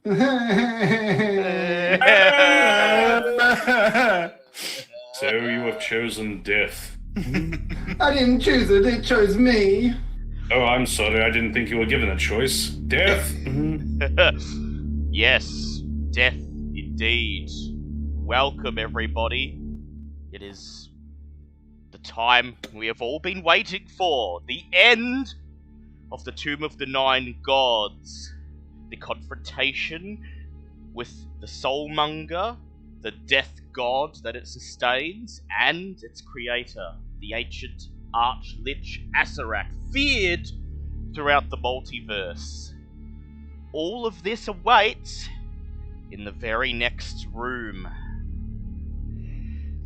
So you have chosen death. I didn't choose it chose me. Oh, I'm sorry, I didn't think you were given a choice. Death? Yes, death indeed. Welcome, everybody. It is the time we have all been waiting for. The end of the Tomb of the Nine Gods. The confrontation with the Soulmonger, the death god that it sustains, and its creator, the ancient Archlich Acererak, feared throughout the multiverse. All of this awaits in the very next room.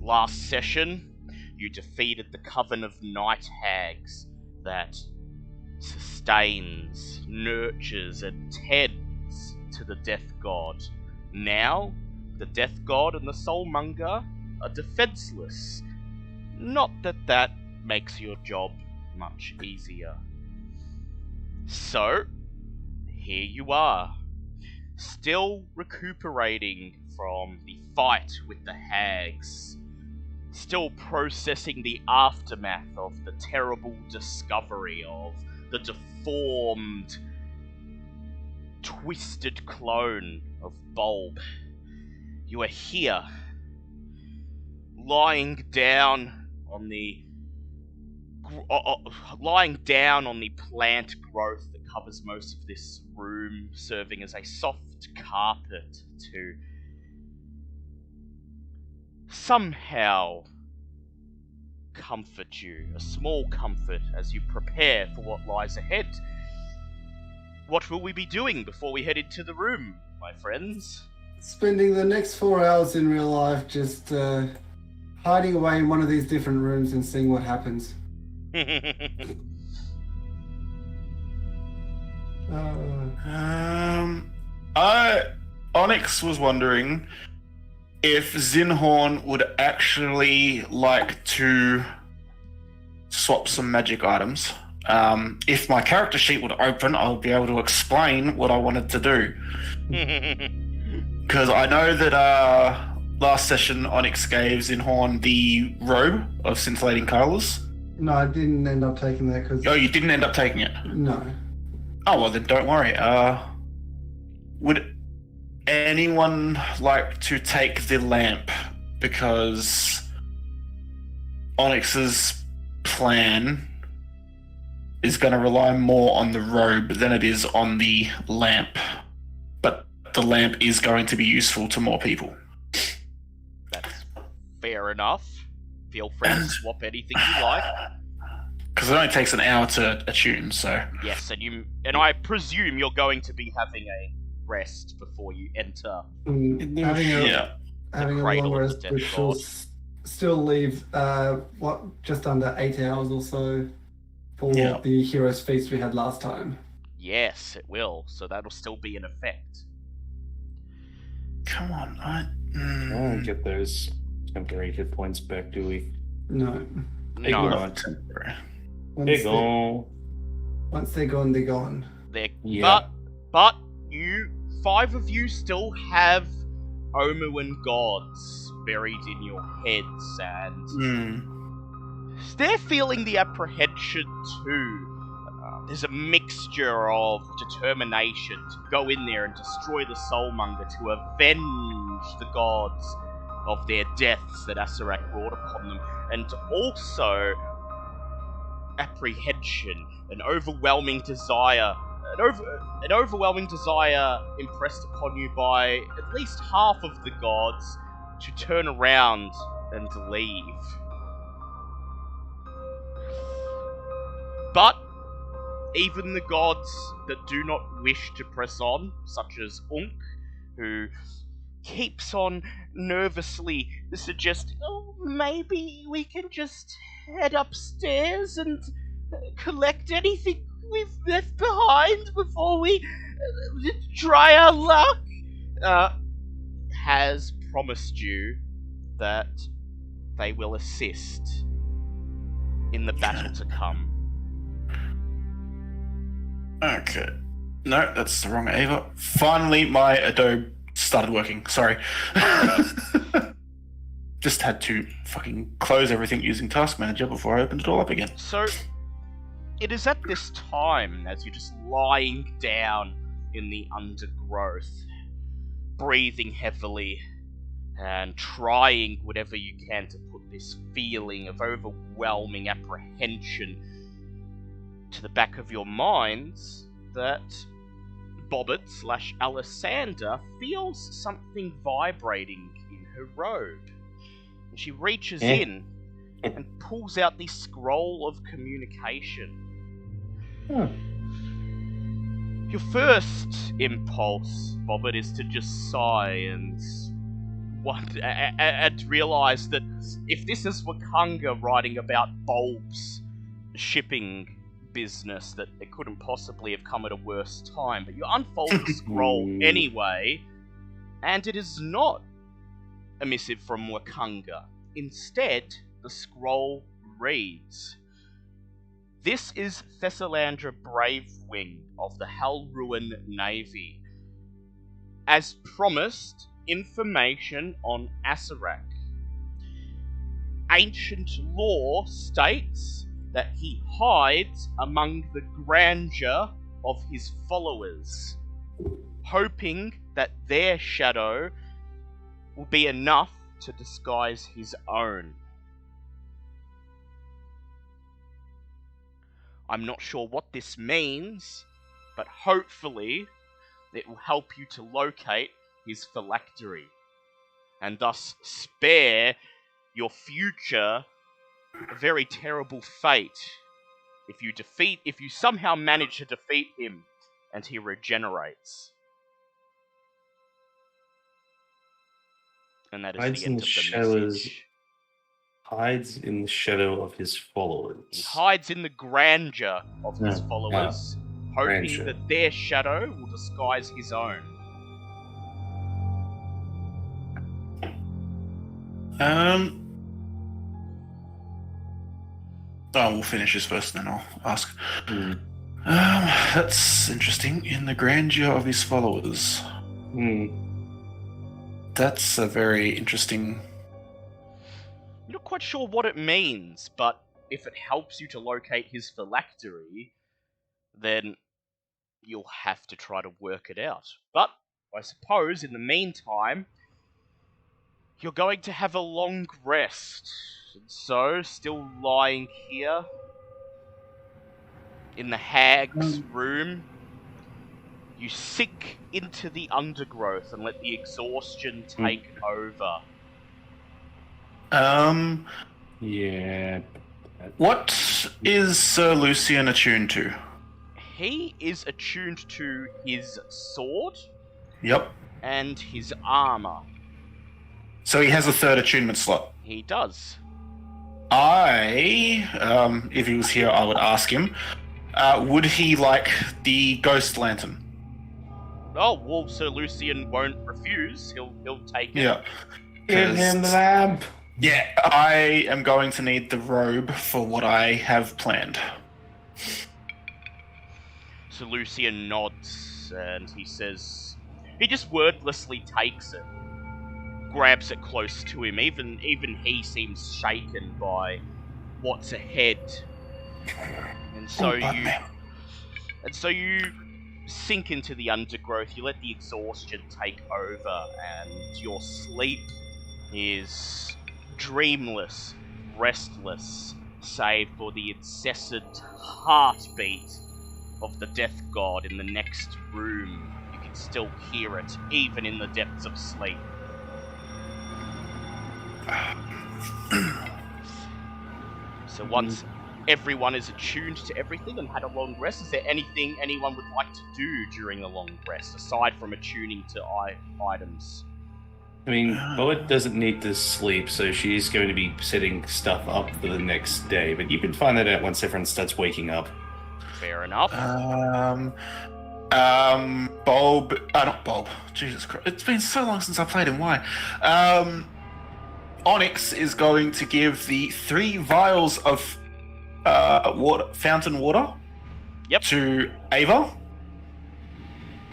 Last session, you defeated the Coven of Night Hags that sustains, nurtures, and tends to the Death God. Now, the Death God and the Soulmonger are defenseless. Not that that makes your job much easier. So, here you are, still recuperating from the fight with the hags, still processing the aftermath of the terrible discovery of the deformed, twisted clone of Bulb. You are here, lying down on the plant growth that covers most of this room, serving as a soft carpet to somehow comfort you, a small comfort as you prepare for what lies ahead. What will we be doing before we head into the room, my friends? Spending the next 4 hours in real life just hiding away in one of these different rooms and seeing what happens. Onyx was wondering if Zinhorn would actually like to swap some magic items. If my character sheet would open, I'll be able to explain what I wanted to do. Because I know that last session Onyx gave Zinhorn the robe of scintillating colours. No, I didn't end up taking that because... Oh, you didn't end up taking it? No. Oh, well then don't worry. Would anyone like to take the lamp? Because Onyx's plan is going to rely more on the robe than it is on the lamp. But the lamp is going to be useful to more people. That's fair enough. Feel free to swap anything you like. Because it only takes an hour to attune, so... Yes, and I presume you're going to be having a rest before you enter. Having a long rest, which will still leave, just under 8 hours or so for the Hero's Feast we had last time. Yes, it will, so that'll still be in effect. Come on, I don't get those temporary hit points back, do we? No. No. They're gone. Once they're gone, they're gone. But you, 5 of you, still have Omuan gods buried in your heads, and they're feeling the apprehension too. There's a mixture of determination to go in there and destroy the Soulmonger, to avenge the gods of their deaths that Acererak brought upon them, and also apprehension, an overwhelming desire impressed upon you by at least half of the gods to turn around and leave. But even the gods that do not wish to press on, such as Unk, who keeps on nervously suggesting, oh, maybe we can just head upstairs and collect anything we've left behind before we try our luck, has promised you that they will assist in the battle to come. Okay. No, that's the wrong Ava. Finally, my Adobe started working. Sorry. Just had to fucking close everything using Task Manager before I opened it all up again. So, it is at this time, as you're just lying down in the undergrowth, breathing heavily, and trying whatever you can to put this feeling of overwhelming apprehension to the back of your minds, that Bobbit/Alessander feels something vibrating in her robe. And she reaches in and pulls out the scroll of communication. Your first impulse, Bobbit, is to just sigh and realize that if this is Wakanga writing about bulbs shipping business, that it couldn't possibly have come at a worse time. But you unfold the scroll anyway, and it is not a missive from Wakanga. Instead, the scroll reads, "This is Thessalandra Bravewing of the Helruin Navy. As promised, information on Acererak. Ancient lore states that he hides among the grandeur of his followers, hoping that their shadow will be enough to disguise his own. I'm not sure what this means, but hopefully it will help you to locate his phylactery, and thus spare your future a very terrible fate if you somehow manage to defeat him and he regenerates." And that is Hides the in end the of the shadows. message. Hides in the shadow of his He followers. hides in the grandeur of his followers, hoping grandeur. that their shadow will disguise his own. We'll finish this first, and then I'll ask. That's interesting. In the grandeur of his followers. That's a very interesting... You're not quite sure what it means, but if it helps you to locate his phylactery, then you'll have to try to work it out. But I suppose in the meantime, you're going to have a long rest. And so, still lying here in the hag's room, you sink into the undergrowth and let the exhaustion take over. Yeah. What is Sir Lucian attuned to? He is attuned to his sword Yep. and his armor. So he has a third attunement slot. He does. If he was here, I would ask him, would he like the ghost lantern? Oh, well, Sir Lucian won't refuse. He'll take it. Yeah. Give him the lamp. Yeah, I am going to need the robe for what I have planned. Sir Lucian nods, and he says... He just wordlessly takes it. Grabs it close to him. Even he seems shaken by what's ahead. And so you sink into the undergrowth. You let the exhaustion take over, and your sleep is dreamless, restless, save for the incessant heartbeat of the death god in the next room. You can still hear it, even in the depths of sleep. So once everyone is attuned to everything and had a long rest, is there anything anyone would like to do during the long rest, aside from attuning to items? I mean, Boet doesn't need to sleep, so she's going to be setting stuff up for the next day, but you can find that out once everyone starts waking up. Fair enough. Not Bulb. Jesus Christ. It's been so long since I played him, why? Onyx is going to give the 3 vials of fountain water Yep. to Ava.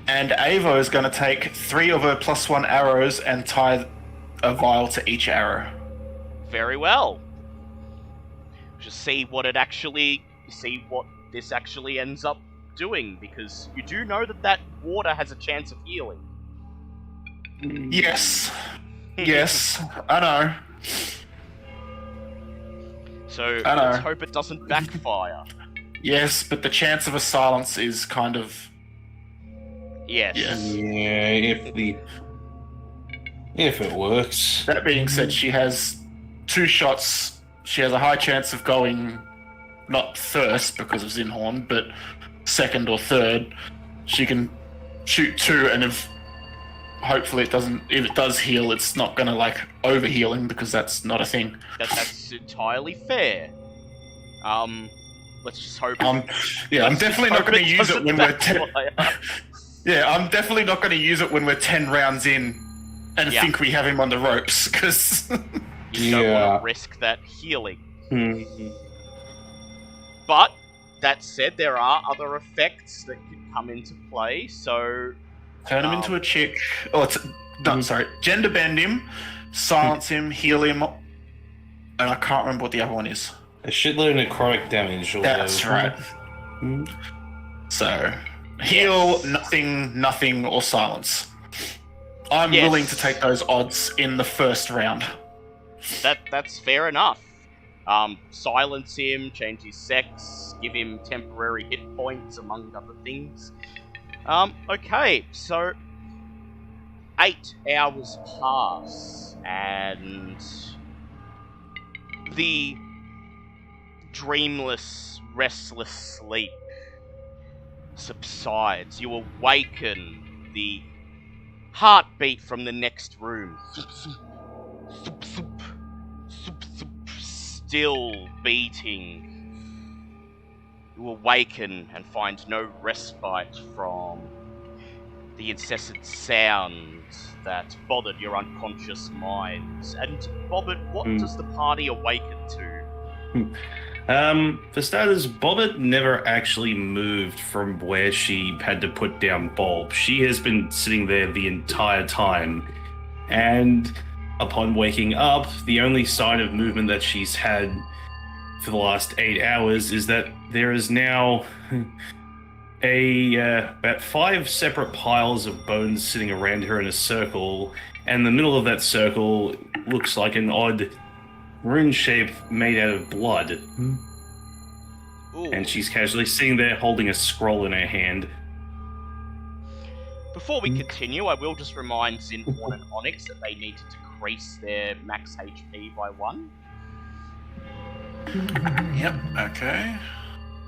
And Ava is going to take 3 of her +1 arrows and tie a vial to each arrow. Very well. Just see what this actually ends up doing, because you do know that water has a chance of healing. Yes. Yes, I know. So let's hope it doesn't backfire. Yes, but the chance of a silence is kind of... Yes. Yeah, if it works. That being said, she has 2 shots. She has a high chance of going not first because of Zinhorn, but second or third. She can shoot 2, and if it does heal, it's not gonna over healing, because that's not a thing. That's entirely fair. Let's just hope. I'm definitely not going to use it when we're 10. Yeah, I'm definitely not going to use it when we're 10 rounds in and think we have him on the ropes, because you don't want to risk that healing. Mm-hmm. But that said, there are other effects that could come into play. So turn him into a chick. Gender bend him, silence him, heal him, and I can't remember what the other one is. A shitload of necrotic damage. That's right. Mm-hmm. So, heal, nothing, or silence. I'm willing to take those odds in the first round. That's fair enough. Silence him, change his sex, give him temporary hit points, among other things. Okay, so 8 hours pass, and the dreamless, restless sleep subsides. You awaken, the heartbeat from the next room. Still beating. You awaken and find no respite from the incessant sounds that bothered your unconscious minds. And Bobbert, what does the party awaken to? For starters, Bobbert never actually moved from where she had to put down Bulb. She has been sitting there the entire time, and upon waking up, the only sign of movement that she's had for the last 8 hours is that there is now about 5 separate piles of bones sitting around her in a circle, and the middle of that circle looks like an odd rune shape made out of blood. Ooh. And she's casually sitting there holding a scroll in her hand. Before we continue, I will just remind Zinhorn and Onyx that they need to decrease their max HP by 1. Yep, okay.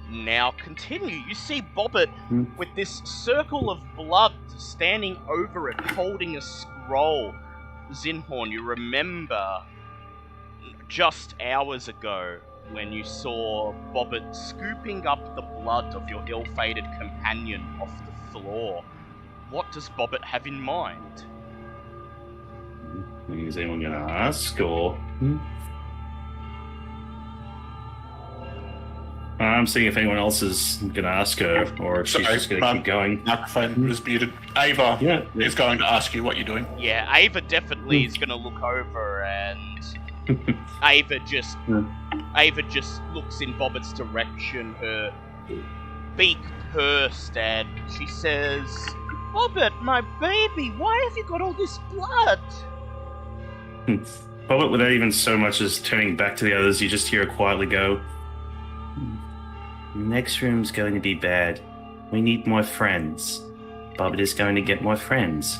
Now continue. You see Bobbert with this circle of blood standing over it, holding a scroll. Zinhorn, you remember just hours ago when you saw Bobbert scooping up the blood of your ill-fated companion off the floor. What does Bobbert have in mind? Is anyone going to ask, or... I'm seeing if anyone else is going to ask her, or if she's just going to keep going. Microphone was muted. Ava is going to ask you what you're doing. Yeah, Ava definitely is going to look over, and Ava just looks in Bobbert's direction, her beak pursed, and she says, "Bobbert, my baby, why have you got all this blood?" Bobbert, without even so much as turning back to the others, you just hear her quietly go, "Next room's going to be bad. We need more friends. Bobbert is going to get more friends."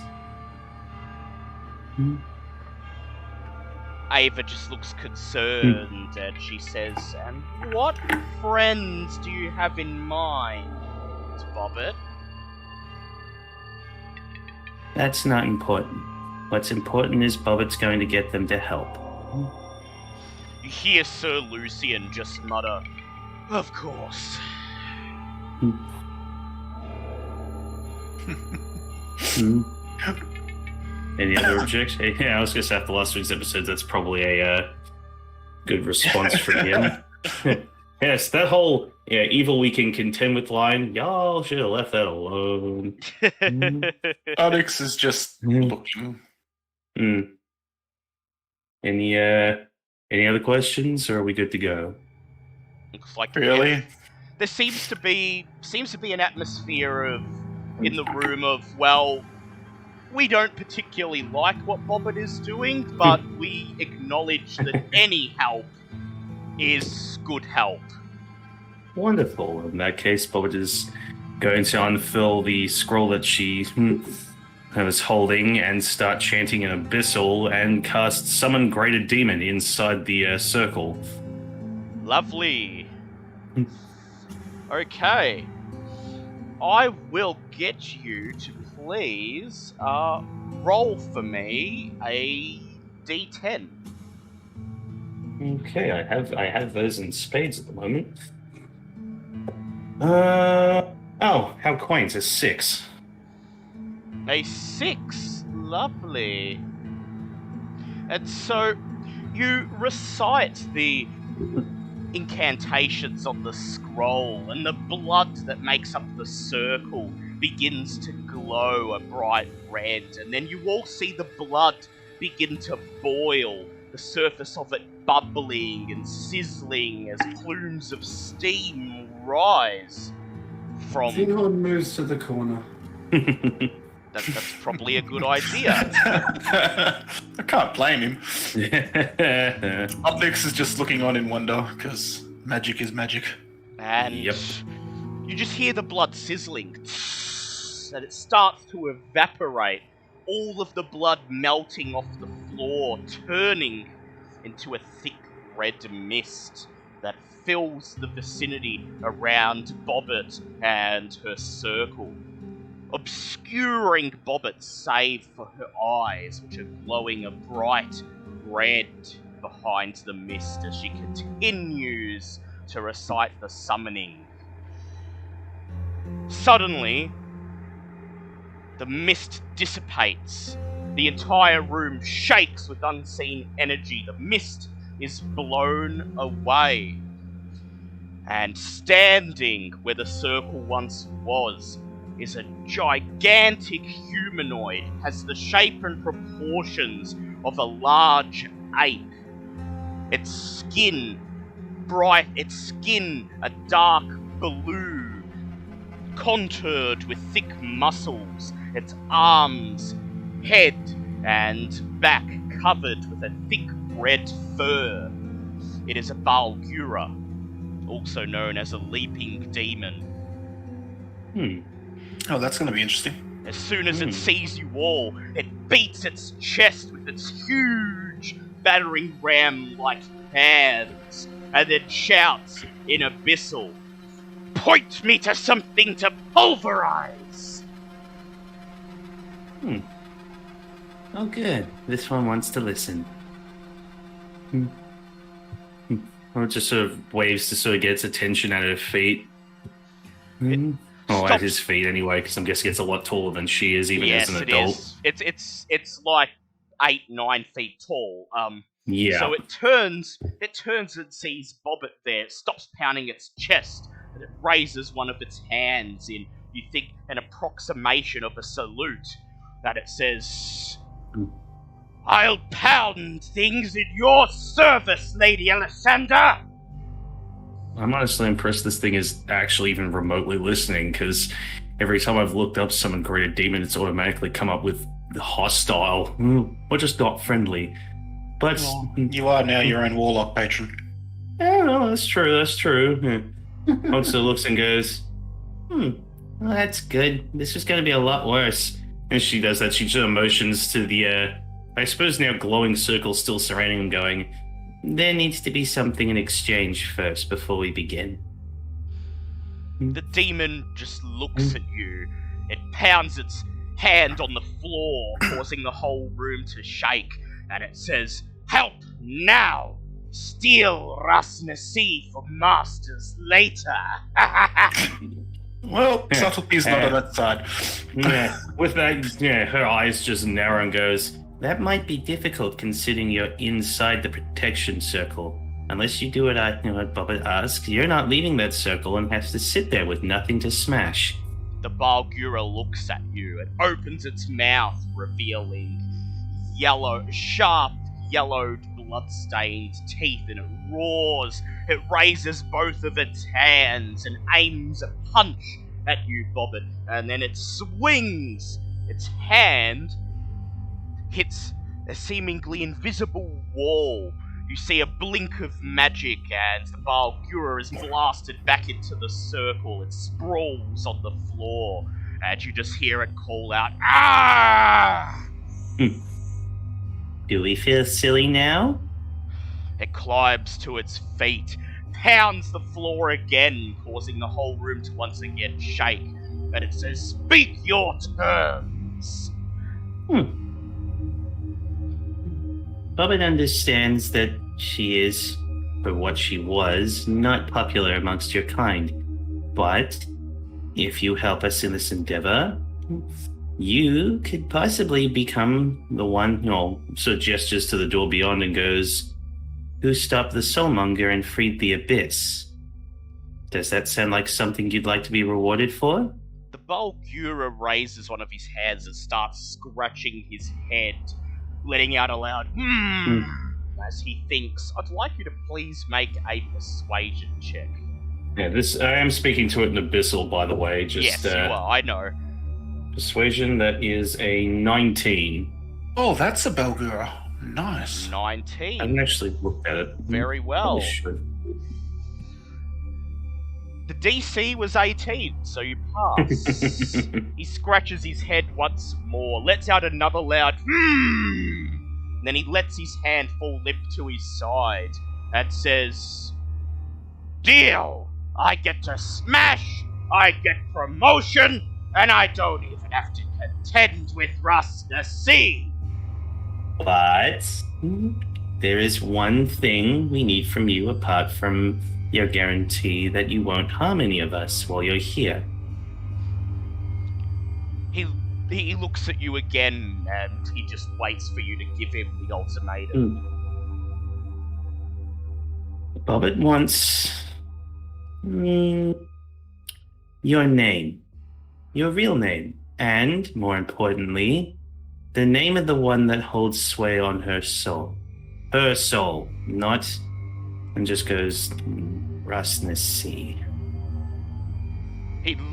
Ava just looks concerned, and she says, "And what friends do you have in mind, Bobbert?" That's not important. What's important is Bobbert's going to get them to help. You hear Sir Lucian just mutter, "Of course." Any other objections? Yeah, I was going to say after last week's episode, that's probably a good response for him. Yes, that whole evil we can contend with line, y'all should have left that alone. Onyx is just looking. Any other questions, or are we good to go? Looks like Really? there seems to be an atmosphere in the room of, well, we don't particularly like what Bobbit is doing, but we acknowledge that any help is good help. Wonderful. In that case, Bobbit is going to unfurl the scroll that she was holding and start chanting an abyssal and cast Summon Greater Demon inside the circle. Lovely. Okay. I will get you to please roll for me a d10. Okay, I have those in spades at the moment. Oh, how quaint, a 6. A 6. Lovely. And so you recite the incantations on the scroll, and the blood that makes up the circle begins to glow a bright red, and then you all see the blood begin to boil, the surface of it bubbling and sizzling as plumes of steam rise from... Zinhorn moves to the corner. That's probably a good idea. I can't blame him. Archlich is just looking on in wonder, because magic is magic. And Yep. you just hear the blood sizzling, and it starts to evaporate, all of the blood melting off the floor, turning into a thick red mist that fills the vicinity around Bobbit and her circle, obscuring Bobbit save for her eyes, which are glowing a bright red behind the mist as she continues to recite the summoning. Suddenly, the mist dissipates. The entire room shakes with unseen energy. The mist is blown away. And standing where the circle once was is a gigantic humanoid, has the shape and proportions of a large ape. Its skin a dark blue, contoured with thick muscles, its arms, head, and back covered with a thick red fur. It is a Balgura, also known as a leaping demon. Oh, that's going to be interesting. As soon as it sees you all, it beats its chest with its huge battering ram-like hands, and then shouts in abyssal, "Point me to something to pulverize!" Oh, good. This one wants to listen. Or it just sort of waves to sort of get its attention at her feet. At his feet anyway, because I'm guessing it's a lot taller than she is, even as an adult. It's like 8-9 feet tall. Yeah. So it turns and sees Bobbit there. It stops pounding its chest, and it raises one of its hands in, you think, an approximation of a salute. That it says, "I'll pound things in your service, Lady Alessander." I'm honestly impressed this thing is actually even remotely listening, because every time I've looked up Summon Greater Demon, it's automatically come up with hostile, or just not friendly. But you are now your own warlock patron. Yeah, no, that's true. Also looks and goes, well, that's good. This is going to be a lot worse. And she does that. She sort of motions to the, I suppose now glowing circle still surrounding him, going, "There needs to be something in exchange first before we begin." The demon just looks at you. It pounds its hand on the floor, causing the whole room to shake, and it says, "Help now! Steal Rasnasi for masters later!" Well, subtlety's not on that side. Yeah, with that, her eyes just narrow and goes, "That might be difficult considering you're inside the protection circle. unless you do what Bobbit asks, you're not leaving that circle and have to sit there with nothing to smash. The Balgura looks at you and opens its mouth, revealing sharp, yellowed, blood-stained teeth, and it roars. It raises both of its hands and aims a punch at you, Bobbit, and then it swings. Its hand hits a seemingly invisible wall. You see a blink of magic, and the Balgura is blasted back into the circle. It sprawls on the floor, and you just hear it call out, "Ah!" Do we feel silly now? It climbs to its feet, pounds the floor again, causing the whole room to once again shake, and it says, "Speak your terms!" Bobbit understands that she is, for what she was, not popular amongst your kind. But if you help us in this endeavor, you could possibly become the one, sort of gestures to the door beyond and goes, "Who stopped the soulmonger and freed the abyss?" Does that sound like something you'd like to be rewarded for? The Balgura raises one of his hands and starts scratching his head, letting out a loud as he thinks, "I'd like you to please make a persuasion check." Yeah, I am speaking to it in Abyssal, by the way. Yes, you are, I know. Persuasion, that is a 19. Oh, that's a Balgura. Nice. 19. I haven't actually looked at it. Very well. Should. The DC was 18, so you pass. He scratches his head once more, lets out another loud then he lets his hand fall limp to his side and says, "Deal! I get to smash, I get promotion, and I don't even have to contend with Rusty." But there is one thing we need from you apart from your guarantee that you won't harm any of us while you're here. He looks at you again, and he just waits for you to give him the ultimatum. Bobbit wants your name, your real name, and, more importantly, the name of the one that holds sway on her soul. Her soul, not... And just goes, Rustnessy.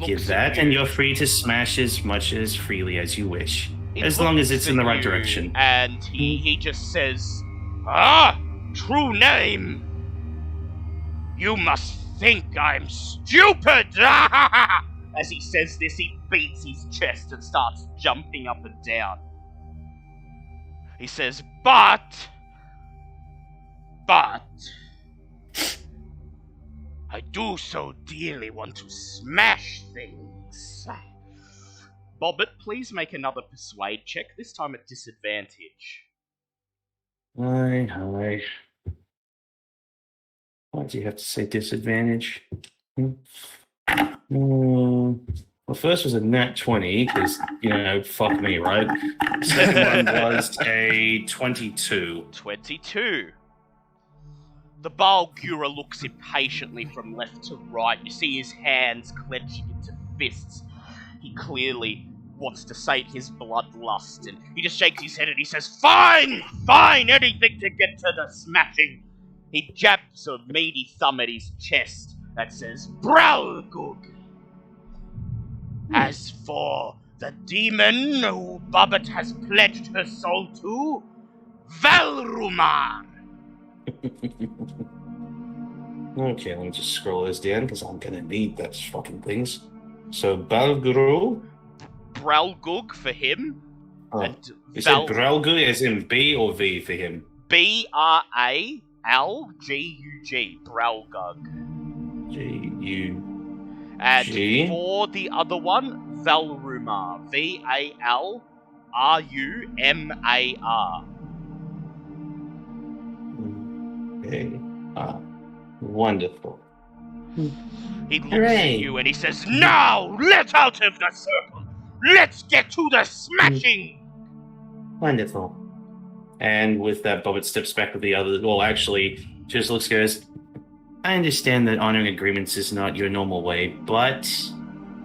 Give that, and you're free to smash as much as freely as you wish, as long as it's in the right direction. And he just says, true name. You must think I'm stupid. As he says this, he beats his chest and starts jumping up and down. He says, but I do so dearly want to smash things. Bobbit, please make another persuade check, this time at disadvantage. Hi. Why do you have to say disadvantage? Well, first was a nat 20, because, fuck me, right? Second one was a 22. 22. The Balgura looks impatiently from left to right. You see his hands clenching into fists. He clearly wants to sate his bloodlust, and he just shakes his head and he says, Fine! Anything to get to the smashing! He jabs a meaty thumb at his chest that says, Bralgug! As for the demon who Bobbit has pledged her soul to, Valrumar! Okay, let me just scroll this down because I'm gonna need those fucking things. So Balguru. Bralgug for him. And is it Bralgug as in B or V for him? Bralgug. Bralgug. G-U. And G? for the other one, Valrumar. Valrumar. Okay. Wonderful. He looks at you and he says, Now, let out of the circle! Let's get to the smashing! Wonderful. And with that, Bobbit steps back with the other... Well, actually, Just looks, goes, I understand that honoring agreements is not your normal way, but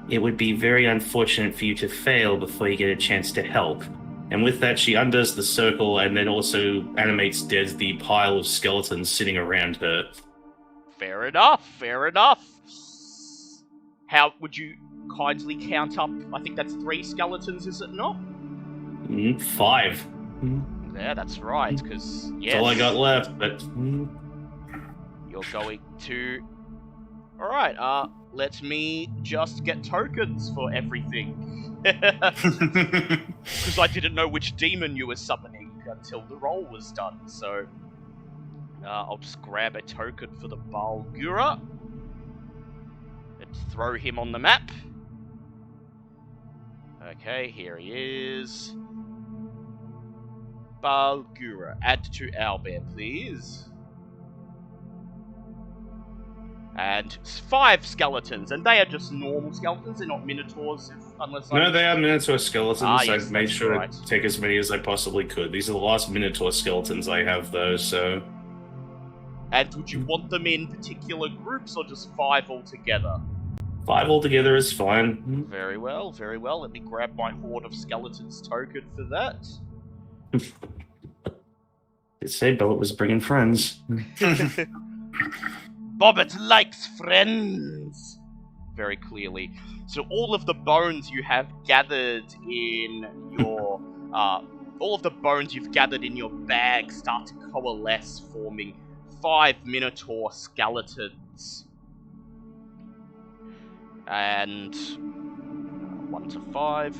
it would be very unfortunate for you to fail before you get a chance to help. And with that, she undoes the circle and then also animates Des the pile of skeletons sitting around her. Fair enough, fair enough. How would you kindly count up? I think that's 3 skeletons, is it not? 5. Yeah, that's right, because, yes. That's all I got left, but... You're going to... Alright, let me just get tokens for everything. Because I didn't know which demon you were summoning until the roll was done, so... I'll just grab a token for the Balgura. And throw him on the map. Okay, here he is. Balgura. Add to owlbear, please. And 5 skeletons, and they are just normal skeletons, they're not minotaurs, unless No, they are minotaur skeletons. Yes, I've made sure right. to take as many as I possibly could. These are the last minotaur skeletons I have, though, so... And would you want them in particular groups, or just 5 altogether? 5 altogether is fine. Very well, very well. Let me grab my Horde of Skeletons token for that. Did say Bobbit was bringing friends. Bobbit likes friends! Very clearly. So all of the bones you have gathered in your... all of the bones you've gathered in your bag start to coalesce, forming 5 Minotaur skeletons. And 1 to 5.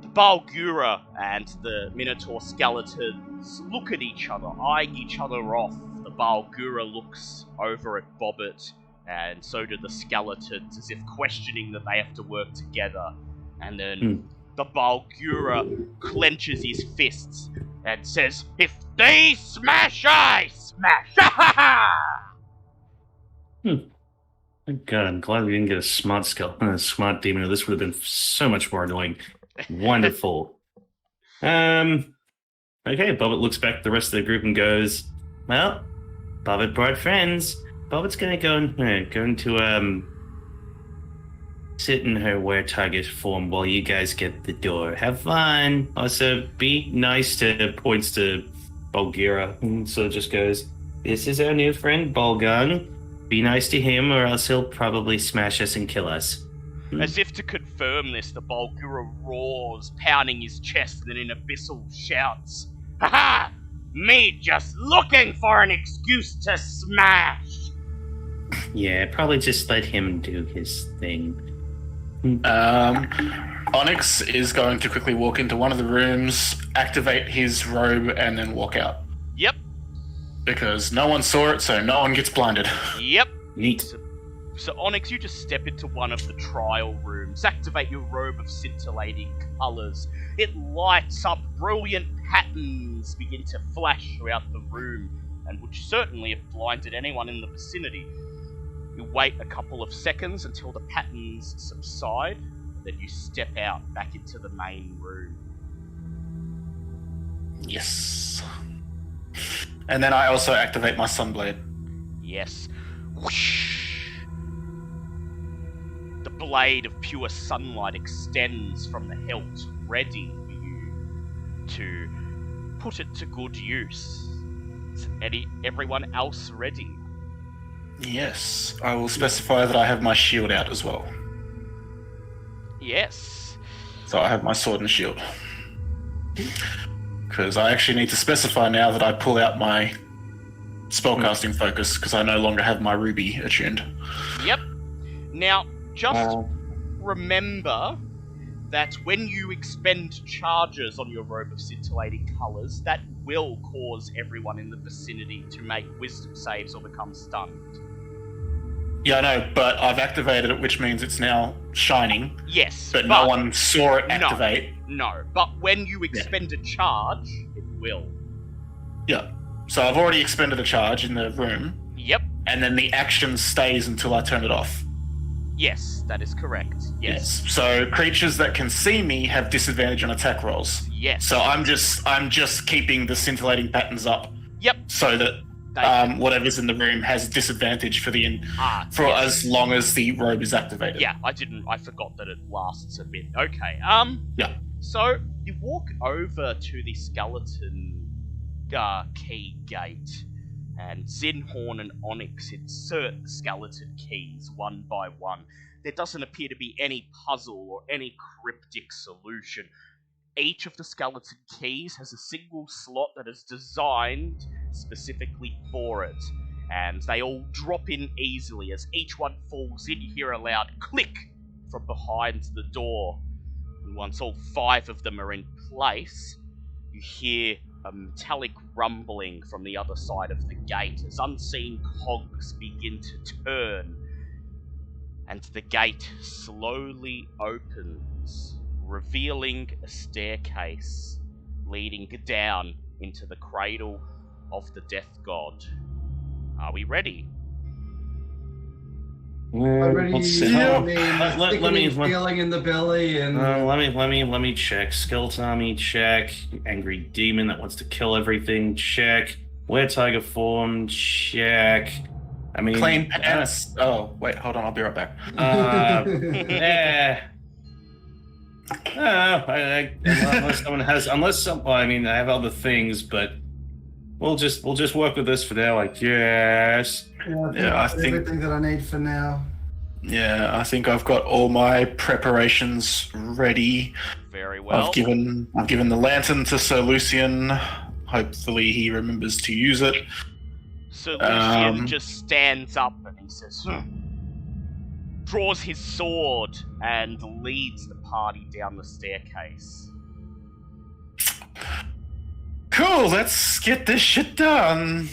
The Balgura and the Minotaur skeletons look at each other, eyeing each other off. The Balgura looks over at Bobbit, and so do the skeletons, as if questioning that they have to work together. And then the Balgura clenches his fists and says, "If they smash, I smash!" God, I'm glad we didn't get a smart skeleton, a smart demon. This would have been so much more annoying. Wonderful. Okay, Bobbit looks back at the rest of the group and goes, well, Bobbit brought friends. Bobbit's gonna go into sit in her were-target form while you guys get the door. Have fun. Also, be nice to points to Balgira. So it just goes, this is our new friend, Balgun. Be nice to him or else he'll probably smash us and kill us. As if to confirm this, the Balgura roars, pounding his chest, and then in abyssal shouts, "Ha-ha! Me just looking for an excuse to smash!" Yeah, probably just let him do his thing. Onyx is going to quickly walk into one of the rooms, activate his robe, and then walk out. Yep. Because no one saw it, so no one gets blinded. Yep. Neat. So Onyx, you just step into one of the trial rooms, activate your robe of scintillating colours. It lights up, brilliant patterns begin to flash throughout the room, and would certainly have blinded anyone in the vicinity. You wait a couple of seconds until the patterns subside, then you step out back into the main room. Yes. And then I also activate my Sunblade. Yes. Whoosh! The blade of pure sunlight extends from the hilt, ready for you to put it to good use. Is everyone else ready? Yes. I will specify that I have my shield out as well. Yes. So I have my sword and shield. Because I actually need to specify now that I pull out my spellcasting focus, because I no longer have my ruby attuned. Yep. Now, just remember that when you expend charges on your robe of scintillating colours, that will cause everyone in the vicinity to make wisdom saves or become stunned. Yeah, I know, but I've activated it, which means it's now shining. Yes, but no one saw it activate. No, but when you expend a charge, it will. Yeah. So I've already expended a charge in the room. Yep. And then the action stays until I turn it off. Yes, that is correct. Yes. So creatures that can see me have disadvantage on attack rolls. Yes. So I'm just keeping the scintillating patterns up. Yep. So that whatever's in the room has disadvantage for as long as the robe is activated. Yeah, I forgot that it lasts a bit. Okay. Yeah. So you walk over to the skeleton key gate, and Zinhorn and Onyx insert the skeleton keys one by one. There doesn't appear to be any puzzle or any cryptic solution. Each of the skeleton keys has a single slot that is designed specifically for it, and they all drop in easily as each one falls in. You hear a loud click from behind the door, and once all 5 of them are in place, you hear a metallic rumbling from the other side of the gate as unseen cogs begin to turn, and the gate slowly opens, revealing a staircase leading down into the cradle of the Death God. Are we ready? Already, let me feeling in the belly, and let me check. Skeleton army, check. Angry demon that wants to kill everything, check. Wear tiger form, check. I mean, clean pants. Oh wait, hold on, I'll be right back. I have other things, but we'll just work with this for now, I guess. I think everything that I need for now. Yeah, I think I've got all my preparations ready. Very well. I've given the lantern to Sir Lucian. Hopefully he remembers to use it. Sir Lucian just stands up and he says, draws his sword and leads the party down the staircase. Cool, let's get this shit done.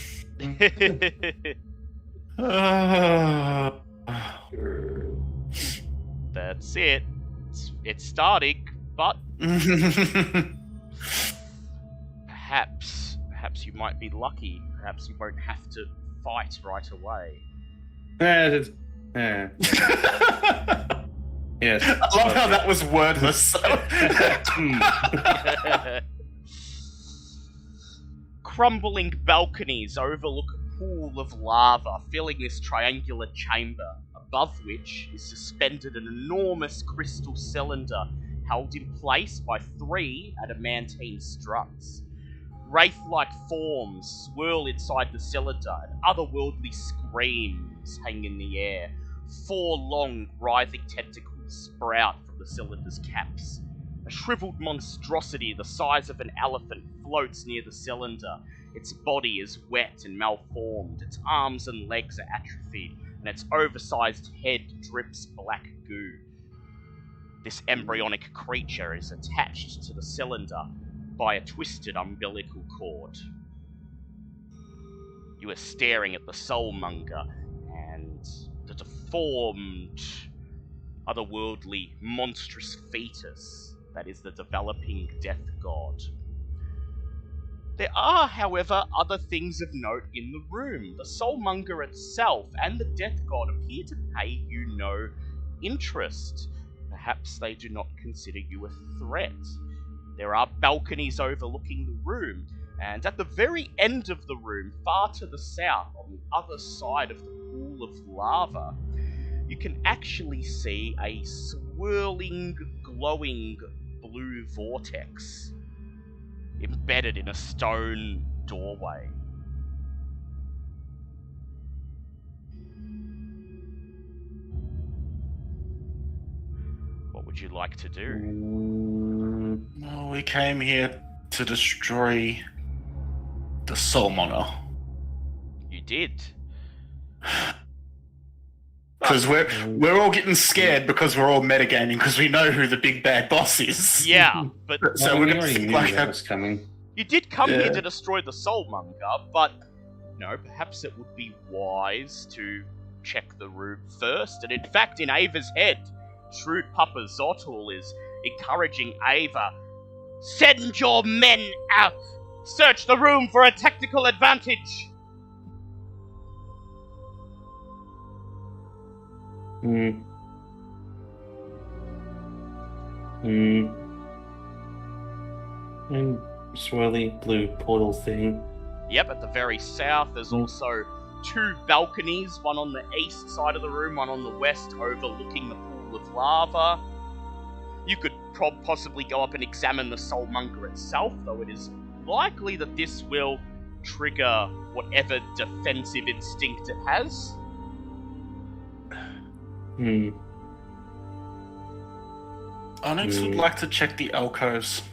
That's it. It's starting, but perhaps you might be lucky. Perhaps you won't have to fight right away. Yes. I love how that was wordless. Crumbling balconies overlook a pool of lava filling this triangular chamber, above which is suspended an enormous crystal cylinder held in place by 3 adamantine struts. Wraith-like forms swirl inside the cylinder, and otherworldly screams hang in the air. 4 long, writhing tentacles sprout from the cylinder's caps. A shriveled monstrosity the size of an elephant floats near the cylinder. Its body is wet and malformed, its arms and legs are atrophied, and its oversized head drips black goo. This embryonic creature is attached to the cylinder by a twisted umbilical cord. You are staring at the soulmonger and the deformed, otherworldly, monstrous fetus that is the developing Death God. There are, however, other things of note in the room. The soulmonger itself and the Death God appear to pay you no interest. Perhaps they do not consider you a threat. There are balconies overlooking the room, and at the very end of the room, far to the south, on the other side of the pool of lava, you can actually see a swirling, glowing blue vortex embedded in a stone doorway. What would you like to do? Well, we came here to destroy the soulmonger. You did. Because we're all getting scared because we're all metagaming because we know who the big bad boss is. Yeah, but So we're going to think like that was coming. You did come here to destroy the soulmonger, but perhaps it would be wise to check the room first. And in fact, in Ava's head, shrewd Papa Zotl is encouraging Ava, send your men out! Search the room for a technical advantage! And swirly blue portal thing. Yep, at the very south, there's also 2 balconies, one on the east side of the room, one on the west, overlooking the pool of lava. You could possibly go up and examine the soulmonger itself, though it is likely that this will trigger whatever defensive instinct it has. Onyx would like to check the alcoves.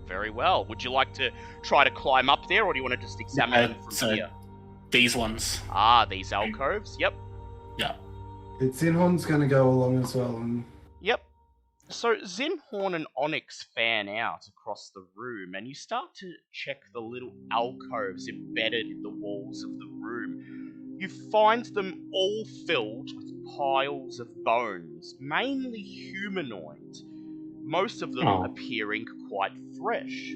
Very well. Would you like to try to climb up there, or do you want to just examine them from here? These ones. These alcoves. Yep. Yeah. Zinhorn's going to go along as well. Yep. So Zinhorn and Onyx fan out across the room, and you start to check the little alcoves embedded in the walls of the room. You find them all filled with piles of bones, mainly humanoid, most of them appearing quite fresh.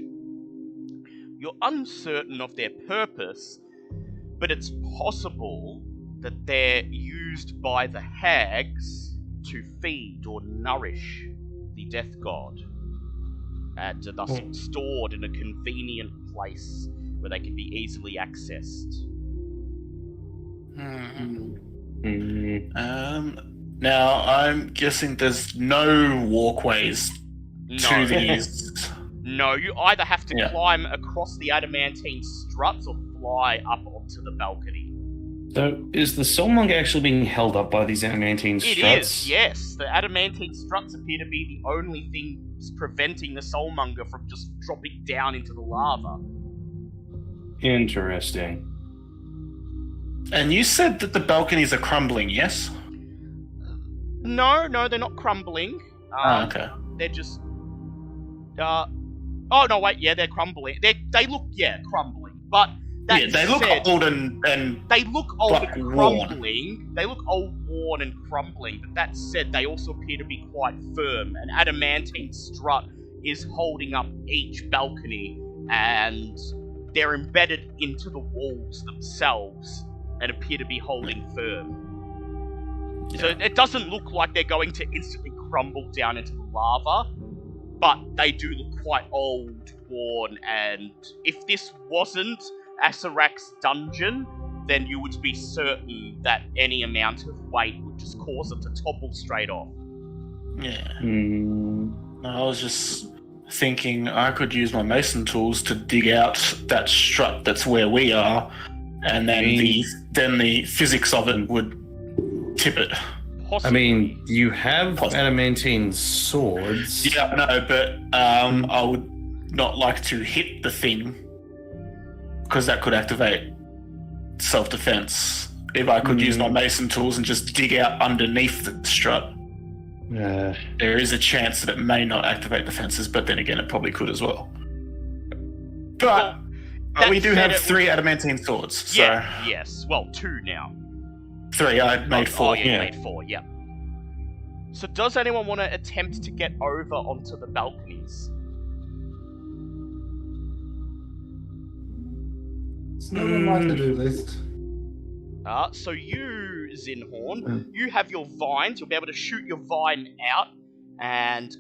You're uncertain of their purpose, but it's possible that they're used by the hags to feed or nourish the death god, and are thus stored in a convenient place where they can be easily accessed. Now, I'm guessing there's no walkways to these. No, you either have to climb across the adamantine struts or fly up onto the balcony. So, is the soulmonger actually being held up by these adamantine struts? It is, yes. The adamantine struts appear to be the only things preventing the soulmonger from just dropping down into the lava. Interesting. And you said that the balconies are crumbling, yes? No, they're not crumbling. Okay. They're just... they're crumbling. They look, crumbling. But that they look old and they look old like and crumbling. Worn. They look old, worn, and crumbling. But that said, they also appear to be quite firm. An adamantine strut is holding up each balcony, and they're embedded into the walls themselves and appear to be holding firm. So it doesn't look like they're going to instantly crumble down into the lava, but they do look quite old, worn, and if this wasn't Acererak's dungeon, then you would be certain that any amount of weight would just cause them to topple straight off. Yeah. I was just thinking I could use my mason tools to dig out that strut that's where we are, and then the physics of it would tip it. Possibly. I mean, you have adamantine swords. Yeah, no, but I would not like to hit the thing, because that could activate self-defense. If I could use my mason tools and just dig out underneath the strut, there is a chance that it may not activate defenses, but then again, it probably could as well. But we do have 3 adamantine swords, so... Yeah, yes. Well, 2 now. 3, I made 4. You made 4, yeah. So does anyone want to attempt to get over onto the balconies? It's not on my to-do list. So you, Zinhorn, you have your vines. You'll be able to shoot your vine out and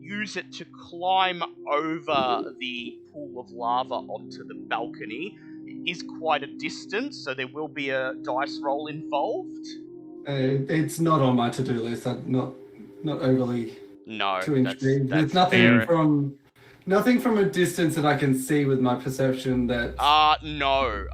use it to climb over the pool of lava onto the balcony. It is quite a distance, so there will be a dice roll involved. It's not on my to-do list. I'm not overly too intrigued. There's nothing from a distance that I can see with my perception that... No.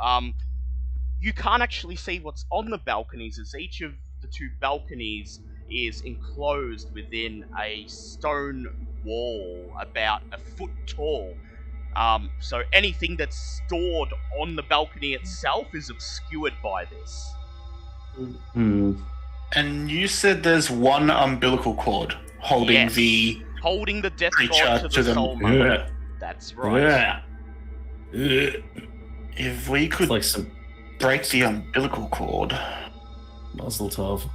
You can't actually see what's on the balconies, as each of the 2 balconies is enclosed within a stone wall about a foot tall. So anything that's stored on the balcony itself is obscured by this. And you said there's one umbilical cord holding holding the death god to the soulmonger. That's right. If we could break the umbilical cord. Muzzle tov.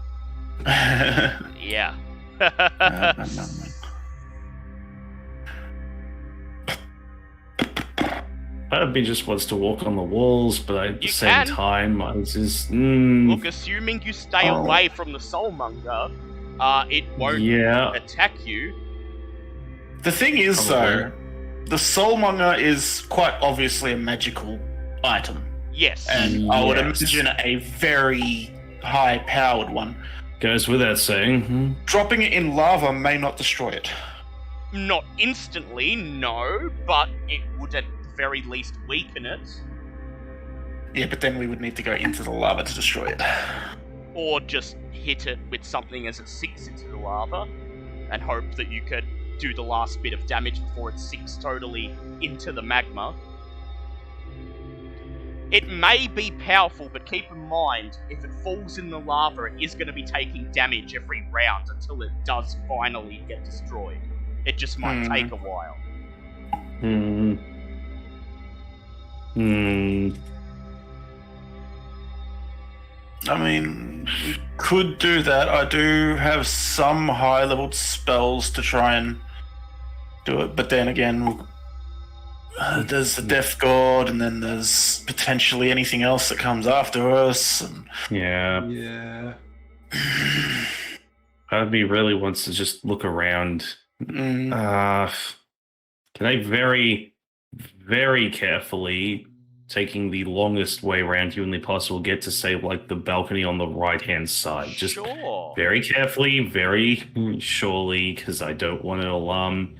Yeah. Part of me just wants to walk on the walls, but at the same time, I was just... Look, assuming you stay away from the soulmonger, it won't attack you. The thing is, though, the soulmonger is quite obviously a magical item. Yes. And I would imagine a very high-powered one. Goes without saying. Dropping it in lava may not destroy it. Not instantly, no, but it would at the very least weaken it. Yeah, but then we would need to go into the lava to destroy it. Or just hit it with something as it sinks into the lava, and hope that you could do the last bit of damage before it sinks totally into the magma. It may be powerful, but keep in mind, if it falls in the lava, it is going to be taking damage every round until it does finally get destroyed. It just might take a while. I mean, we could do that. I do have some high-level spells to try and do it, but then again, there's the Death God, and then there's potentially anything else that comes after us. And... Yeah. Part of me really wants to just look around. Can I very, very carefully, taking the longest way around humanly possible, get to, say, like, the balcony on the right-hand side? Just very carefully, very surely, because I don't want to alarm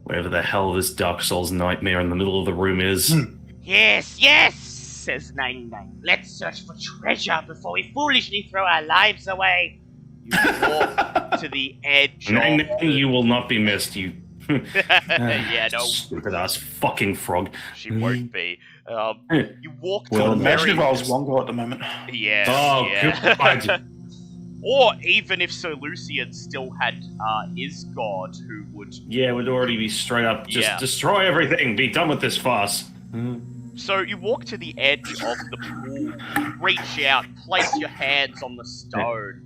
whatever the hell this Dark Souls nightmare in the middle of the room is. Yes, says 99. Let's search for treasure before we foolishly throw our lives away. You walk to the edge of... You will not be missed, you... Yeah, no. Stupid ass fucking frog. She won't be. You walk to the imagine very... if I was Wongo at the moment. Yeah. Oh, yeah. God. Or even if Sir Lucian still had his god who would... Yeah, it would already be straight up, just destroy everything, be done with this farce. So you walk to the edge of the pool, reach out, place your hands on the stone,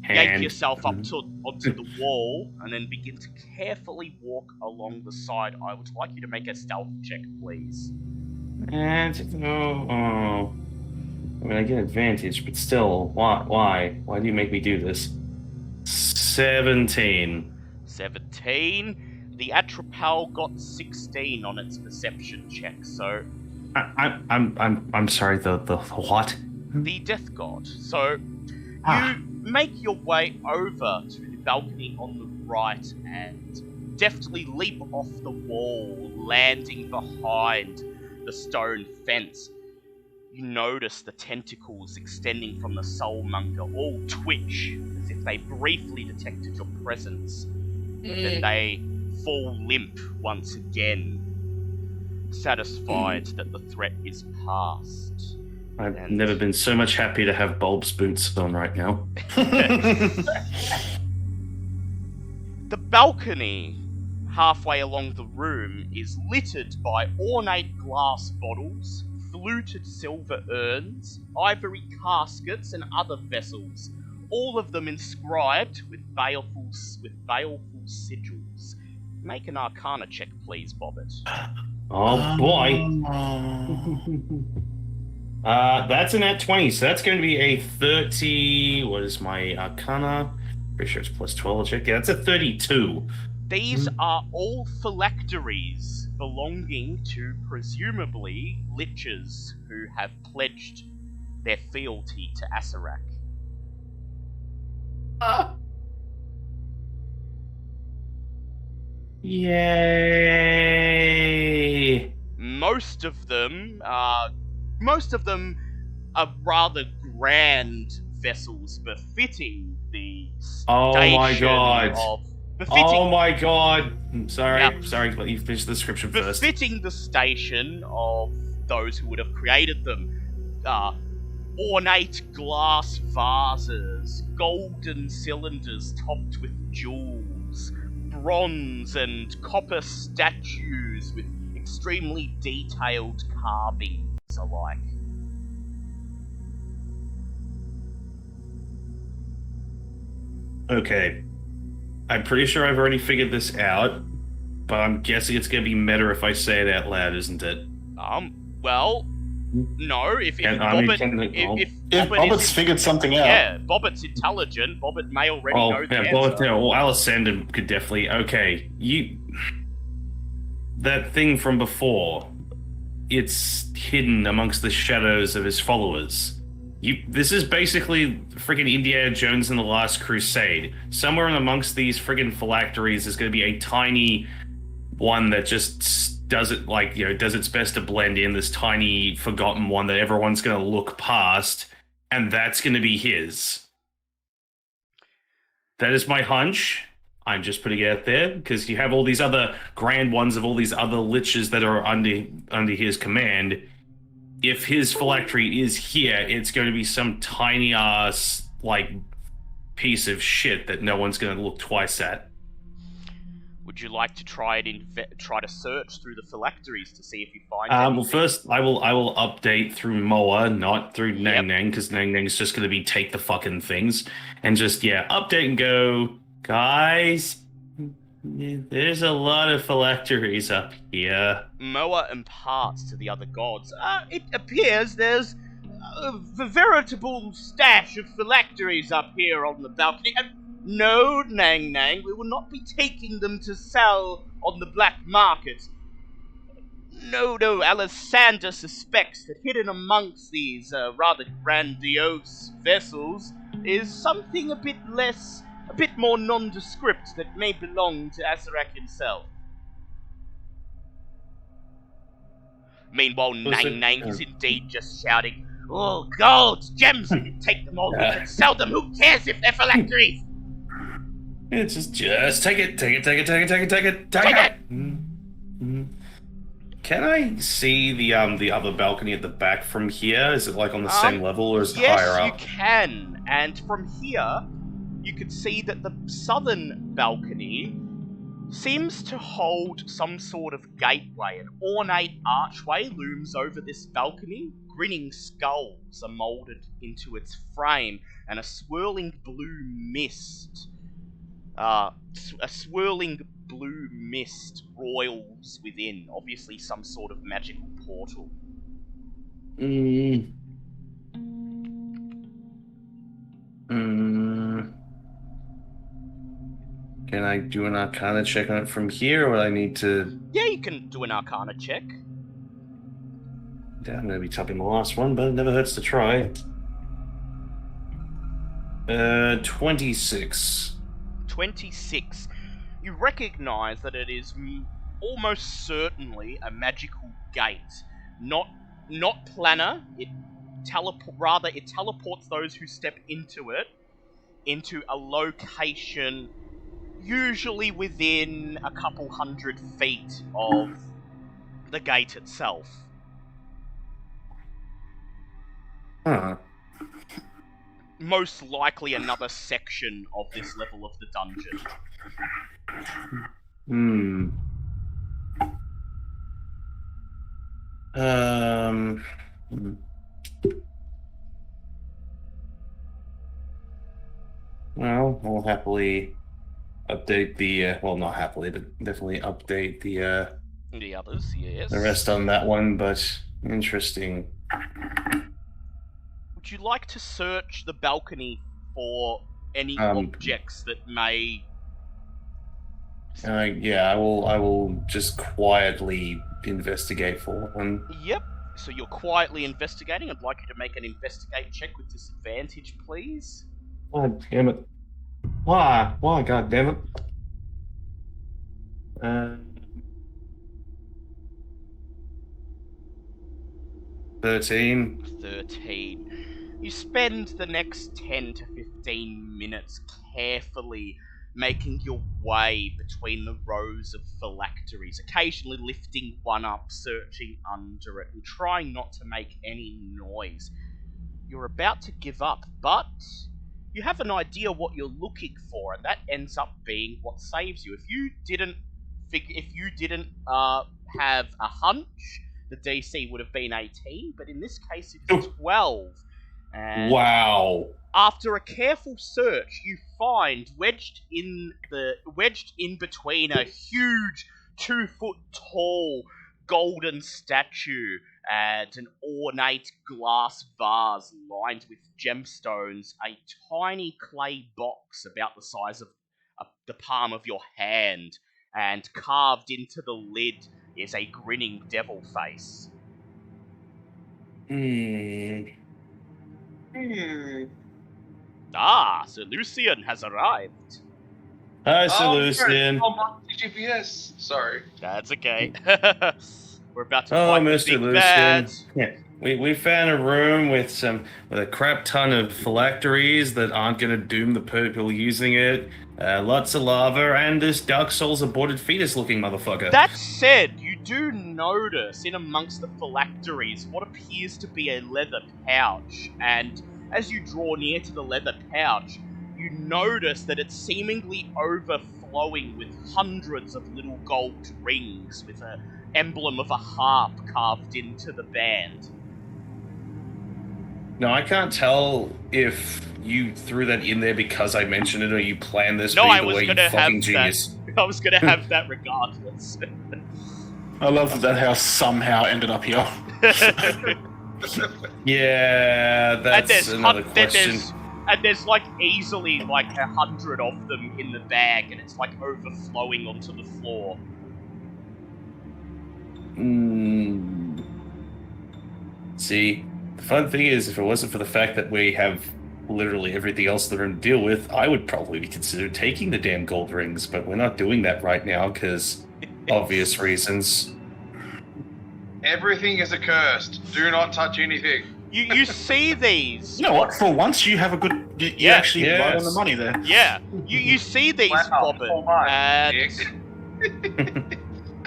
yank yourself up onto the wall, and then begin to carefully walk along the side. I would like you to make a stealth check, please. I mean, I get advantage, but still, why? Why do you make me do this? 17. 17. The Atrapal got 16 on its perception check, so... I'm sorry, the what? The Death God. So, you make your way over to the balcony on the right and deftly leap off the wall, landing behind the stone fence. You notice the tentacles extending from the Soulmonger all twitch, as if they briefly detected your presence. Then they fall limp once again, satisfied that the threat is past. I've never been so much happy to have Bulb's boots on right now. The balcony halfway along the room is littered by ornate glass bottles, fluted silver urns, ivory caskets, and other vessels, all of them inscribed with baleful sigils. Make an Arcana check, please, Bobbit. Oh boy. That's an at 20, so that's going to be a 30. What is my Arcana? Pretty sure it's plus 12. I'll check. Yeah, that's a 32. These are all phylacteries belonging to, presumably, lichers who have pledged their fealty to Acererak. Yay! Most of them are rather grand vessels befitting the station Oh my god! Befitting, oh my god! Sorry, but you finished the description first. Befitting the station of those who would have created them. Ornate glass vases, golden cylinders topped with jewels, bronze and copper statues with extremely detailed carvings alike. Okay. I'm pretty sure I've already figured this out, but I'm guessing it's going to be meta if I say it out loud, isn't it? Well, no. If Bobbit's figured something out. Yeah, Bobbit's intelligent. Bobbit may already know the answer. Alisandra could definitely. Okay, that thing from before. it's hidden amongst the shadows of his followers. This is basically freaking Indiana Jones and the Last Crusade. Somewhere in amongst these friggin' phylacteries is going to be a tiny one that just does it does its best to blend in, this tiny forgotten one that everyone's going to look past, and that's going to be his. That is my hunch. I'm just putting it out there because you have all these other grand ones of all these other liches that are under his command. If his phylactery is here, it's going to be some tiny ass piece of shit that no one's going to look twice at. Would you like to try to search through the phylacteries to see if you find anything? Well, first I will update through Moa, not through Nang Nang, because Nang Nang's just going to be take the fucking things and just update and go, guys. There's a lot of phylacteries up here. Moa imparts to the other gods. It appears there's a veritable stash of phylacteries up here on the balcony. No, Nang Nang, we will not be taking them to sell on the black market. No, Alessander suspects that hidden amongst these rather grandiose vessels is something a bit more nondescript that may belong to Acererak himself. Meanwhile, Nang Nang is indeed just shouting, "Oh, gold, gems! Take them all, we can sell them, who cares if they're phylacteries?" It's just take it. Can I see the other balcony at the back from here? Is it on the same level or is it higher up? Yes, you can. And from here, you can see that the southern balcony seems to hold some sort of gateway. An ornate archway looms over this balcony. Grinning skulls are molded into its frame, and a swirling blue mist roils within, obviously some sort of magical portal. Can I do an Arcana check on it from here, or would I need to... Yeah, you can do an Arcana check. Yeah, I'm going to be topping the last one, but it never hurts to try. 26. 26. You recognize that it is almost certainly a magical gate. Not planar. It teleports those who step into it into a location usually within a couple 100 feet of the gate itself. Huh. Most likely another section of this level of the dungeon. Well, I'll happily update the... well, not happily, but definitely update the others, yes. The rest on that one, but interesting. Would you like to search the balcony for any objects that may... yeah, I will just quietly investigate for one. Yep. So you're quietly investigating. I'd like you to make an investigate check with disadvantage, please. God damn it. Why? God damn it. 13. You spend the next 10 to 15 minutes carefully making your way between the rows of phylacteries, occasionally lifting one up, searching under it, and trying not to make any noise. You're about to give up, but you have an idea what you're looking for, and that ends up being what saves you. If you didn't have a hunch, the DC would have been 18, but in this case it's 12. And wow. After a careful search, you find wedged in between a huge 2-foot-tall golden statue and an ornate glass vase lined with gemstones, a tiny clay box about the size of the palm of your hand, and carved into the lid is a grinning devil face. Sir Lucian has arrived. Hi, Sir Lucian. GPS. Sorry. That's okay. We're about to Oh, fight the Mr. big Lucian. bad. Yeah, we found a room with a crap ton of phylacteries that aren't going to doom the people using it. Lots of lava and this Dark Souls aborted fetus looking motherfucker. That said, you do notice in amongst the phylacteries what appears to be a leather pouch, and as you draw near to the leather pouch, you notice that it's seemingly overflowing with hundreds of little gold rings with an emblem of a harp carved into the band. No, I can't tell if you threw that in there because I mentioned it or you planned this. No, but I either was way, gonna you have fucking genius. that. I was gonna have that regardless. I love that house somehow ended up here. Yeah, that's another question. And there's like easily like 100 of them in the bag, and it's like overflowing onto the floor. See, the fun thing is, if it wasn't for the fact that we have literally everything else in the room to deal with, I would probably be considered taking the damn gold rings, but we're not doing that right now because obvious reasons. Everything is accursed. Do not touch anything. You see these? You know what? For once, you have a good. You actually right on the money there. Yeah. You see these, Bobbin, and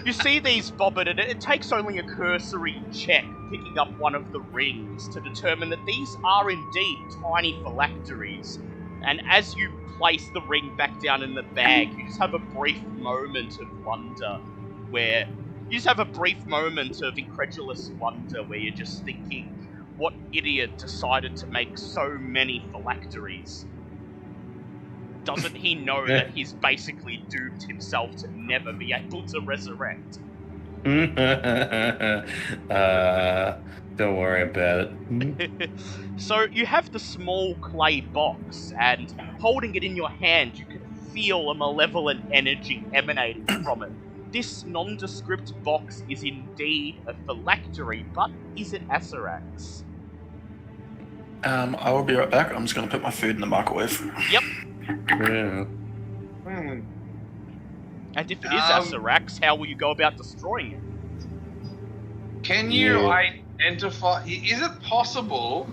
you see these, Bobbin, and it takes only a cursory check picking up one of the rings to determine that these are indeed tiny phylacteries. And as you place the ring back down in the bag, you just have a brief moment of wonder where you just have a brief moment of incredulous wonder where you're just thinking, what idiot decided to make so many phylacteries? Doesn't he know that he's basically doomed himself to never be able to resurrect? Don't worry about it. So you have the small clay box, and holding it in your hand, you can feel a malevolent energy emanating from it. This nondescript box is indeed a phylactery, but is it Acererak's? I will be right back. I'm just going to put my food in the microwave. Yep. Yeah. And if it is Acererak's, how will you go about destroying it? Can you identify? Is it possible?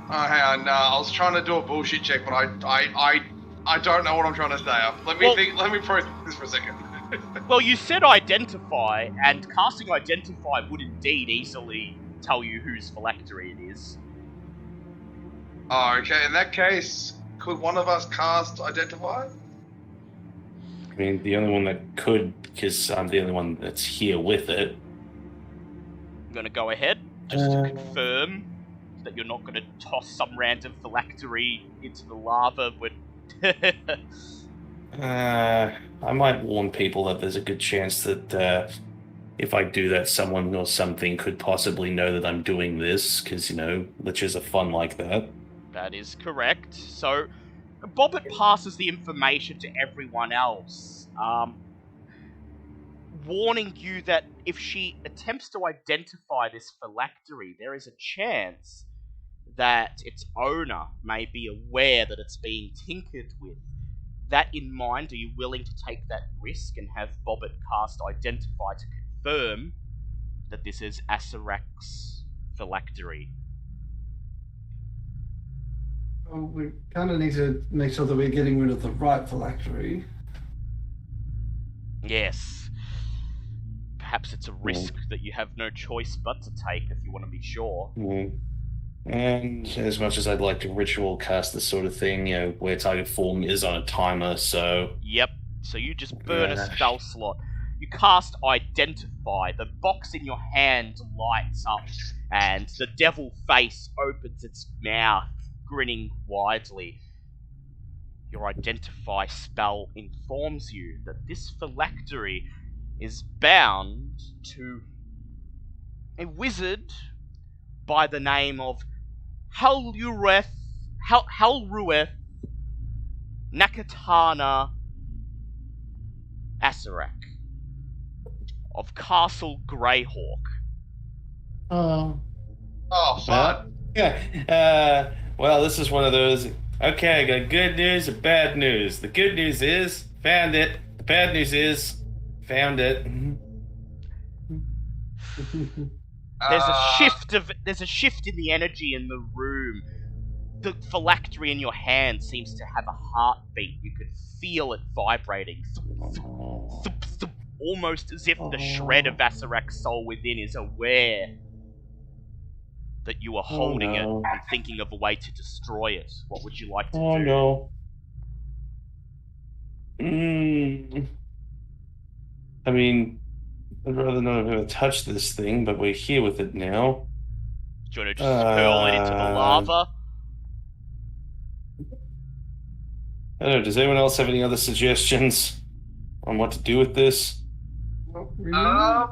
Oh, hang on. No, I was trying to do a bullshit check, but I don't know what I'm trying to say. Let me process this for a second. Well, you said identify, and casting identify would indeed easily tell you whose phylactery it is. Oh, okay. In that case, could one of us cast identify? I mean, the only one that could, because I'm the only one that's here with it. I'm going to go ahead, just to confirm that you're not going to toss some random phylactery into the lava. I might warn people that there's a good chance that if I do that, someone or something could possibly know that I'm doing this, because, liches are fun like that. That is correct. So, Bobbit passes the information to everyone else, warning you that if she attempts to identify this phylactery, there is a chance that its owner may be aware that it's being tinkered with. That in mind, are you willing to take that risk and have Bobbit cast Identify to confirm that this is Acererak's phylactery? Well, we kind of need to make sure that we're getting rid of the right phylactery. Yes. Perhaps it's a risk that you have no choice but to take if you want to be sure. And as much as I'd like to ritual cast this sort of thing, where target form is on a timer, so... Yep, so you just burn a spell slot. You cast Identify, the box in your hand lights up, and the devil face opens its mouth, grinning widely. Your Identify spell informs you that this phylactery is bound to a wizard by the name of Halrueth Nakatana Acererak of Castle Greyhawk. Oh, fun. Yeah. Well, this is one of those. Okay, I got good news and bad news. The good news is found it. The bad news is found it. There's a shift in the energy in the room. The phylactery in your hand seems to have a heartbeat. You can feel it vibrating. Almost as if the shred of Acerek's soul within is aware that you are holding it and thinking of a way to destroy it. What would you like to do? Oh no. I mean, I'd rather not have ever touched this thing, but we're here with it now. Do you want to just hurl it into the lava? I don't know, does anyone else have any other suggestions on what to do with this? Not really.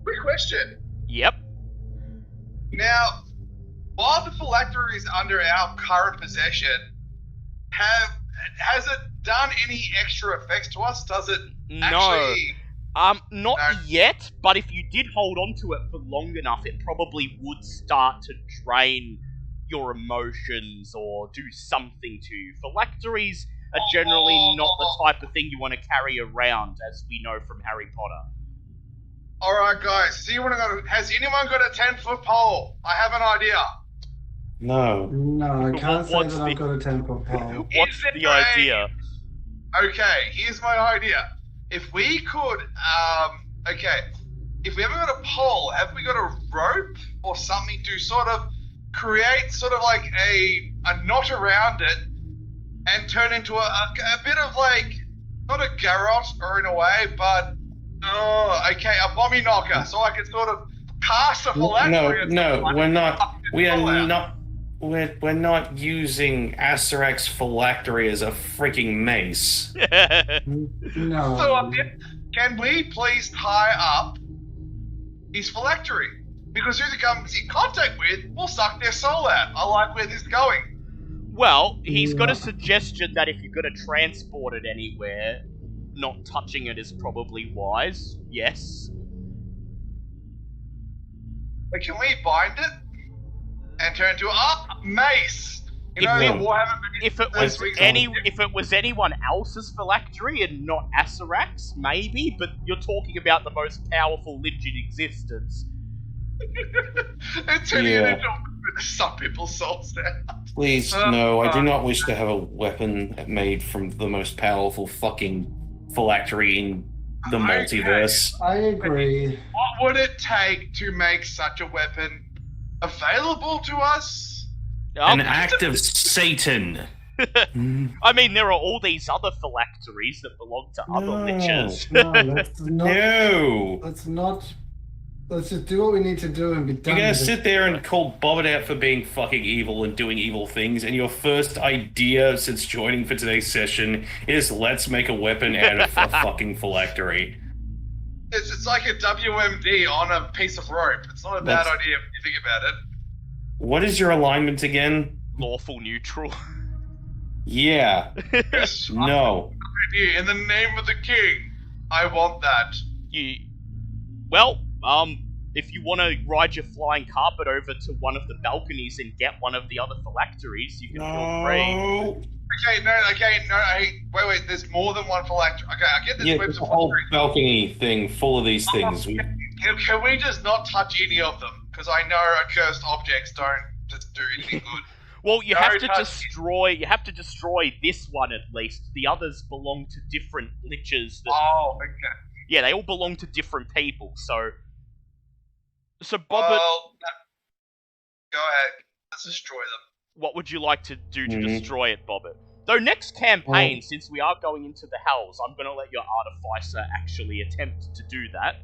Quick question. Yep. Now, while the phylactery is under our current possession, has it done any extra effects to us? Does it actually... Not yet, but if you did hold on to it for long enough, it probably would start to drain your emotions or do something to you. Phylacteries are generally not the type of thing you want to carry around, as we know from Harry Potter. Alright guys, has anyone got a 10-foot pole? I have an idea. No. No, I can't say that I've got a 10-foot pole. What's the idea? Okay, here's my idea. If we could, if we haven't got a pole, have we got a rope or something to sort of create sort of like a knot around it and turn into a bit of like, not a garrote or in a way, but, a bomby knocker, so I can sort of cast a phylactery. No, we're not. We're not using Acerek's phylactery as a freaking mace. No. So can we please tie up his phylactery? Because who he comes in contact with will suck their soul out. I like where this is going. Well, he's got a suggestion that if you're going to transport it anywhere, not touching it is probably wise. Yes. But can we bind it and turn into a mace? You know, if it was anyone else's phylactery and not Acerek's, maybe, but you're talking about the most powerful lich in existence. It's turning it into some people's souls now. Please, no, I do not wish to have a weapon made from the most powerful fucking phylactery in the multiverse. I agree. What would it take to make such a weapon available to us? An act of Satan. I mean, there are all these other phylacteries that belong to other liches. Let's just do what we need to do and be done. You're gonna sit there and call Bobbit out for being fucking evil and doing evil things, and your first idea since joining for today's session is let's make a weapon out of a fucking phylactery. It's like a WMD on a piece of rope. It's not a bad idea if you think about it. What is your alignment again? Lawful neutral. Yeah. Yes, No. In the name of the king, I want that. If you want to ride your flying carpet over to one of the balconies and get one of the other phylacteries, you can feel free. Wait, there's more than one phylactery. Okay, I get this. Yeah, there's a whole balcony thing full of these things. Can we just not touch any of them? Because I know accursed objects don't just do anything good. Well, you have to destroy this one at least. The others belong to different liches. Okay. Yeah, they all belong to different people. So Bobbit. Well, go ahead. Let's destroy them. What would you like to do to destroy it, Bobbit? Though next campaign, since we are going into the Hells, I'm going to let your artificer actually attempt to do that.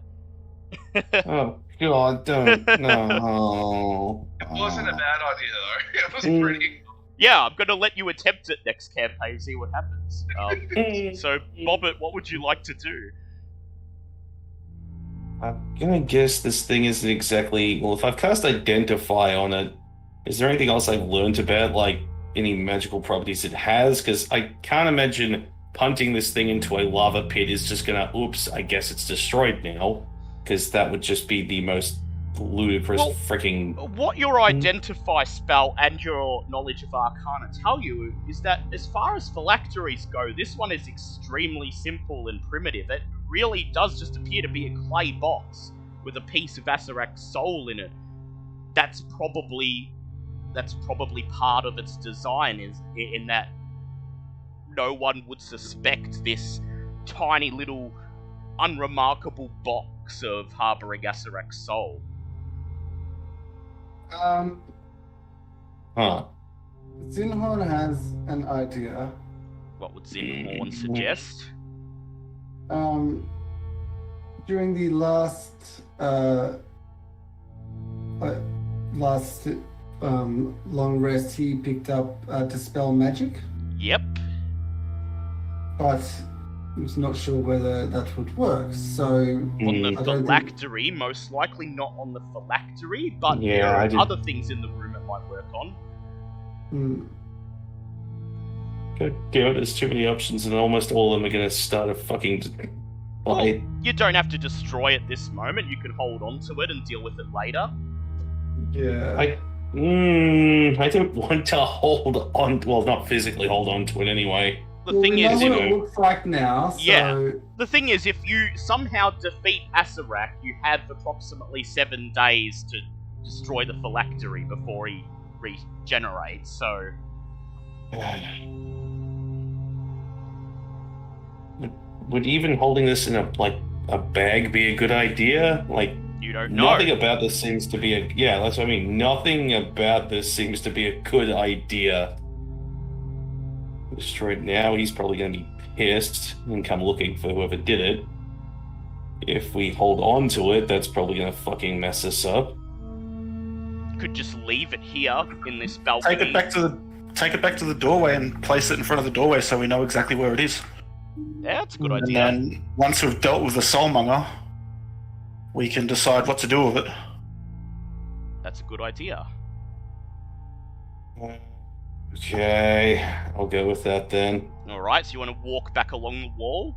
Oh God, don't no. It wasn't a bad idea though. It was pretty. Yeah, I'm gonna let you attempt it next campaign, see what happens. So, Bobbit, what would you like to do? I'm gonna guess this thing isn't exactly. Well, if I've cast Identify on it, is there anything else I've learned about, like any magical properties it has? Because I can't imagine punting this thing into a lava pit is just gonna, oops, I guess it's destroyed now, because that would just be the most ludicrous freaking... What your identify spell and your knowledge of Arcana tell you is that as far as phylacteries go, this one is extremely simple and primitive. It really does just appear to be a clay box with a piece of Acererak's soul in it. That's probably part of its design, is in that no one would suspect this tiny little unremarkable box of harboring Acererak's soul. Zinhorn has an idea. What would Zinhorn suggest? During the last long rest, he picked up Dispel Magic. Yep. But I'm not sure whether that would work, so... On the phylactery, most likely not on the phylactery, but there are other things in the room it might work on. God damn it, there's too many options and almost all of them are going to start a fucking fight. Well, you don't have to destroy it this moment, you can hold on to it and deal with it later. Yeah. I don't want to hold on, well, not physically hold on to it anyway. The thing is, what it looks like now. So... Yeah. The thing is, if you somehow defeat Acererak, you have approximately 7 days to destroy the phylactery before he regenerates. So. Would even holding this in a bag be a good idea? You don't know. Nothing about this seems to be that's what I mean. Nothing about this seems to be a good idea. Destroyed now, he's probably going to be pissed and come looking for whoever did it. If we hold on to it, that's probably going to fucking mess us up. Could just leave it here in this balcony. Take it back to the doorway and place it in front of the doorway so we know exactly where it is. Yeah, that's a good idea. And then once we've dealt with the soulmonger, we can decide what to do with it. That's a good idea. Okay, I'll go with that then. Alright, so you want to walk back along the wall?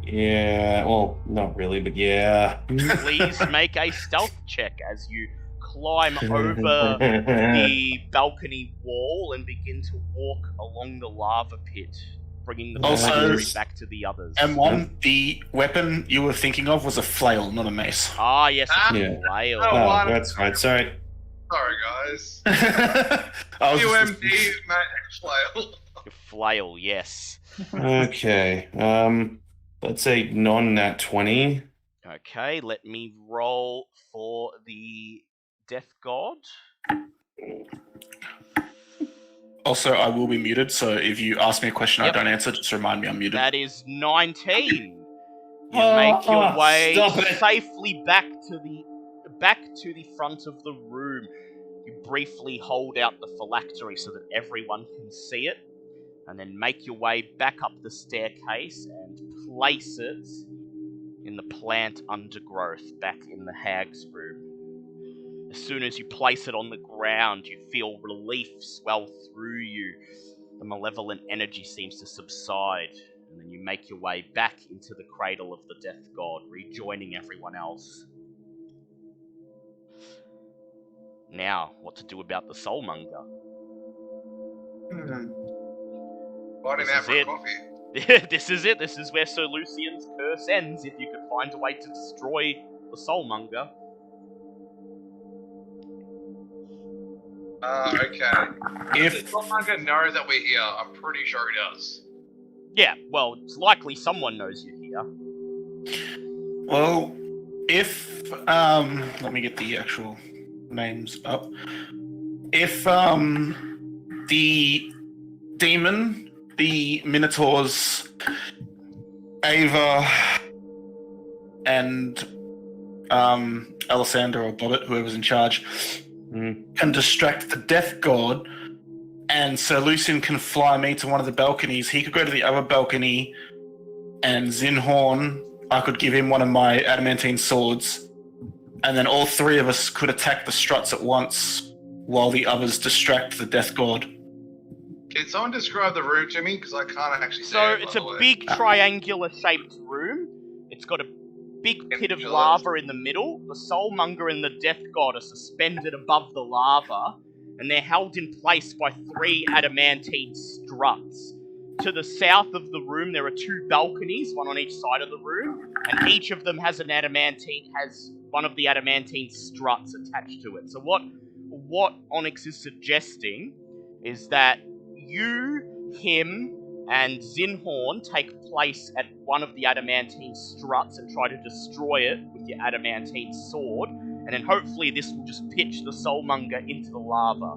Yeah, well, not really, but yeah. Please make a stealth check as you climb over the balcony wall and begin to walk along the lava pit, bringing the phylactery back to the others. M1, the weapon you were thinking of was a flail, not a mace. Ah, yes, it's a flail. Oh, that's fine, sorry. Sorry, guys. UMD, mate, flail. Flail, yes. Okay, let's say non-nat 20. Okay, let me roll for the Death God. Also, I will be muted, so if you ask me a question I don't answer, just remind me I'm muted. That is 19. You make your way safely back to the front of the room. You briefly hold out the phylactery so that everyone can see it, and then make your way back up the staircase and place it in the plant undergrowth back in the hag's room. As soon as you place it on the ground, you feel relief swell through you. The malevolent energy seems to subside, and then you make your way back into the cradle of the Death God, rejoining everyone else. Now, what to do about the soulmonger? Why didn't have coffee? This is it. This is where Sir Lucian's curse ends, if you could find a way to destroy the soulmonger. Okay. If the soulmonger knows that we're here, I'm pretty sure he does. Yeah, well, it's likely someone knows you're here. Well, if let me get the actual names up. If the demon, the minotaurs, Ava, and Alessander or Bobbit, whoever's in charge, can distract the Death God, and Sir Lucian can fly me to one of the balconies. He could go to the other balcony, and Zinhorn, I could give him one of my adamantine swords, and then all three of us could attack the struts at once while the others distract the Death God. Can someone describe the room to me? Because I can't actually see So it. it's a big triangular-shaped room. It's got a big pit of lava in the middle. The Soulmonger and the Death God are suspended above the lava, and they're held in place by 3 adamantine struts. To the south of the room, there are 2 balconies, one on each side of the room, and each of them has one of the adamantine struts attached to it. So what Onyx is suggesting is that you, him, and Zinhorn take place at one of the adamantine struts and try to destroy it with your adamantine sword, and then hopefully this will just pitch the Soulmonger into the lava.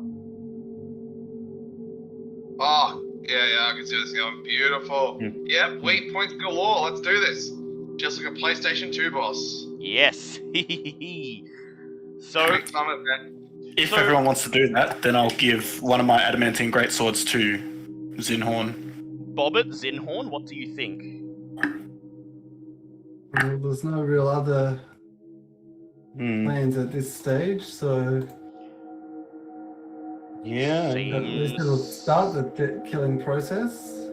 Oh, yeah, I can see this going. Beautiful. Yep, weak points galore. Let's do this. Just like a PlayStation 2 boss. Yes. So, if everyone wants to do that, then I'll give one of my adamantine greatswords to Zinhorn. Bobbit, Zinhorn, what do you think? Well, there's no real other plans at this stage, so Yeah. at least it'll start the killing process.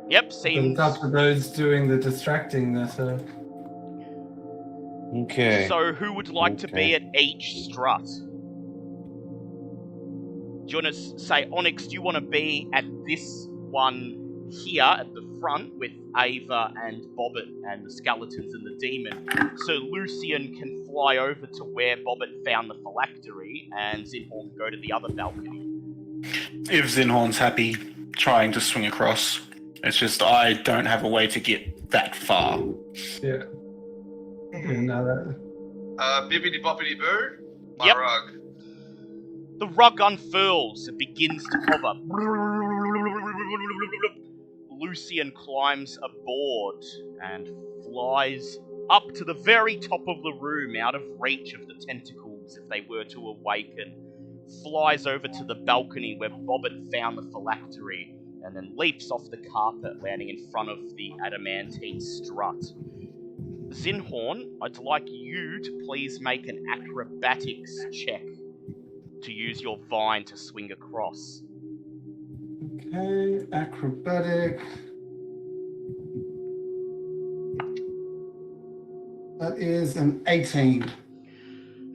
Yep, But seems... it's up to those doing the distracting that Okay. So who would like to be at each strut? Do you want to say, Onyx, do you want to be at this one here at the front with Ava and Bobbit and the skeletons and the demon, so Lucian can fly over to where Bobbit found the phylactery and Zinhorn can go to the other balcony? If Zinhorn's happy trying to swing across, it's just I don't have a way to get that far. yeah. No, that... Bippity boppity boo. My Yep. rug. The rug unfurls and begins to hover. Lucian climbs aboard and flies up to the very top of the room, out of reach of the tentacles if they were to awaken. Flies over to the balcony where Bobbit found the phylactery, and then leaps off the carpet, landing in front of the adamantine strut. Zinhorn, I'd like you to please make an acrobatics check to use your vine to swing across. Okay, acrobatic. That is an 18.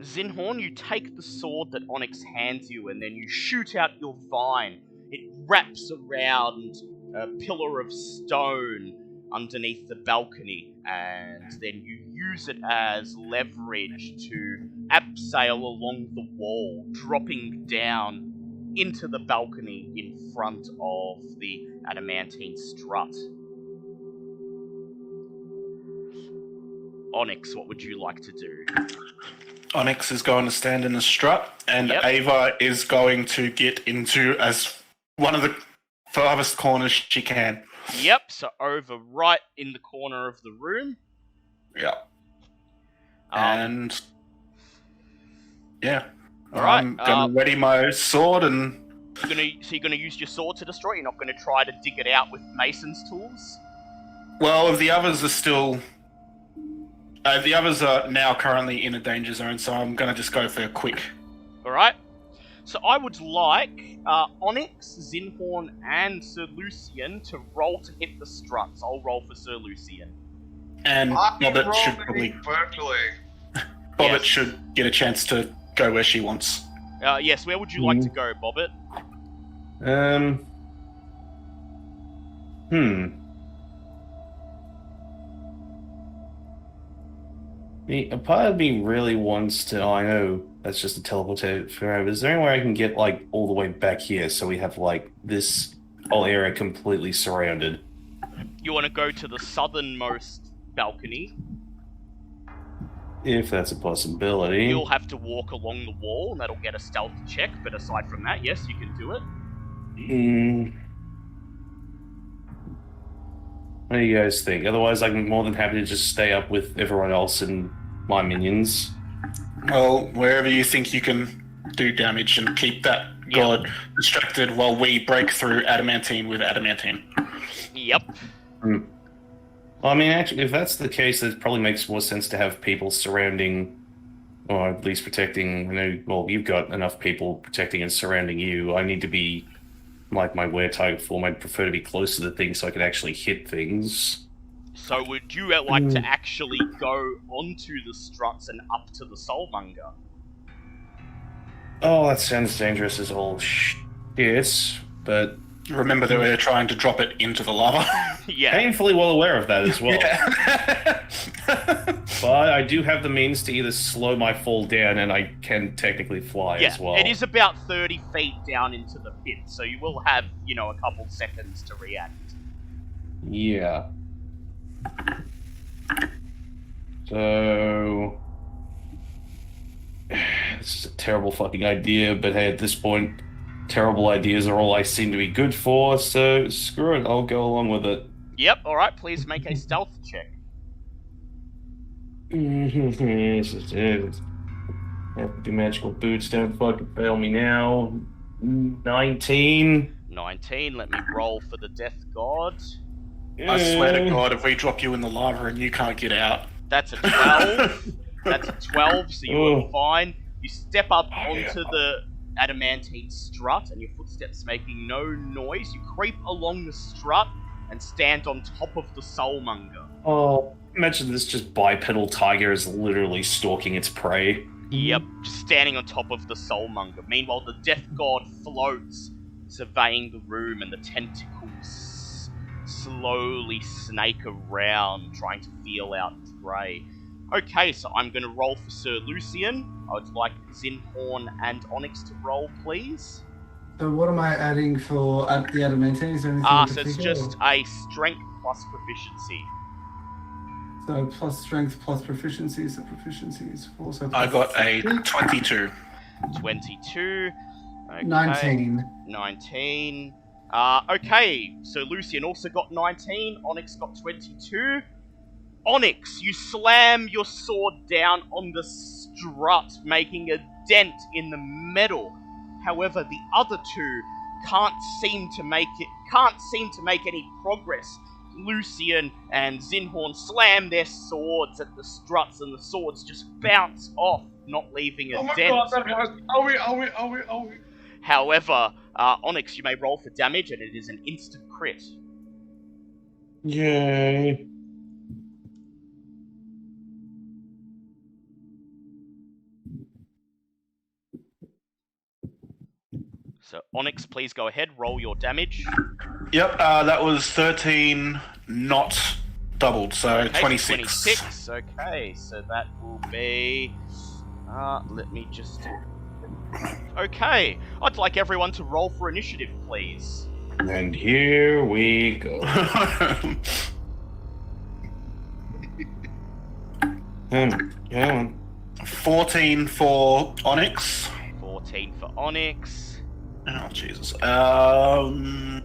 Zinhorn, you take the sword that Onyx hands you and then you shoot out your vine. It wraps around a pillar of stone underneath the balcony, and then you use it as leverage to abseil along the wall, dropping down into the balcony in front of the adamantine strut. Onyx, what would you like to do? Onyx is going to stand in the strut, and Ava is going to get into as one of the farthest corners she can. Yep, so over right in the corner of the room. Yep. And yeah, Alright, I'm gonna ready my sword and. You're gonna use your sword to destroy it? You're not gonna try to dig it out with mason's tools? Well, the others are still. The others are now currently in a danger zone, so I'm gonna just go for a quick. Alright. So I would like Onyx, Zinhorn, and Sir Lucian to roll to hit the struts. I'll roll for Sir Lucian. And Bobbit should probably. Bobbit should get a chance to go where she wants. Yes, where would you like to go, Bobbit? A part of me really wants to. I know that's just a teleportation forever. Is there any way I can get like all the way back here so we have like this whole area completely surrounded? You want to go to the southernmost balcony? If that's a possibility. You'll have to walk along the wall, and that'll get a stealth check. But aside from that, yes, you can do it. What do you guys think? Otherwise, I'm more than happy to just stay up with everyone else and my minions. Well, wherever you think you can do damage and keep that god distracted while we break through adamantine with adamantine. Yep. Well, I mean, actually, if that's the case, it probably makes more sense to have people surrounding, or at least protecting. I know, well, you've got enough people protecting and surrounding you. I need to be like my wear target form, I'd prefer to be close to the thing so I could actually hit things. So would you like to actually go onto the struts and up to the Soulmonger? Oh, that sounds dangerous as all shit, but... Remember that we're trying to drop it into the lava. Yeah. Painfully well aware of that as well. Yeah. But I do have the means to either slow my fall down, and I can technically fly as well. It is about 30 feet down into the pit, so you will have, a couple seconds to react. Yeah. So... This is a terrible fucking idea, but hey, at this point, terrible ideas are all I seem to be good for, so screw it, I'll go along with it. Yep, alright, please make a stealth check. Happy magical boots, don't fucking fail me now. 19. 19, let me roll for the Death God. I swear to God, if we drop you in the lava and you can't get out. That's a 12. That's a 12, so you are fine. You step up onto the adamantine strut, and your footsteps making no noise. You creep along the strut and stand on top of the Soulmonger. Oh, imagine this just bipedal tiger is literally stalking its prey. Yep, just standing on top of the Soulmonger. Meanwhile, the Death God floats, surveying the room, and the tentacles slowly snake around, trying to feel out prey. Okay, so I'm going to roll for Sir Lucian. I would like Zinhorn and Onyx to roll, please. So what am I adding for the adamantine? Is there anything So it's just a strength plus proficiency. So plus strength plus proficiency, so proficiency is 4. So I got a 22. 22. Okay. 19. 19. Okay, so Lucian also got 19. Onyx got 22. Onyx, you slam your sword down on the strut, making a dent in the metal. However, the other two can't seem to make any progress. Lucian and Zinhorn slam their swords at the struts, and the swords just bounce off, not leaving a dent. Oh my god, that hurts. Are we? However, Onyx, you may roll for damage, and it is an instant crit. Yay. So, Onyx, please go ahead, roll your damage. Yep, that was 13, not doubled, so Okay, 26. 26, okay, so that will be... let me just... Okay, I'd like everyone to roll for initiative, please. And here we go. Come on. 14 for Onyx. 14 for Onyx. Oh, Jesus. 7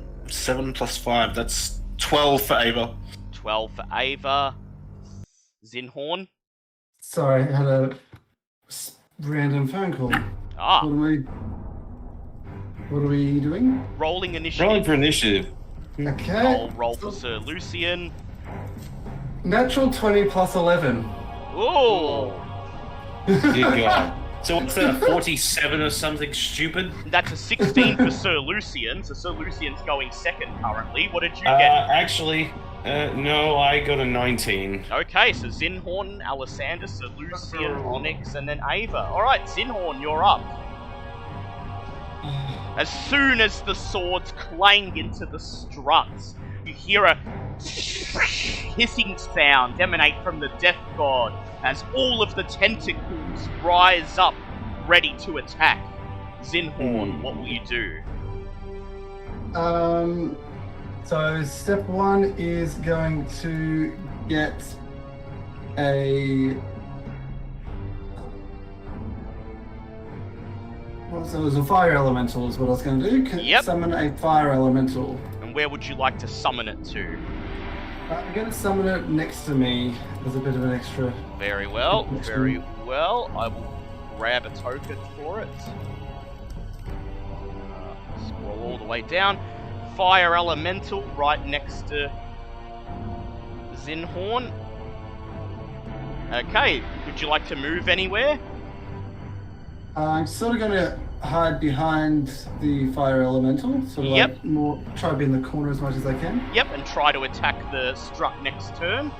plus 5, that's 12 for Ava. 12 for Ava. Zinhorn. Sorry, I had a random phone call. What are we doing? Rolling initiative. Rolling for initiative. Okay. I'll roll for Sir Lucian. Natural 20 plus 11. Ooh! Dear God. So what's that, 47 or something stupid? That's a 16 for Sir Lucian, so Sir Lucian's going second currently. What did you get? Actually, no, I got a 19. Okay, so Zinhorn, Alessander, Sir Lucian, Onyx, and then Ava. Alright, Zinhorn, you're up. As soon as the swords clang into the struts, you hear a hissing sound emanate from the Death God as all of the tentacles rise up, ready to attack. Zinhorn, what will you do? So step 1 is going to get a... So it was a fire elemental is what I was going to do. Yep. Summon a fire elemental. And where would you like to summon it to? I'm going to summon it next to me. There's a bit of an extra... Very well, very well. I will grab a token for it. Scroll all the way down. Fire elemental right next to Zinhorn. Okay, would you like to move anywhere? I'm sort of going to hide behind the fire elemental, sort of like more try to be in the corner as much as I can. Yep, and try to attack the strut next turn.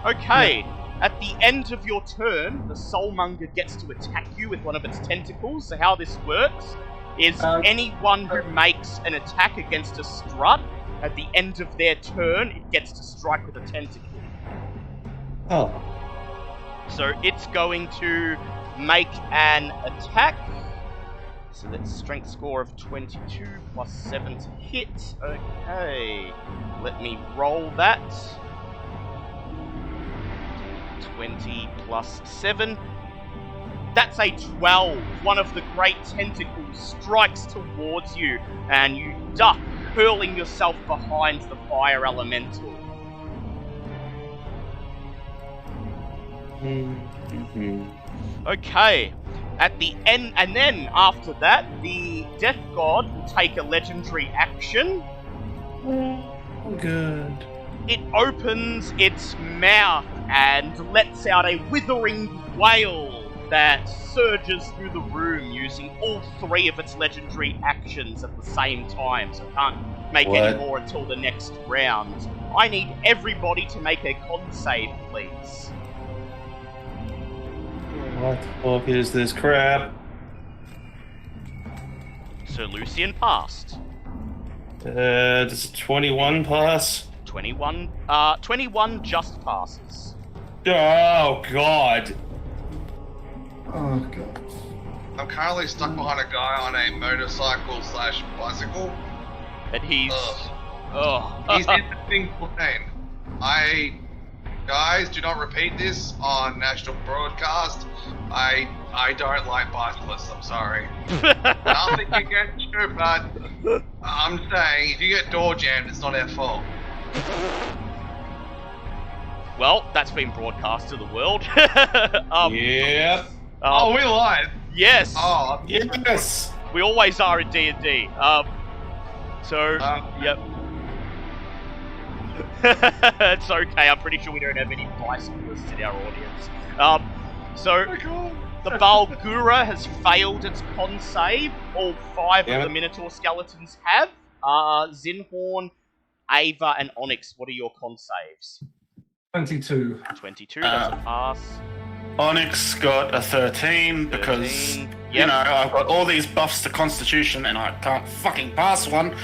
Okay, at the end of your turn, the Soulmonger gets to attack you with one of its tentacles. So how this works is anyone who makes an attack against a strut, at the end of their turn, it gets to strike with a tentacle. Oh. So it's going to make an attack. So that's strength score of 22 plus 7 to hit. Okay. Let me roll that. 20 plus 7. That's a 12. One of the great tentacles strikes towards you, and you duck, hurling yourself behind the fire elemental. Okay, at the end, and then after that, the Death God will take a legendary action. Good. It opens its mouth and lets out a withering wail that surges through the room using all 3 of its legendary actions at the same time, so it can't make any more until the next round. I need everybody to make a con save, please. What the fuck is this crap? Sir Lucian passed. Does 21 pass? 21 just passes. Oh, God. Oh, God. I'm currently stuck behind a guy on a motorcycle/bicycle. And he's... He's in the pink plane. Guys, do not repeat this on national broadcast. I don't like bicyclists, I'm sorry. Nothing against you, but I'm saying, if you get door jammed, it's not our fault. Well, that's been broadcast to the world. Yep. Oh, we're live. Yes. Oh, Yes. We always are in D&D. Yep. It's okay, I'm pretty sure we don't have any bicyclists in our audience. The Balgura has failed its con save. All 5 of the Minotaur skeletons have. Zinhorn, Ava, and Onyx, what are your con saves? 22. 22, that's a pass. Onyx got a 13 because, you know, I've got all these buffs to Constitution and I can't fucking pass one.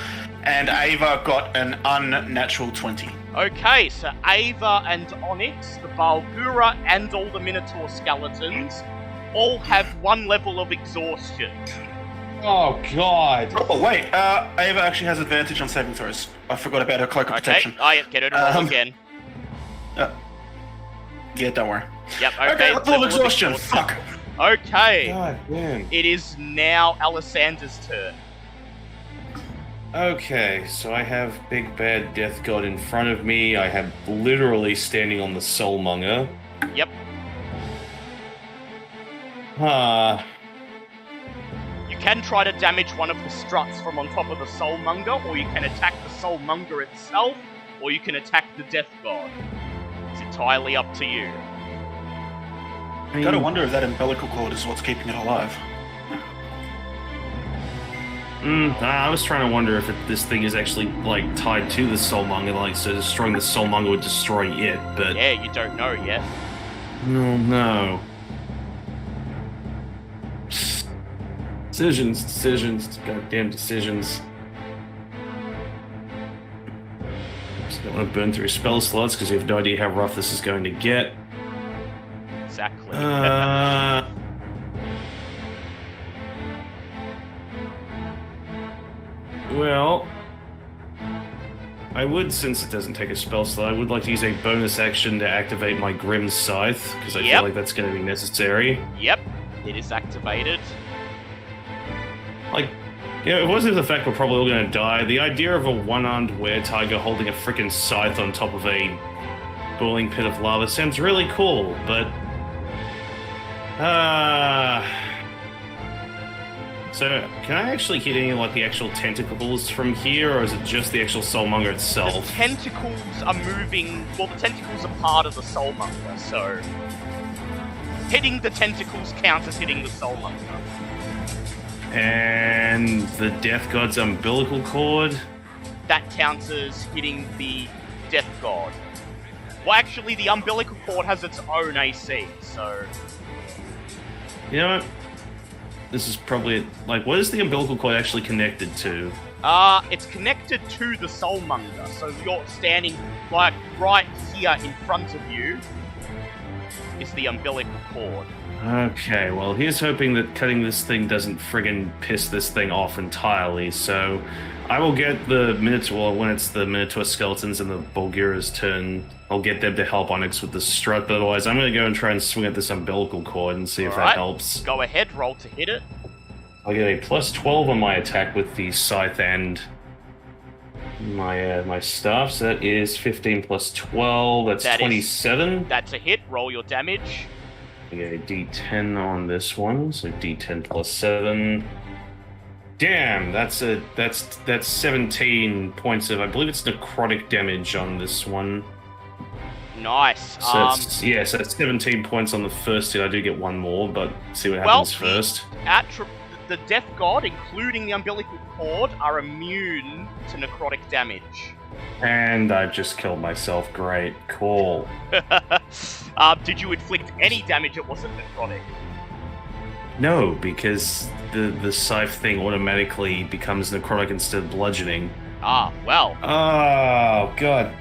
And Ava got an unnatural 20. Okay, so Ava and Onyx, the Balgura, and all the Minotaur skeletons all have 1 level of exhaustion. Oh, God. Oh, wait. Ava actually has advantage on saving throws. I forgot about her cloak of protection. Oh, yeah, get her to roll again. Yeah, don't worry. Yep, okay. Level of exhaustion. Fuck. Okay. God damn. It is now Alisander's turn. Okay, so I have Big Bad Death God in front of me. I have literally standing on the Soulmonger. Yep. You can try to damage one of the struts from on top of the Soulmonger, or you can attack the Soulmonger itself, or you can attack the Death God. It's entirely up to you. I gotta wonder if that umbilical cord is what's keeping it alive. I was trying to wonder if this thing is actually, like, tied to the Soulmonger, like, so destroying the Soulmonger would destroy it, but... Yeah, you don't know yet. No. Decisions, goddamn decisions. Just don't want to burn through spell slots, because you have no idea how rough this is going to get. Exactly. Well, I would, since it doesn't take a spell slot, I would like to use a bonus action to activate my Grim Scythe, because I feel like that's going to be necessary. Yep, it is activated. Like, you know, it wasn't the fact we're probably all going to die. The idea of a one-armed were-tiger holding a freaking scythe on top of a boiling pit of lava sounds really cool, but... So, can I actually hit any, like, the actual tentacles from here, or is it just the actual Soulmonger itself? The tentacles are moving... Well, the tentacles are part of the Soulmonger, so... Hitting the tentacles counts as hitting the Soulmonger. And the Death God's umbilical cord. That counts as hitting the Death God. Well, actually, the umbilical cord has its own AC, so... You know what? This is probably... Like, what is the umbilical cord actually connected to? It's connected to the Soulmonger, so you're standing, like, right here in front of you is the umbilical cord. Okay, well, here's hoping that cutting this thing doesn't friggin' piss this thing off entirely, so I will get the Minotaur, when it's the Minotaur skeletons and the Bulgura's turn, I'll get them to help Onyx with the strut, but otherwise I'm going to go and try and swing at this umbilical cord and see if that helps. Go ahead, roll to hit it. I'll get a plus 12 on my attack with the scythe and my staff, so that is 15 plus 12, that's 27. That's a hit, roll your damage. I get a d10 on this one, so d10 plus 7. Damn, that's 17 points of, I believe it's necrotic damage on this one. Nice. So so that's 17 points on the first hit. I do get one more, but see what happens first. The Death God, including the umbilical cord, are immune to necrotic damage. And I've just killed myself. Great. Cool. Did you inflict any damage that wasn't necrotic? No, because the scythe thing automatically becomes necrotic instead of bludgeoning. Ah, well. Oh, god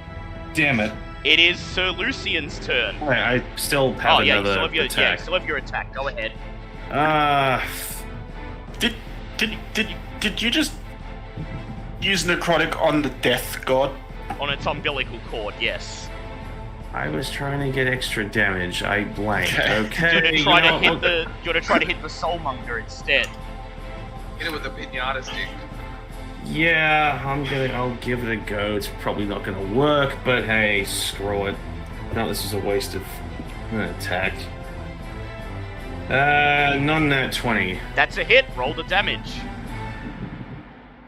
damn it. It is Sir Lucian's turn. I still have another attack. Yeah, you still have your attack. Go ahead. Did you just use necrotic on the Death God? On its umbilical cord, yes. I was trying to get extra damage. I blanked. Okay. Do you want to try to hit the Soulmonger instead? Hit it with a pinata stick. Yeah, I'll give it a go. It's probably not gonna work, but hey, screw it. No, this is a waste of an attack. Non-nat 20. That's a hit. Roll the damage.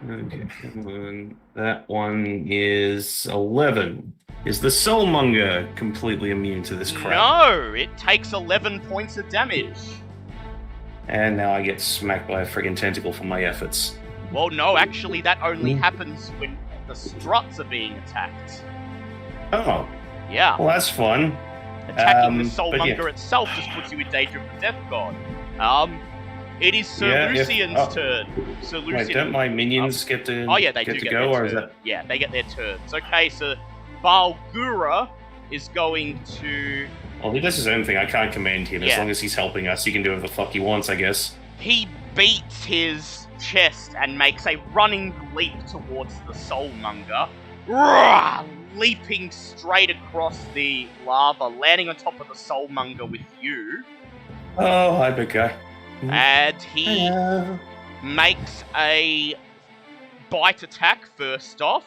Okay, come on. That one is 11. Is the Soulmonger completely immune to this crap? No, it takes 11 points of damage. And now I get smacked by a friggin' tentacle for my efforts. Well, no, actually, that only happens when the struts are being attacked. Oh. Yeah. Well, that's fun. Attacking the Soulmonger itself just puts you in danger of the Death God. It is Sir Lucian's turn. Sir Lucian. Wait, don't my minions get to they get do to get go, their or turn. is that... Yeah, they get their turns. Okay, so Balgura is going to... Well, he does his own thing. I can't command him. As long as he's helping us, he can do whatever the fuck he wants, I guess. He beats his chest and makes a running leap towards the Soulmonger. Leaping straight across the lava, landing on top of the Soulmonger with you. Oh, hi, big guy. And he makes a bite attack first off.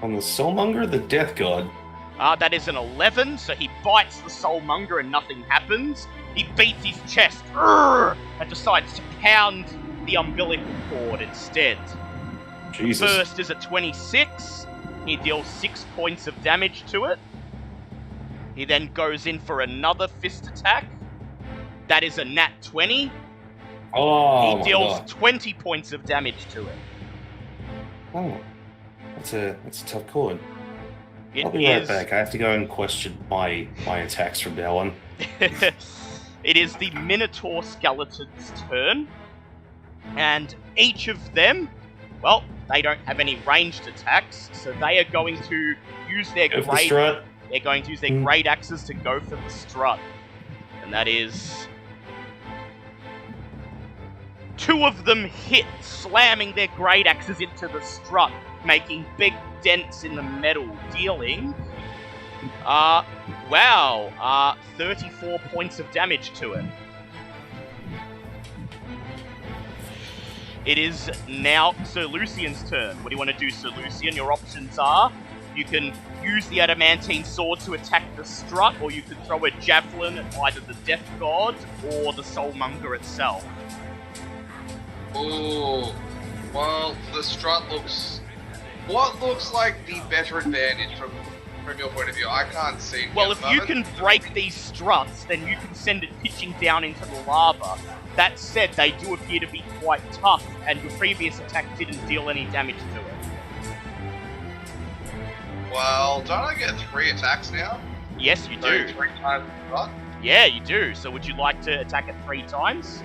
On the Soulmonger, the Death God. That is an 11, so he bites the Soulmonger and nothing happens. He beats his chest and decides to pound the umbilical cord instead. Jesus. First is a 26. He deals 6 points of damage to it. He then goes in for another fist attack. That is a nat 20. Oh, he deals 20 points of damage to it. Oh, that's a tough chord. I'll be right back. I have to go and question my attacks from now on. It is the Minotaur skeleton's turn, and each of them, well, they don't have any ranged attacks, so they are going to use their They're going to use their great axes to go for the strut, and that is 2 of them hit, slamming their great axes into the strut, making big dents in the metal, dealing 34 points of damage to it. It is now Sir Lucian's turn. What do you want to do, Sir Lucian? Your options are, you can use the adamantine sword to attack the strut, or you can throw a javelin at either the Death God or the Soulmonger itself. Oh, well, the strut looks... What looks like the better advantage from from your point of view? I can't see. Well, if you can break these struts, then you can send it pitching down into the lava. That said, they do appear to be quite tough, and your previous attack didn't deal any damage to it. Well, don't I get 3 attacks now? Yes, you So do. 3 times what? Yeah, you do. So would you like to attack it 3 times?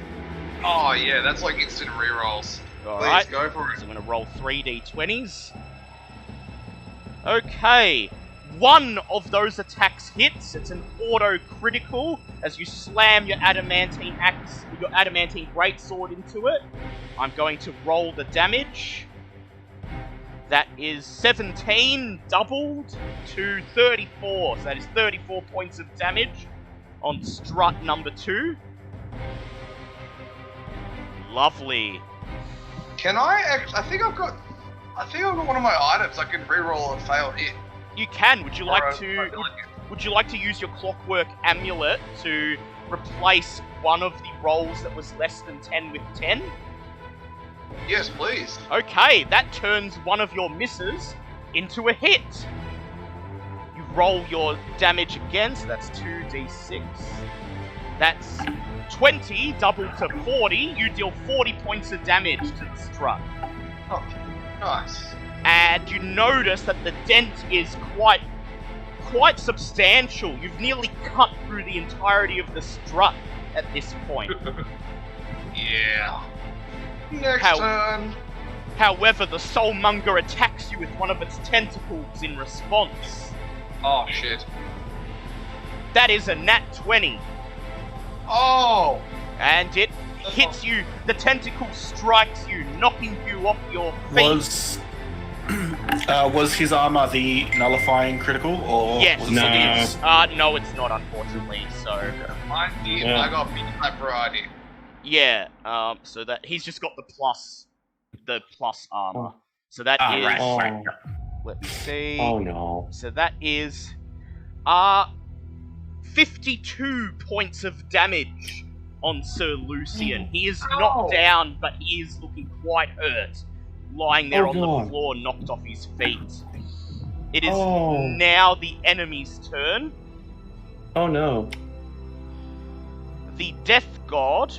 Oh yeah, that's like instant rerolls. Please Alright. go for it. So I'm going to roll 3d20s. Okay. One of those attacks hits. It's an auto-critical as you slam your adamantine greatsword into it. I'm going to roll the damage. That is 17 doubled to 34. So that is 34 points of damage on strut number 2. Lovely. Can I think I've got one of my items. I can reroll a failed hit. You can. Would you like Or to? Would you like to use your clockwork amulet to replace one of the rolls that was less than 10 with 10? Yes, please. Okay, that turns one of your misses into a hit. You roll your damage again, so that's 2d6. That's 20 doubled to 40. You deal 40 points of damage to the strut. Oh, nice. And you notice that the dent is quite substantial. You've nearly cut through the entirety of the strut at this point. Yeah. Next turn. However, the Soulmonger attacks you with one of its tentacles in response. Oh shit. That is a nat 20. Oh! And it hits you. The tentacle strikes you, knocking you off your feet. Was his armor the nullifying critical, or Yes, was it No. it is. No, it's not, unfortunately. So, Mine did. Yeah. I got big type variety. yeah. So that he's just got the plus armor. So that is. right. Let's see. Oh no. So that is 52 points of damage on Sir Lucian. He is knocked down, but he is looking quite hurt, lying there on the floor, knocked off his feet. It is now the enemy's turn. Oh no. The Death God,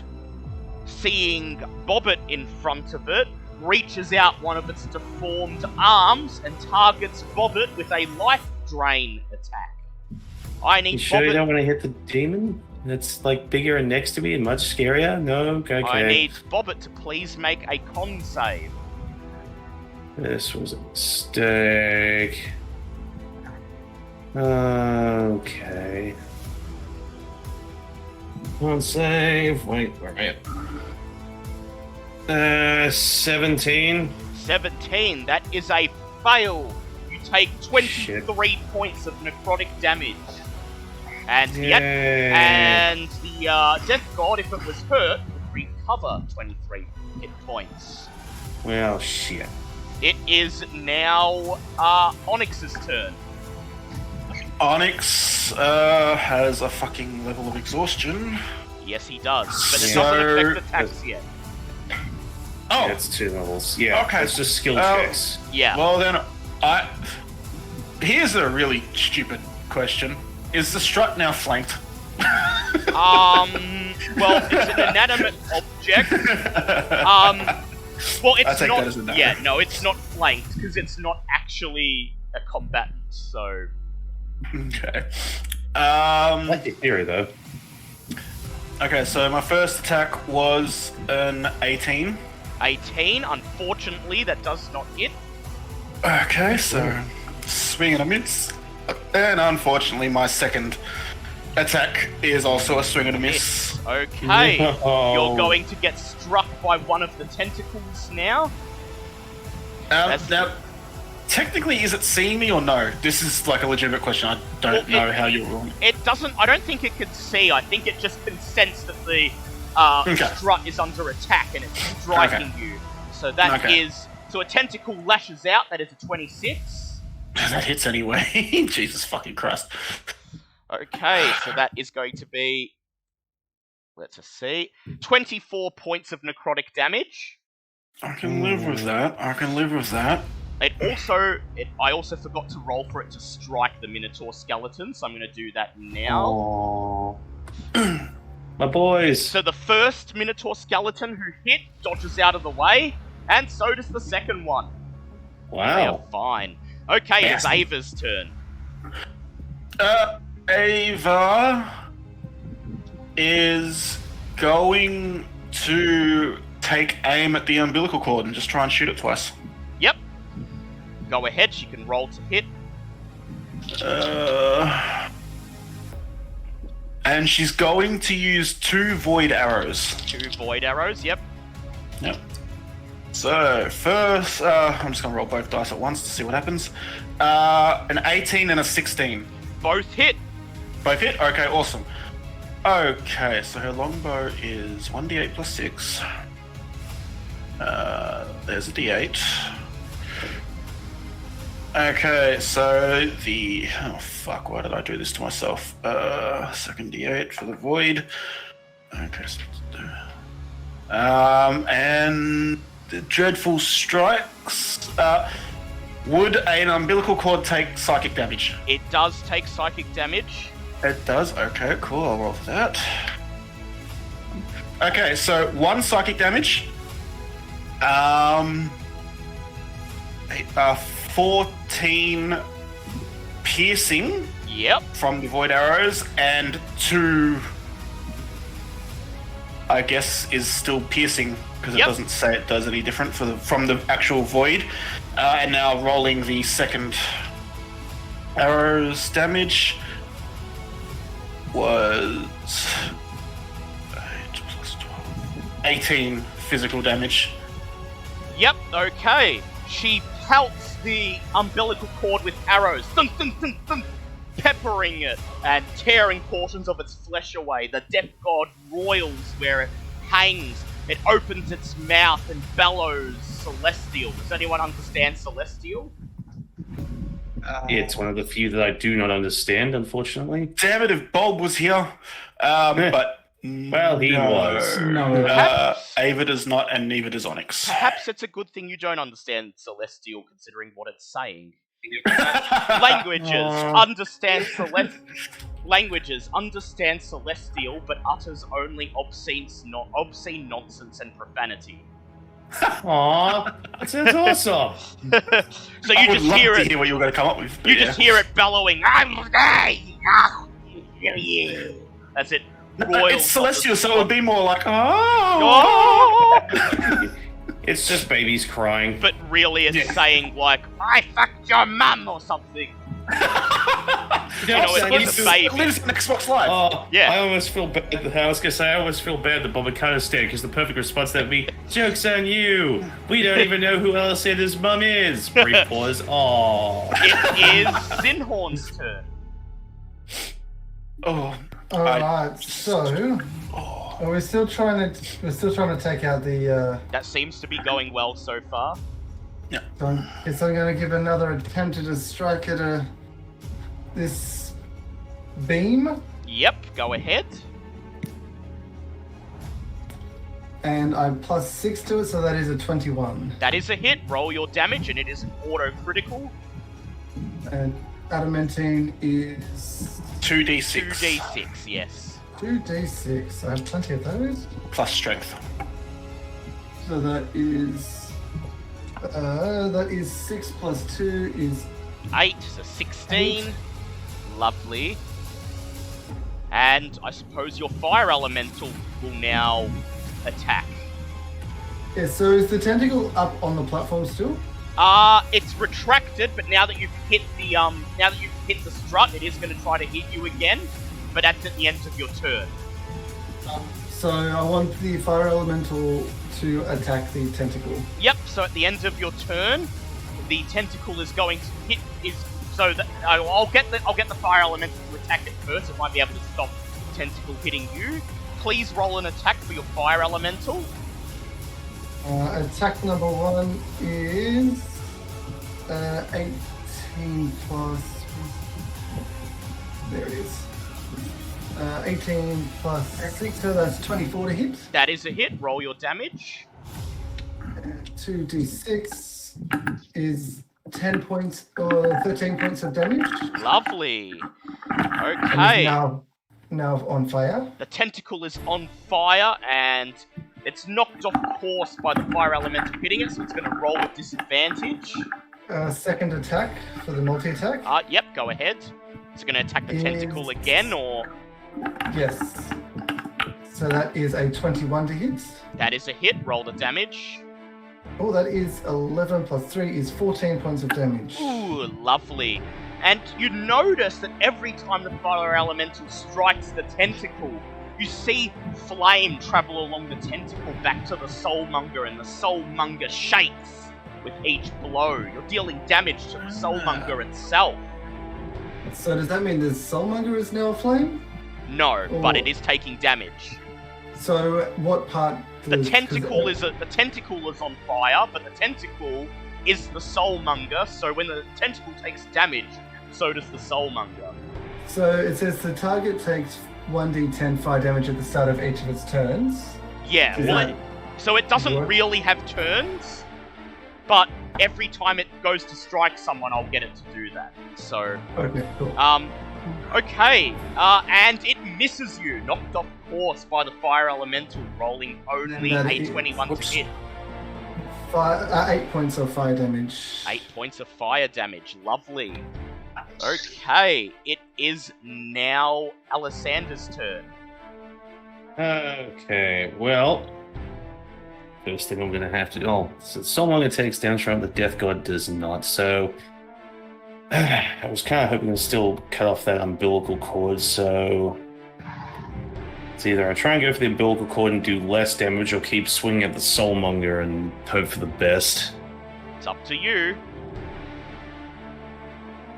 seeing Bobbit in front of it, reaches out one of its deformed arms and targets Bobbit with a life drain attack. I need You sure Bobbit. you don't want to hit the demon? That's like bigger and next to me and much scarier? No? Okay. I need Bobbit to please make a con save. This was a mistake. Okay. Con save. Wait, where am I at? 17. 17. That is a fail. You take 23 points of necrotic damage. And the Death God, if it was hurt, would recover 23 hit points. Well, shit. It is now Onyx's turn. Onyx has a fucking level of exhaustion. Yes, he does, but it So- doesn't affect attacks yet. Oh, It's 2 levels. Yeah. Okay. It's just skill checks. Yeah. well then, here's a really stupid question: is the strut now flanked? Well, it's an inanimate object. Well, I it's take not. that as a no. Yeah, no, it's not flanked because it's not actually a combatant. So Okay. I like the theory, though. Okay, so my first attack was an 18. 18. Unfortunately, that does not hit. Okay, so swing and a miss. And unfortunately, my second attack is also a swing and a miss. Okay. No. You're going to get struck by one of the tentacles now. Now, technically, is it seeing me or no? This is like a legitimate question. I don't know how you're ruling. It doesn't. I don't think it can see. I think it just can sense that the strut is under attack and it's striking you. So that is. So a tentacle lashes out. That is a 26. That hits anyway. Jesus fucking Christ. Okay, so that is going to be. Let's just see. 24 points of necrotic damage. I can live with that. I also forgot to roll for it to strike the Minotaur skeleton, so I'm going to do that now. Aww. My boys. So the first Minotaur skeleton who hit dodges out of the way, and so does the second one. Wow. They are fine. Okay, Yes. it's Ava's turn. Ava is going to take aim at the umbilical cord and just try and shoot it twice. Yep. Go ahead, she can roll to hit. And she's going to use 2 void arrows. 2 void arrows, yep. Yep. So, first, I'm just going to roll both dice at once to see what happens. An 18 and a 16. Both hit. Both hit? Okay, awesome. Okay, so her longbow is 1d8 plus 6. There's a d8. Okay, so the... Oh, fuck, why did I do this to myself? Second d8 for the void. Okay, so... and the dreadful strikes. Would an umbilical cord take psychic damage? It does take psychic damage. It does? Okay, cool, I'll roll for that. Okay, so 1 psychic damage. 14 piercing. Yep. From the void arrows, and 2, I guess, is still piercing because it doesn't say it does any different from the actual void. And now rolling the second arrow's damage was 8 plus 12. 18 physical damage. Yep, okay. She pelts the umbilical cord with arrows, thunk, thunk, thunk, thunk, peppering it and tearing portions of its flesh away. The death god roils where it hangs. It opens its mouth and bellows celestial. Does anyone understand celestial? It's one of the few that I do not understand, unfortunately. Damn it, if Bob was here. But... Well, he was. No. Ava does not, and neither does Onyx. Perhaps it's a good thing you don't understand celestial, considering what it's saying. Languages understand celestial, but utters only obscene nonsense and profanity. Aww, that sounds awesome. So you just hear it. Hear what you were going to come up with. You just hear it bellowing. That's it. No, it's celestial, so it would be more like, oh. It's just babies crying. But really, it's saying like, I fucked your mum or something. It's a baby. It lives on Xbox Live. Oh, yeah. I almost feel bad. I was gonna say I almost feel bad that Bob and Carter stared because the perfect response to that would be, "Joke's on you. We don't even know who Acererak's mum is." Brief pause. Aww. It is Zinhorn's turn. Oh. Alright, so we're still trying to take out the That seems to be going well so far. Yeah. so I guess I'm gonna give another attempt at a strike at this beam. Yep, go ahead. And I'm plus 6 to it, so that is a 21. That is a hit. Roll your damage, and it is an auto critical. And adamantine is 2d6. 2d6, yes. 2d6. I have plenty of those. Plus strength. So that is 6 plus 2 is 8, so 16. 8. Lovely. And I suppose your fire elemental will now attack. Yeah, so is the tentacle up on the platform still? It's retracted, but now that you've hit the strut, it is going to try to hit you again. But that's at the end of your turn. So I want the fire elemental to attack the tentacle. Yep. So at the end of your turn, the tentacle is going to hit. I'll get the fire elemental to attack it first. It might be able to stop the tentacle hitting you. Please roll an attack for your fire elemental. Attack number 1 is 18 plus. There it is. 18 plus 6, so that's 24 to hit. That is a hit. Roll your damage. 2d6 is 10 points or 13 points of damage. Lovely. And Okay. is now on fire. The tentacle is on fire, and it's knocked off course by the fire elemental hitting it, so it's going to roll with disadvantage. Second attack for the multi-attack. Yep, go ahead. It's going to attack the tentacle again, or... Yes. So that is a 21 to hit. That is a hit. Roll the damage. Oh, that is 11 plus 3 is 14 points of damage. Ooh, lovely. And you notice that every time the fire elemental strikes the tentacle, you see flame travel along the tentacle back to the soulmonger, and the soulmonger shakes with each blow. You're dealing damage to the soulmonger itself. So does that mean the soulmonger is now aflame? No, but it is taking damage. So what part? The tentacle is on fire, but the tentacle is the soulmonger. So when the tentacle takes damage, so does the soulmonger. So it says the target takes 1d10 fire damage at the start of each of its turns. Yeah, so it doesn't really have turns, but every time it goes to strike someone, I'll get it to do that. So okay, cool. Okay, and it misses you, knocked off course by the fire elemental, rolling only a 21 to hit. 8 points of fire damage. 8 points of fire damage, lovely. Okay, it is now Alessandra's turn. Okay, well, first thing I'm going to have to... Oh, so Soulmonger takes down Shroud, the Death God does not, so... I was kind of hoping to still cut off that umbilical cord, so... It's either I try and go for the umbilical cord and do less damage, or keep swinging at the Soulmonger and hope for the best. It's up to you.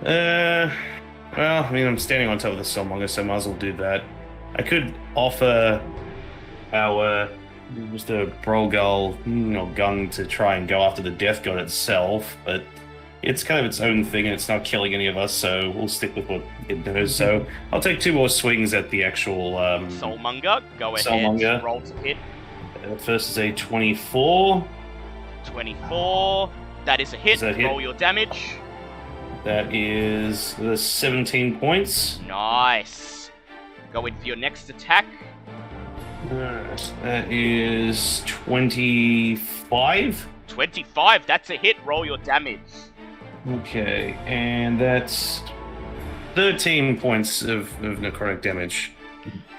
Well, I mean, I'm standing on top of the Soulmonger, so I might as well do that. I could offer our Mr. Brolgal gun to try and go after the Death God itself, but it's kind of its own thing and it's not killing any of us, so we'll stick with what it does. So I'll take 2 more swings at the actual Soulmonger. Go ahead. Soulmonger. Roll to hit. First is a 24. 24. That is a hit. Roll your damage. That is 17 points. Nice. Go in for your next attack. That is 25. 25. That's a hit. Roll your damage. Okay, and that's 13 points of necrotic damage.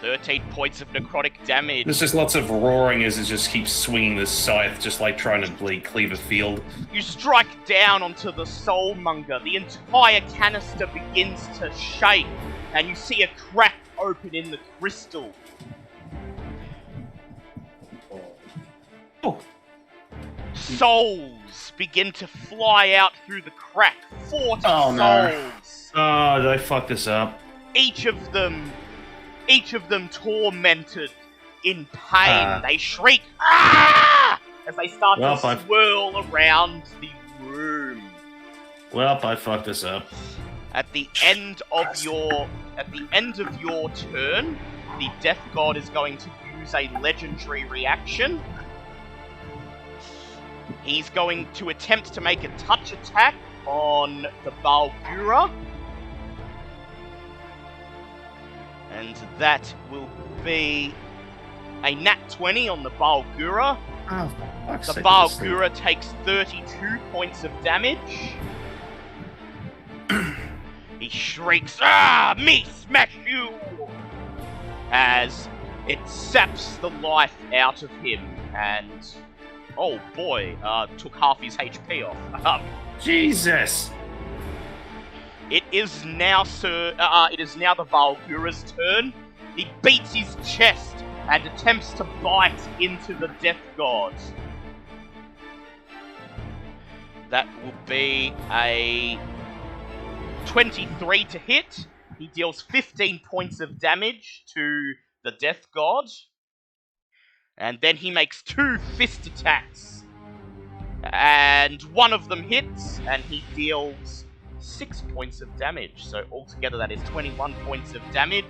13 points of necrotic damage. There's just lots of roaring as it just keeps swinging the scythe, just like trying to cleave a field. You strike down onto the Soulmonger. The entire canister begins to shake, and you see a crack open in the crystal. Oh. Souls begin to fly out through the crack. 40 souls. No. Oh, did I fuck this up? Each of them tormented in pain. They shriek, "Ah!" as they start to swirl around the room. Well, I fucked this up. At the end of your turn, the Death God is going to use a legendary reaction. He's going to attempt to make a touch attack on the Balgura. And that will be a nat 20 on the Balgura. Oh, the Balgura takes 32 points of damage. He shrieks, "Ah, me smash you!" as it saps the life out of him, and oh boy, took half his HP off. Jesus! It is now the Balgura's turn. He beats his chest and attempts to bite into the Death God. That will be a 23 to hit. He deals 15 points of damage to the Death God. And then he makes 2 fist attacks. And one of them hits, and he deals 6 points of damage. So altogether that is 21 points of damage.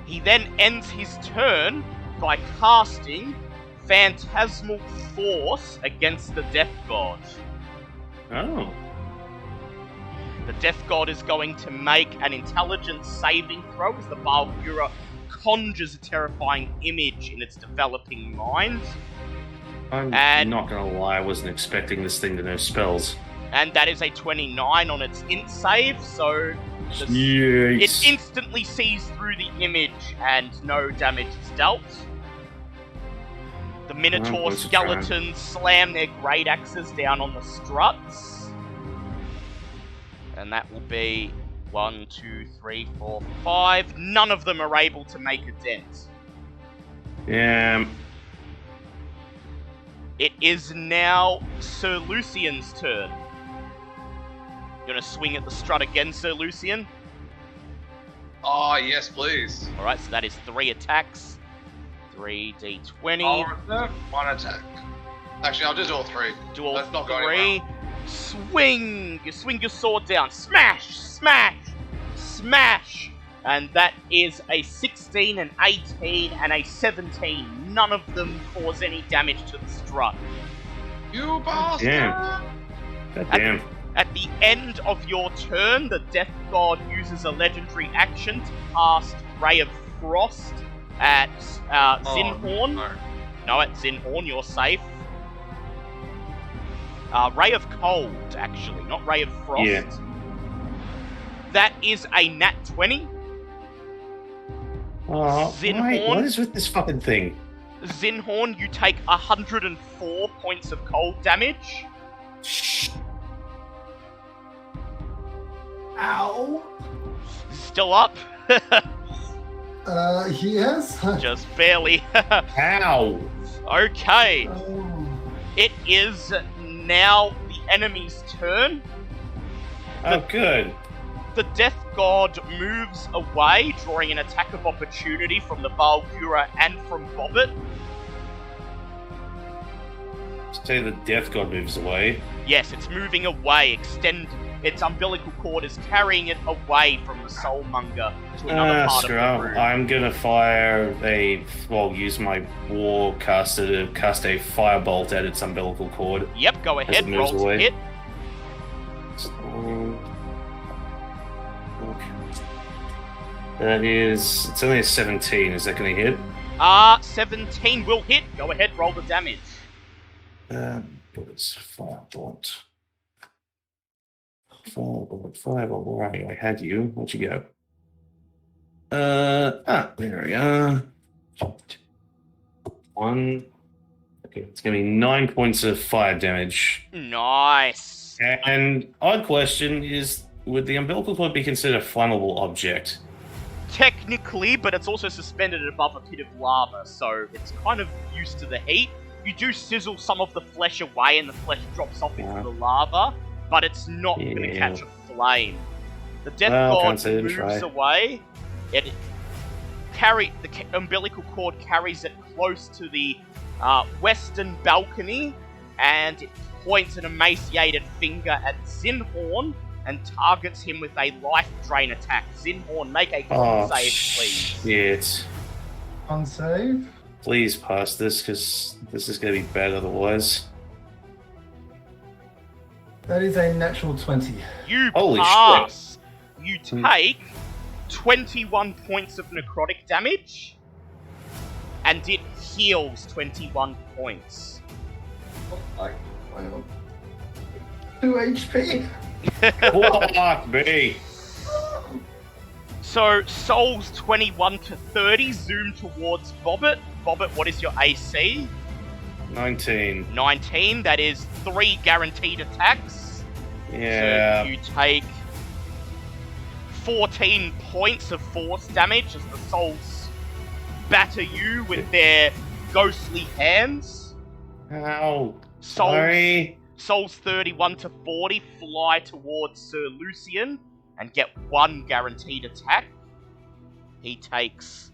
He then ends his turn by casting phantasmal force against the Death God. Oh. The Death God is going to make an intelligence saving throw as the Balfura conjures a terrifying image in its developing mind. I'm not gonna lie, I wasn't expecting this thing to know spells. And that is a 29 on its int save, so Yes. it instantly sees through the image and no damage is dealt. The Minotaur skeletons slam their great axes down on the struts. And that will be 1, 2, 3, 4, 5. None of them are able to make a dent. Yeah. It is now Sir Lucian's turn. You gonna swing at the strut again, Sir Lucian? Oh, yes, please. Alright, so that is 3 attacks. 3d20. I'll reserve 1 attack. Actually, I'll just do all 3. Do all That's not going 3. well. Swing! You swing your sword down. Smash! Smash! Smash! And that is a 16, an 18, and a 17. None of them cause any damage to the strut. You bastard! Damn. God damn. At the end of your turn, the Death God uses a legendary action to cast Ray of Frost at Zinhorn. No, at Zinhorn, you're safe. Ray of Cold, actually, not Ray of Frost. Yeah. That is a nat 20. Oh, Zinhorn. what is with this fucking thing? Zinhorn, you take 104 points of cold damage. Ow! Still up. Yes. Just barely. Ow! Okay. Oh. It is now the enemy's turn. Oh, good. The Death God moves away, drawing an attack of opportunity from the Balfura and from Bobbit. Say the Death God moves away. Yes, it's moving away. Its umbilical cord is carrying it away from the Soulmonger to another part of the room. I'm gonna use my war caster to cast a firebolt at its umbilical cord. Yep, go ahead, As it moves roll to away. hit. It's only a 17. Is that gonna hit? 17 will hit. Go ahead, roll the damage. It's firebolt. Firebolt, where are you? I had you. Where'd you go? There we are. 1. Okay, it's gonna be 9 points of fire damage. Nice. And odd question is, would the umbilical cord be considered a flammable object? Technically, but it's also suspended above a pit of lava, so it's kind of used to the heat. You do sizzle some of the flesh away and the flesh drops off into the lava, but it's not going to catch a flame. The Death God moves away. The umbilical cord carries it close to the western balcony, and it points an emaciated finger at Zinhorn and targets him with a life drain attack. Zinhorn, make a con save, please. Shit. Con save? Please pass this, because this is going to be bad otherwise. That is a natural 20. You Holy pass. You take 21 points of necrotic damage, and it heals 21 points. Like, 2 HP. Fuck me. So, souls 21 to 30 zoom towards Bobbit. Bobbit, what is your AC? 19. 19, that is 3 guaranteed attacks. Yeah. So you take 14 points of force damage as the souls batter you with their ghostly hands. Ow. Sorry. Souls 31 to 40 fly towards Sir Lucian and get 1 guaranteed attack. He takes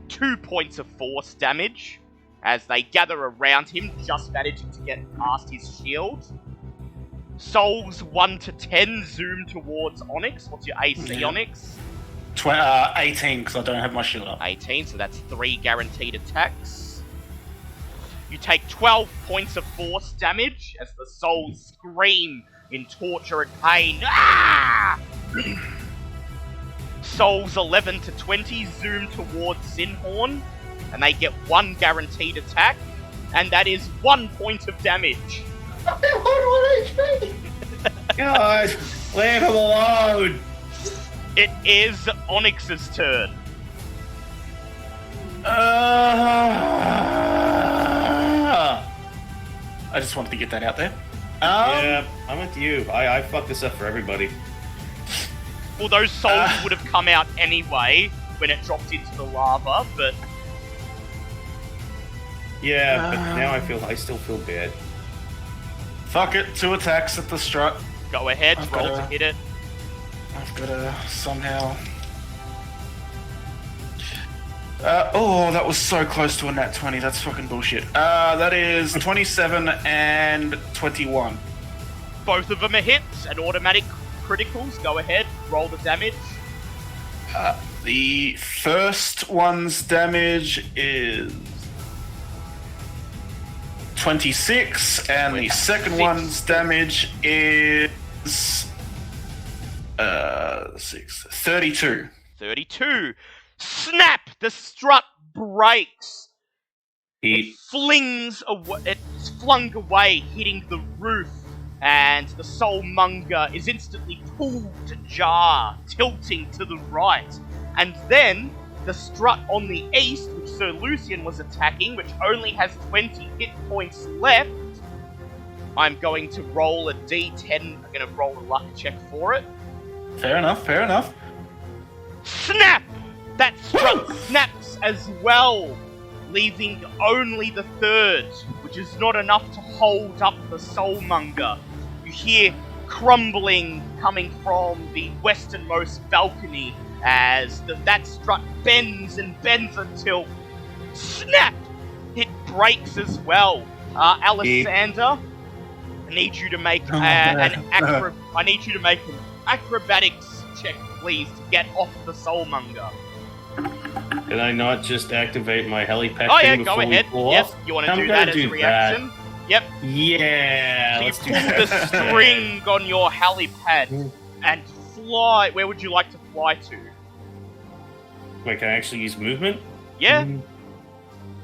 2 points of force damage as they gather around him, just managing to get past his shield. Souls 1 to 10 zoom towards Onyx. What's your AC, Onyx? 18, because I don't have my shield up. 18, so that's 3 guaranteed attacks. You take 12 points of force damage as the souls scream in torture and pain. Ah! Souls 11 to 20 zoom towards Zinhorn, and they get 1 guaranteed attack, and that is 1 point of damage. I want 1 HP! God, leave him alone! It is Onyx's turn. I just wanted to get that out there. Yeah, I'm with you. I fucked this up for everybody. Well, those souls would have come out anyway when it dropped into the lava, but... Yeah, but now I still feel bad. Fuck it, 2 attacks at the strut. Go ahead, roll to hit it. I've got to somehow... that was so close to a nat 20. That's fucking bullshit. That is 27 and 21. Both of them are hits and automatic criticals. Go ahead, roll the damage. The first one's damage is 26, and the second one's damage is 32. 32. Snap! The strut breaks. It's flung away, hitting the roof, and the soulmonger is instantly pulled ajar, tilting to the right. And then the strut on the east, which Sir Lucian was attacking, which only has 20 hit points left. I'm going to roll a d10. I'm going to roll a luck check for it. Fair enough. Snap! That strut snaps as well, leaving only the third, which is not enough to hold up the soulmonger. You hear crumbling coming from the westernmost balcony as that strut bends and bends until snap! It breaks as well. Alessander, I need you to make an acrobatics check, please, to get off the soulmonger. Can I not just activate my helipad Oh yeah, thing go before ahead. we pull Yep, off? you want to I'm do gonna that as a do reaction? Yep. Yeah, So you let's do pull that. the string on your helipad and fly. Where would you like to fly to? Wait, can I actually use movement? Yeah.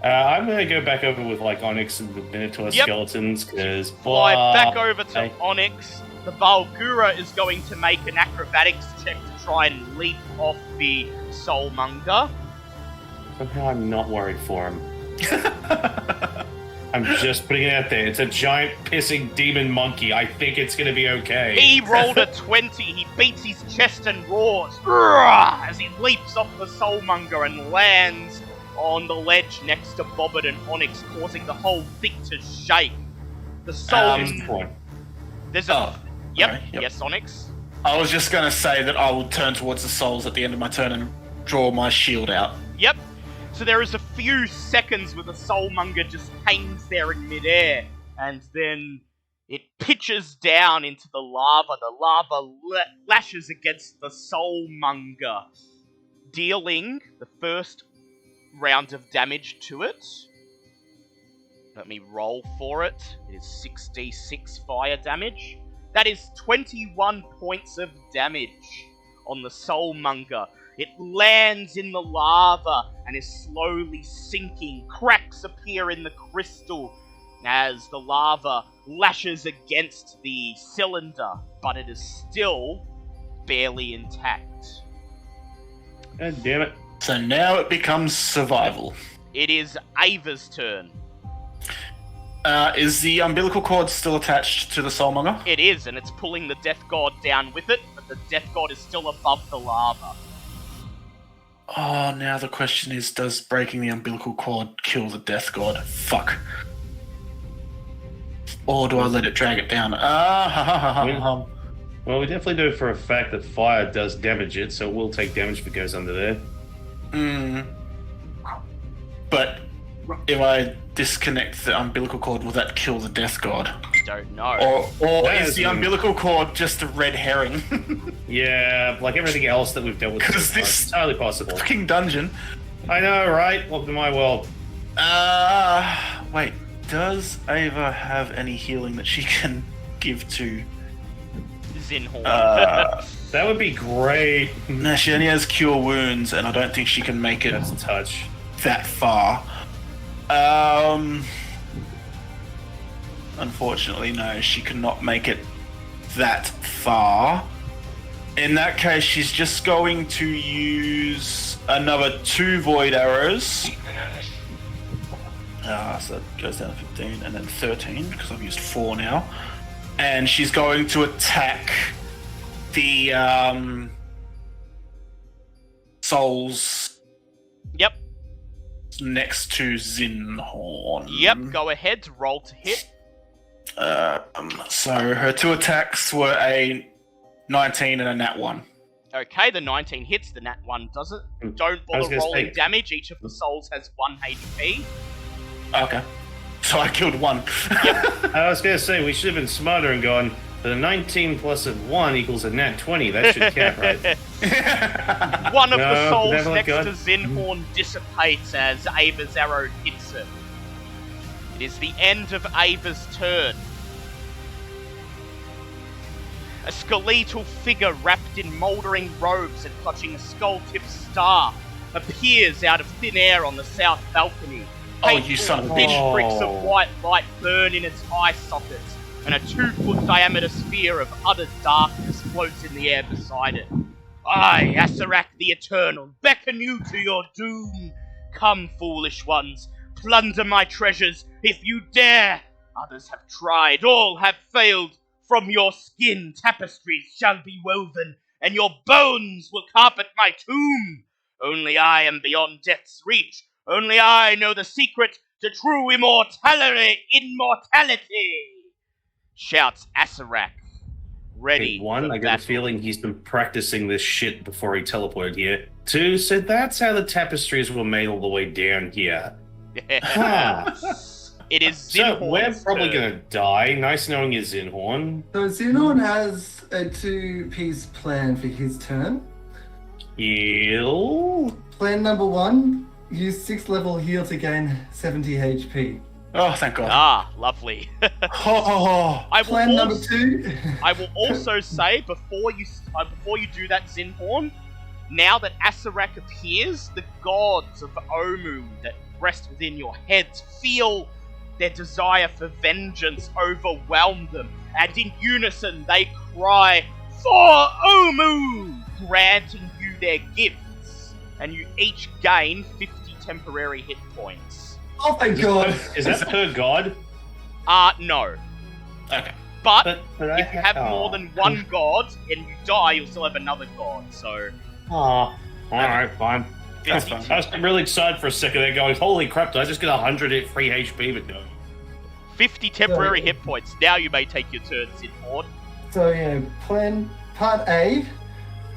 I'm gonna go back over with like Onyx and the Minotaur skeletons because Fly back over to Onyx. The Balgura is going to make an acrobatics check to try and leap off the soulmonger. Somehow I'm not worried for him. I'm just putting it out there. It's a giant pissing demon monkey. I think it's gonna be okay. He rolled a 20. He beats his chest and roars as he leaps off the soulmonger and lands on the ledge next to Bobbert and Onyx, causing the whole thing to shake. The soul... There's a... Yes, Onyx? I was just going to say that I will turn towards the souls at the end of my turn and draw my shield out. Yep. So there is a few seconds where the soulmonger just hangs there in midair, and then it pitches down into the lava. The lava lashes against the soulmonger, dealing the first round of damage to it. Let me roll for it. It is 6d6 fire damage. That is 21 points of damage on the soulmonger. It lands in the lava and is slowly sinking. Cracks appear in the crystal as the lava lashes against the cylinder, but it is still barely intact. God damn it. So now it becomes survival. It is Ava's turn. Is the umbilical cord still attached to the soulmonger? It is, and it's pulling the death god down with it, but the death god is still above the lava. Oh, now the question is, does breaking the umbilical cord kill the death god? Fuck. Or do I let it drag it down? Well, we definitely know for a fact that fire does damage it, so it will take damage if it goes under there. But if I disconnect the umbilical cord, will that kill the death god? Don't know. Or is the umbilical cord just a red herring? Yeah, like everything else that we've dealt with. Because this it's entirely possible. Fucking dungeon. I know, right? Welcome to my world. Wait. Does Ava have any healing that she can give to Zinhorn? That would be great. No, she only has cure wounds, and I don't think she can make it That's a touch. that far. Unfortunately, no, she cannot make it that far. In that case, she's just going to use another 2 void arrows. So it goes down to 15 and then 13, because I've used 4 now. And she's going to attack the souls. Yep. Next to Zinhorn. Yep, go ahead, roll to hit. So her 2 attacks were a 19 and a nat 1. Okay, the 19 hits, the nat 1 doesn't. Don't bother rolling damage, each of the souls has 1 HP. Okay. So I killed 1. Yep. I was going to say, we should have been smarter and gone, the 19 plus a 1 equals a nat 20. That should count, right? One of the souls benevolent next God. to Zinhorn dissipates as Ava's arrow hits him. It is the end of Ava's turn. A skeletal figure wrapped in mouldering robes and clutching a skull-tipped staff appears out of thin air on the south balcony. Oh, you son of a Thin bitch. pricks of white light burn in its eye sockets, and a 2-foot diameter sphere of utter darkness floats in the air beside it. I, Acererak the Eternal, beckon you to your doom. Come, foolish ones, plunder my treasures if you dare. Others have tried, all have failed. From your skin tapestries shall be woven, and your bones will carpet my tomb. Only I am beyond death's reach. Only I know the secret to true immortality. Shouts Acererak, ready Okay, 1, for I get a battle. feeling he's been practicing this shit before he teleported here. 2, so that's how the tapestries were made all the way down here. Huh. It is So Zinhorn's we're probably turn. going to die. Nice knowing you, Zinhorn. So Zinhorn has a 2-piece plan for his turn. Heal. Plan number 1, use 6th level heal to gain 70 HP. Oh, thank God. Ah, lovely. Oh, I will Plan number also, 2. I will also say before you do that, Zinhorn, now that Acererak appears, the gods of Omu that rest within your heads feel their desire for vengeance overwhelm them, and in unison they cry, "For Omu!" granting you their gifts, and you each gain 50 temporary hit points. Oh my God. Is that per god? No. okay. But But if you have more than one god and you die, you'll still have another god. So Aw. Alright, fine. That's 50 fine. I was really excited for a second there going, holy crap, did I just get 100 free HP? But no. 50 temporary hit points. Now you may take your turn, Zinhorn. So yeah, plan part A,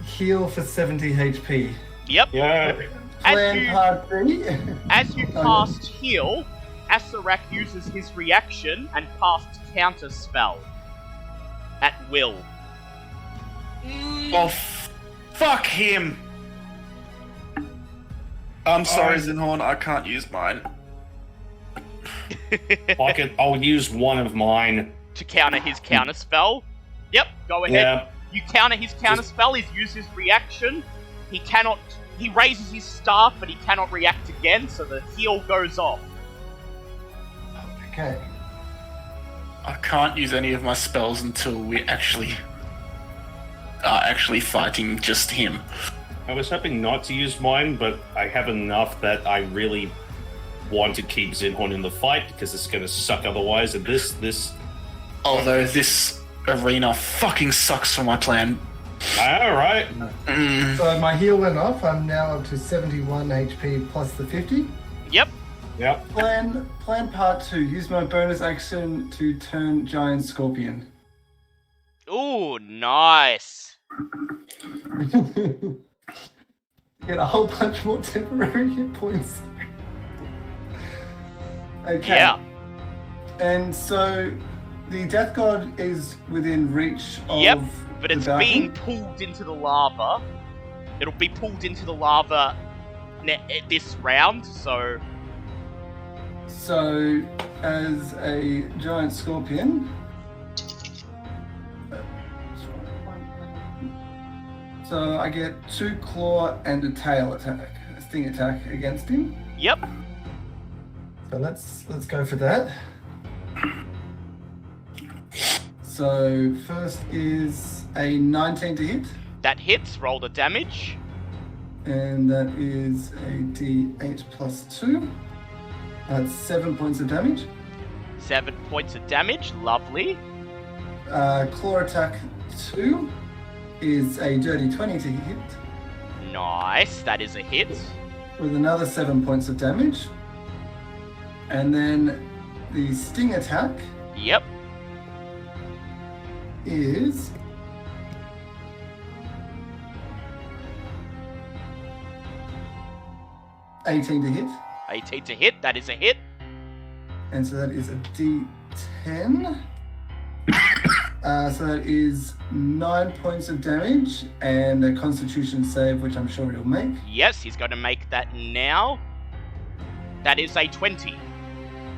heal for 70 HP. Yep. Yeah. Plan part B. As you cast heal, Acererak uses his reaction and casts counter spell at will. Oh, fuck him. I'm sorry, Zinhorn, I can't use mine. I'll use one of mine. To counter his counter spell. Yep, go ahead. Yeah. You counter his counter spell, he's used his reaction. He raises his staff, but he cannot react again, so the heal goes off. Okay. I can't use any of my spells until we actually are actually fighting just him. I was hoping not to use mine, but I have enough that I really want to keep Zinhorn in the fight because it's going to suck otherwise. And this. Although this arena fucking sucks for my plan. All right. So my heal went off. I'm now up to 71 HP plus the 50. Yep. Yep. Plan part 2. Use my bonus action to turn giant scorpion. Ooh, nice. Get a whole bunch more temporary hit points. Okay. Yeah. And so the death god is within reach of Yep, but the it's balcony. being pulled into the lava. It'll be pulled into the lava this round, so So, as a giant scorpion, so I get 2 claw and a tail attack, a sting attack against him. Yep. So let's go for that. So first is a 19 to hit, That hits. Roll the damage. and that is a D8 plus 2. That's 7 points of damage. 7 points of damage. Lovely. Claw attack 2 is a dirty 20 to hit, Nice. That is a hit. with another 7 points of damage. And then the sting attack Yep. is $18 to hit, 18 to hit. That is a hit. and so that is a D10. So that is 9 points of damage and a Constitution save, which I'm sure he'll make. Yes, he's going to make that now. That is a 20.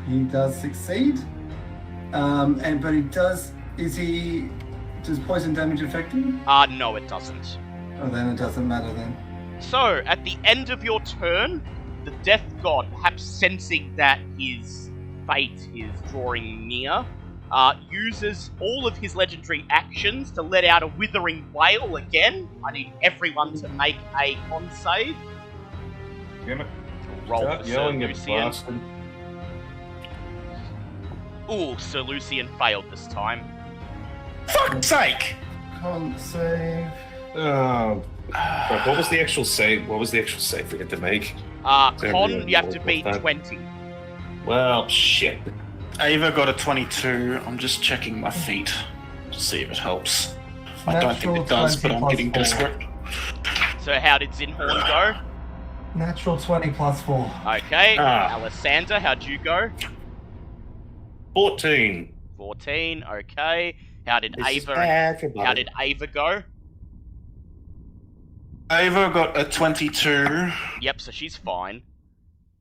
He does succeed, but he does. Does poison damage affect him? No, it doesn't. Oh, then it doesn't matter then. So, at the end of your turn, the Death God, perhaps sensing that his fate is drawing near, uses all of his legendary actions to let out a withering wail again. I need everyone to make a con save. Damn it. Roll Stop for yelling, Sir you Lucian. bastard. Ooh, Sir Lucian failed this time. Fuck's sake! Con save. Oh, fuck, what was the actual save? What was the actual save we had to make? Con, you have to beat that? 20. Well, shit. Ava got a 22. I'm just checking my feet to see if it helps. I don't think it does, but I'm getting desperate. So how did Zinhorn go? Natural 20 plus 4. Okay, Ah. Alessander, how'd you go? 14. 14, okay. How did This is Ava bad for How did Ava go? Ava got a 22. Yep, so she's fine.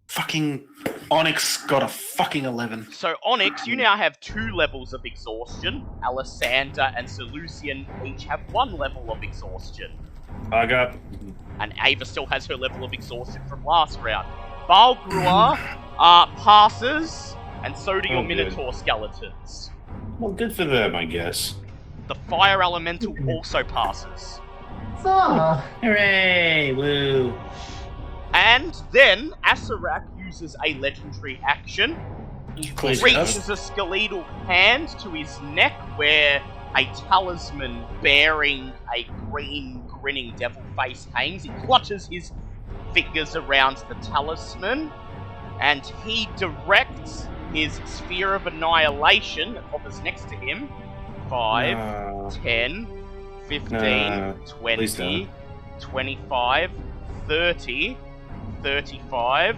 Fucking Onyx got a fucking 11. So Onyx, you now have 2 levels of exhaustion. Alessander and Sir Lucian each have 1 level of exhaustion. I got. And Ava still has her level of exhaustion from last round. Balgrua passes, and so do your Oh, good. Minotaur skeletons. Well, good for them, I guess. The Fire Elemental also passes. Hooray! Woo! And then Acererak uses a legendary action. He Please, reaches a skeletal hand to his neck where a talisman bearing a green grinning devil face hangs. He clutches his fingers around the talisman and he directs his Sphere of Annihilation that hovers next to him. 5, 10, 15, please 20, don't. 25, 30, 35,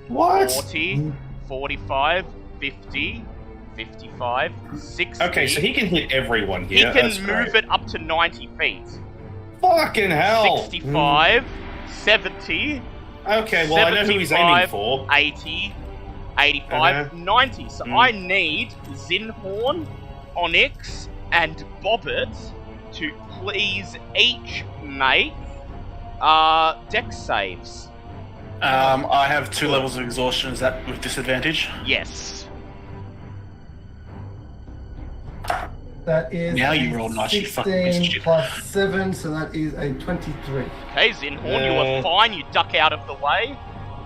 What? 40, 45, 50, 55, 60. Okay, so he can hit everyone He here. can That's move great. it up to 90 feet. Fucking hell! 65, 70, Okay, well, I know who he's aiming 75, for. 80, 85, 90. So I need Zinhorn, Onyx, and Bobbit to please each make dex saves. I have 2 levels of exhaustion. Is that with disadvantage? Yes. That is Now you roll nice, you fucking piece of 16 shit. plus 7, so that is a 23. Okay, Zinhorn, you are fine. You duck out of the way.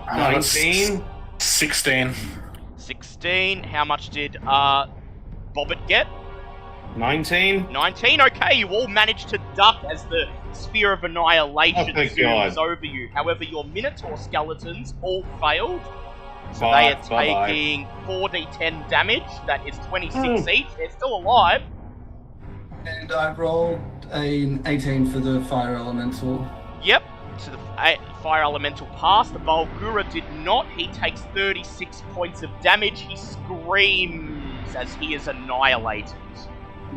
19? 16. 16. How much did Bobbit get? 19? 19. Okay, you all managed to duck as the Sphere of Annihilation Oh, thank zooms God. over you. However, your Minotaur skeletons all failed. So Bye, they are taking 4d10 damage. That is 26 each. They're still alive. And I rolled an 18 for the fire elemental. Yep. So the Fire Elemental passed. The Balgura did not. He takes 36 points of damage. He screams as he is annihilated.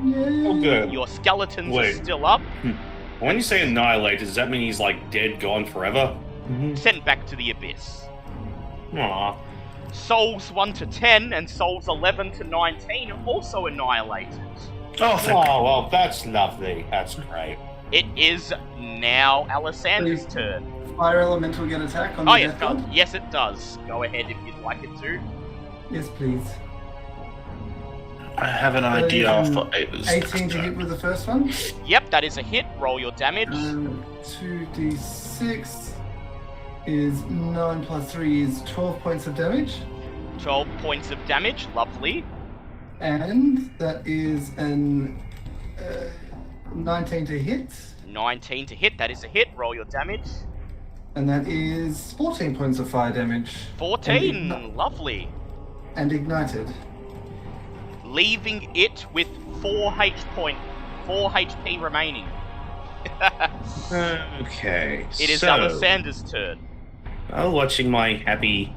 Yay. Oh, good. Your skeletons Wait. are still up. When you say annihilate, does that mean he's like dead, gone forever? Sent back to the abyss. Aw. Souls 1 to 10 and souls 11 to 19 are also annihilated. Oh, well, that's lovely. That's great. It is now Alisander's turn. Fire elemental get attack on the yes, death god? yes, it does. Go ahead if you'd like it to. Yes, please. I have an idea for 18 to hit with the first one. Yep, that is a hit. Roll your damage. 2d6 is 9 plus 3 is 12 points of damage. 12 points of damage. Lovely. And that is an 19 to hit. 19 to hit. That is a hit. Roll your damage. And that is 14 points of fire damage. 14. Lovely. And ignited. Leaving it with 4 HP remaining. Okay. It is Alisander's turn. Watching my happy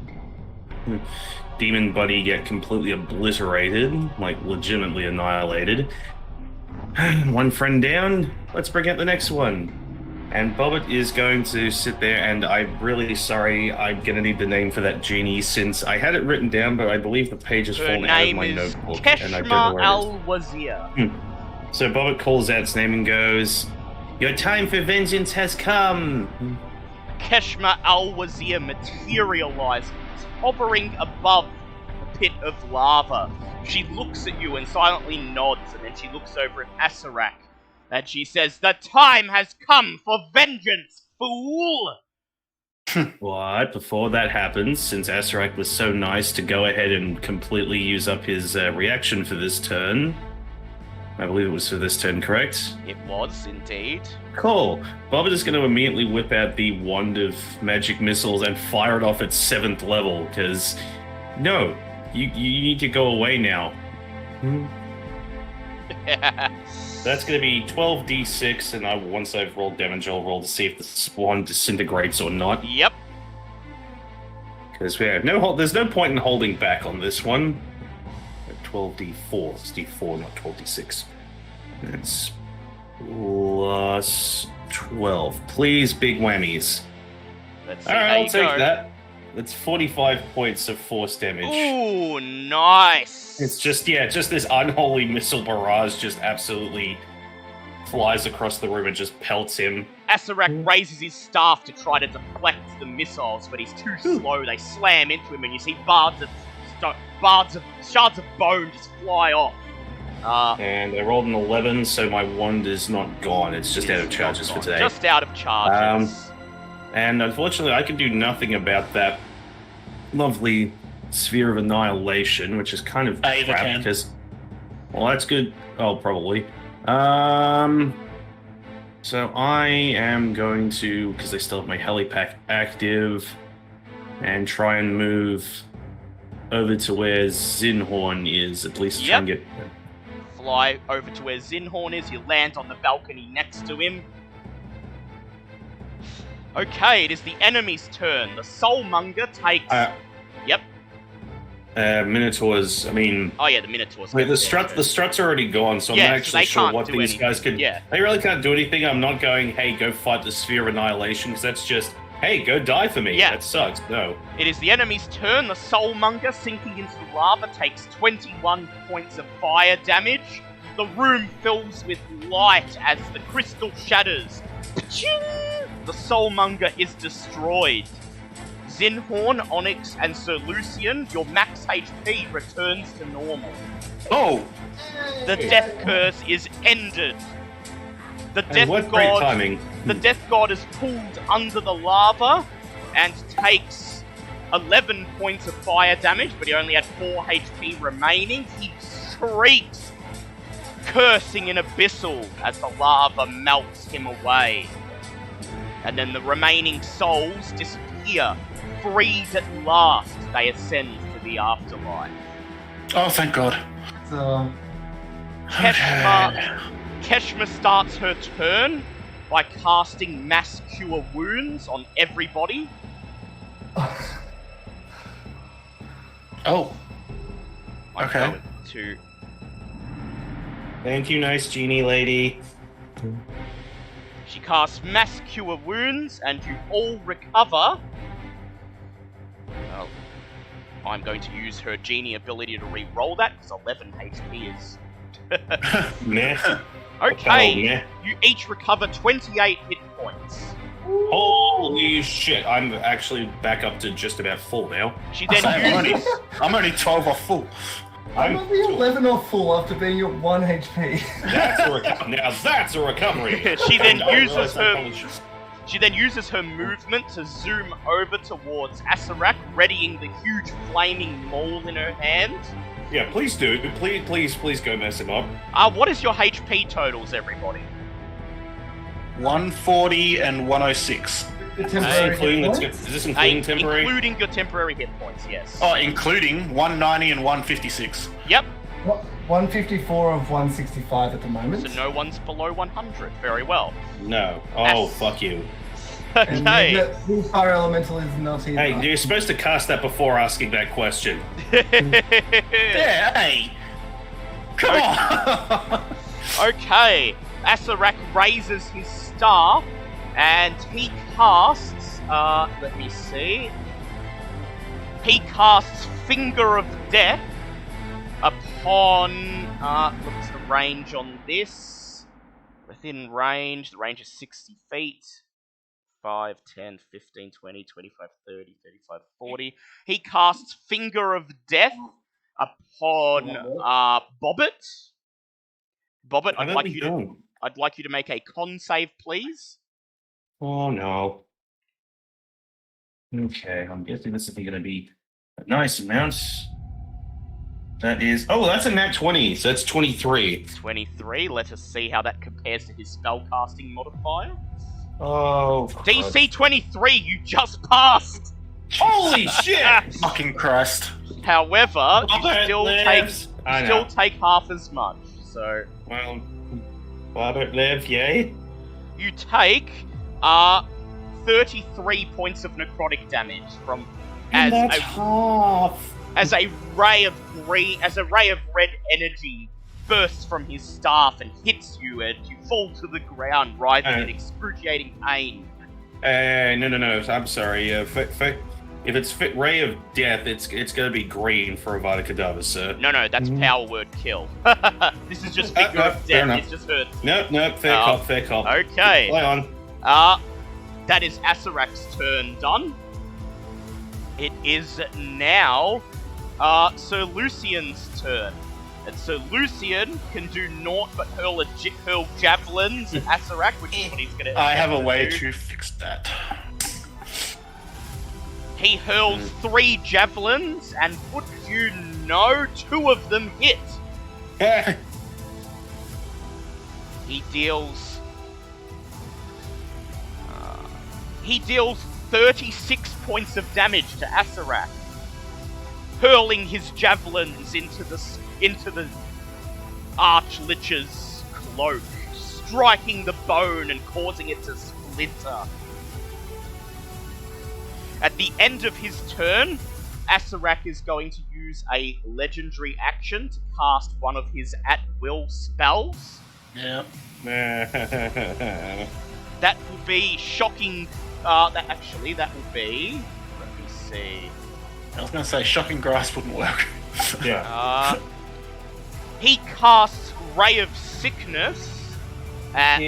demon buddy get completely obliterated, like legitimately annihilated. One friend down. Let's bring out the next one. And Bobbit is going to sit there, and I'm really sorry, I'm going to need the name for that genie, since I had it written down, but I believe the page has fallen out of my notebook. And I don't know where it is. Al-Wazir. So Bobbit calls out its name and goes, "Your time for vengeance has come!" Keshma Al-Wazir materializes, hovering above the pit of lava. She looks at you and silently nods, and then she looks over at Acererak. And she says, "The time has come for vengeance, fool!" But before that happens, since Acererak was so nice to go ahead and completely use up his reaction for this turn, I believe it was for this turn, correct? It was, indeed. Cool. Bobbit is going to immediately whip out the wand of magic missiles and fire it off at 7th level, because, no, you need to go away now. That's going to be 12d6, and once I've rolled damage, I'll roll to see if the spawn disintegrates or not. Yep. Because there's no point in holding back on this one. 12d4. It's d4, not 12d6. That's plus 12. Please, big whammies. Let's see Alright, how I'll you take go. that. That's 45 points of force damage. Ooh, nice. It's just this unholy missile barrage just absolutely flies across the room and just pelts him. Acererak raises his staff to try to deflect the missiles, but he's too slow. They slam into him, and you see shards of bone just fly off. And I rolled an 11, so my wand is not gone. It's just out of charges for today. Just out of charges. And unfortunately, I can do nothing about that lovely sphere of annihilation, which is kind of crap because, well, that's good. Oh, probably. So I am going to, because I still have my helipack active, and try and move over to where Zinhorn is, at least try and get... Fly over to where Zinhorn is, you land on the balcony next to him. Okay, it is the enemy's turn. The Soulmonger takes... Minotaurs, I mean... Oh yeah, the Minotaurs. Wait, the strut's already gone, so I'm not actually sure what these guys could... Yeah. They really can't do anything. I'm not going, hey, go fight the Sphere of Annihilation, because that's just, hey, go die for me. Yeah. That sucks. No. It is the enemy's turn. The Soulmonger, sinking into the lava, takes 21 points of fire damage. The room fills with light as the crystal shatters. Paching! The Soulmonger is destroyed. Zinhorn, Onyx, and Sir Lucian, your max HP returns to normal. Oh! The death curse is ended. The death what great timing. The death god is pulled under the lava and takes 11 points of fire damage, but he only had 4 HP remaining. He shrieks, cursing in abyssal as the lava melts him away. And then the remaining souls disappear. Freed at last, they ascend to the afterlife. Oh, thank God. So, Keshma starts her turn by casting Mass Cure Wounds on everybody. Oh. I'm Okay. going to... Thank you, nice genie lady. She casts Mass Cure Wounds, and you all recover... I'm going to use her genie ability to re-roll that, because 11 HP is... Nah. Okay, Oh, nah. you each recover 28 hit points. Holy shit, I'm actually back up to just about full now. She then uses... I'm only 12 off full. I'm only 11 off full after being at 1 HP. That's a recovery. Now that's a recovery. She then uses her movement to zoom over towards Acererak, readying the huge flaming maul in her hand. Yeah, please do. Please go mess him up. What is your HP totals, everybody? 140 and 106. Is this including temporary? Including your temporary hit points, yes. Oh, including 190 and 156. Yep. 154 of 165 at the moment. So no one's below 100. Very well. No. Oh, fuck you. Okay. The fire elemental is not either. Hey, you're supposed to cast that before asking that question. Yeah, hey! Come on! Okay. Acererak raises his staff, and he casts, let me see. He casts Finger of Death upon, what's the range on this? Within range, the range is 60 feet. 5, 10, 15, 20, 25, 30, 35, 40. He casts Finger of Death upon, Bobbit. Bobbit, I'd like you to make a con save, please. Oh no. Okay, I'm guessing this is going to be a nice amount. That is... Oh, that's a nat 20, so that's 23. 23, let us see how that compares to his spellcasting modifier. Oh, DC 23, you just passed! Holy shit! Fucking Christ. However, you still take half as much, so... Well, Robert live, yay? You take 33 points of necrotic damage from as a ray of red energy bursts from his staff and hits you, and you fall to the ground, writhing in excruciating pain. No. I'm sorry. If it's ray of death, it's gonna be green for Avada Kedavra, sir. No, that's power word kill. This is just Finger of Death. It just hurts. Nope. Fair cop. Okay. Play on. That is Acerak's turn done. It is now Sir Lucian's turn. And so Lucian can do naught but hurl javelins at Acererak, which is what he's going to I have a way to fix that. He hurls 3 javelins, and would you know, 2 of them hit. He deals 36 points of damage to Acererak, hurling his javelins into the Archlich's cloak, striking the bone and causing it to splinter. At the end of his turn, Acererak is going to use a legendary action to cast one of his at-will spells. Yeah. That will be shocking. That will be. Let me see. I was going to say shocking grasp wouldn't work. Yeah. He casts Ray of Sickness at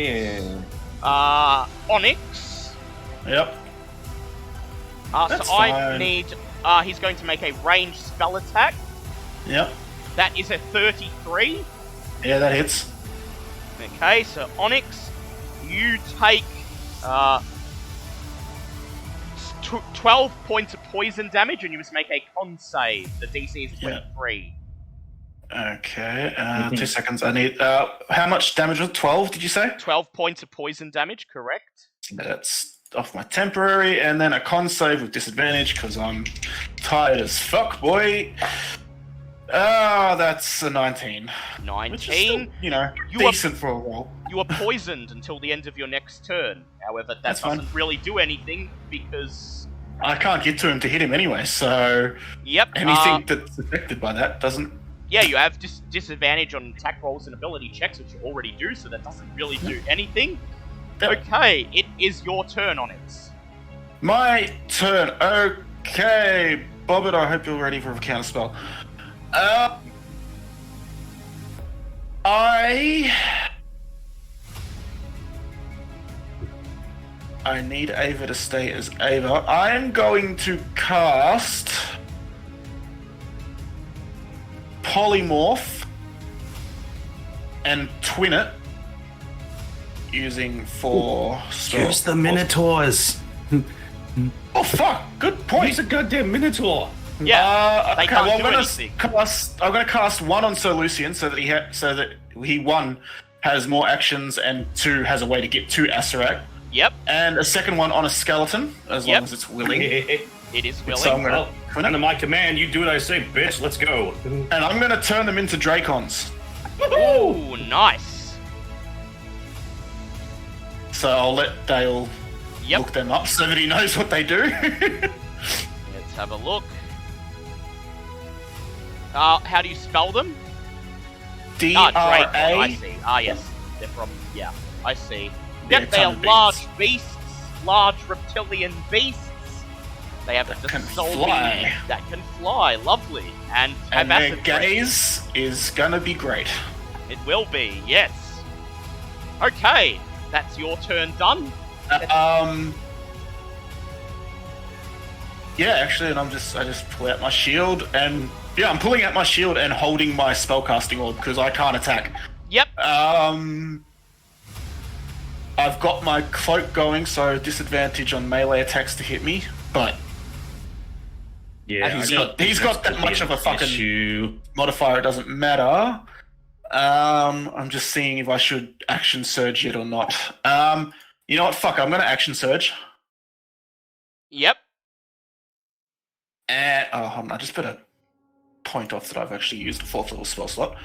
Onyx. Yep. So I need. He's going to make a ranged spell attack. Yep. That is a 33. Yeah, that hits. Okay, so Onyx, you take 12 points of poison damage, and you must make a con save. The DC is 23. Okay, 2 seconds. I need. How much damage was it? 12, did you say? 12 points of poison damage, correct? That's off my temporary, and then a con save with disadvantage because I'm tired as fuck, boy. That's a 19. 19? Which is still, decent for a roll. You are poisoned until the end of your next turn. However, that doesn't really do anything because... I can't get to him to hit him anyway, so... Yep. Anything that's affected by that doesn't... Yeah, you have disadvantage on attack rolls and ability checks, which you already do, so that doesn't really do anything. Yep. Okay, it is your turn, Onyx. My turn. Okay, Bobbit, I hope you're ready for a counterspell. I need Ava to stay as Ava. I'm going to cast Polymorph and twin it using 4 spells. Use the Minotaurs. Oh fuck! Good point. Use a goddamn Minotaur. Yeah, they okay, can't well, do anything. I'm going to cast 1 on Sir Lucian so that he 1 has more actions and 2 has a way to get to Acererak. Yep. And a second one on a skeleton as long as it's willing. It is willing. So I'm gonna under my command, you do what I say, bitch. Let's go. and I'm going to turn them into Dracons. Ooh, nice. So I'll let Dale Yep. look them up so that he knows what they do. Let's have a look. How do you spell them? D-R-A. Dracon, I see. Yes. They're from, I see. They're Yep, they are ton of large beasts, large reptilian beasts. They have That the can dissolving fly. that can fly, lovely, and have And their acid breath. gaze is going to be great. It will be, yes. Okay, that's your turn done. Yeah, actually, and I just pull out my shield and I'm pulling out my shield and holding my spellcasting orb because I can't attack. Yep. I've got my cloak going, so disadvantage on melee attacks to hit me, but Yeah, he's got that much of a fucking modifier. It doesn't matter. I'm just seeing if I should action surge it or not. You know what? Fuck, I'm gonna action surge. Yep. And hold on, I just better point off that I've actually used a 4th level spell slot.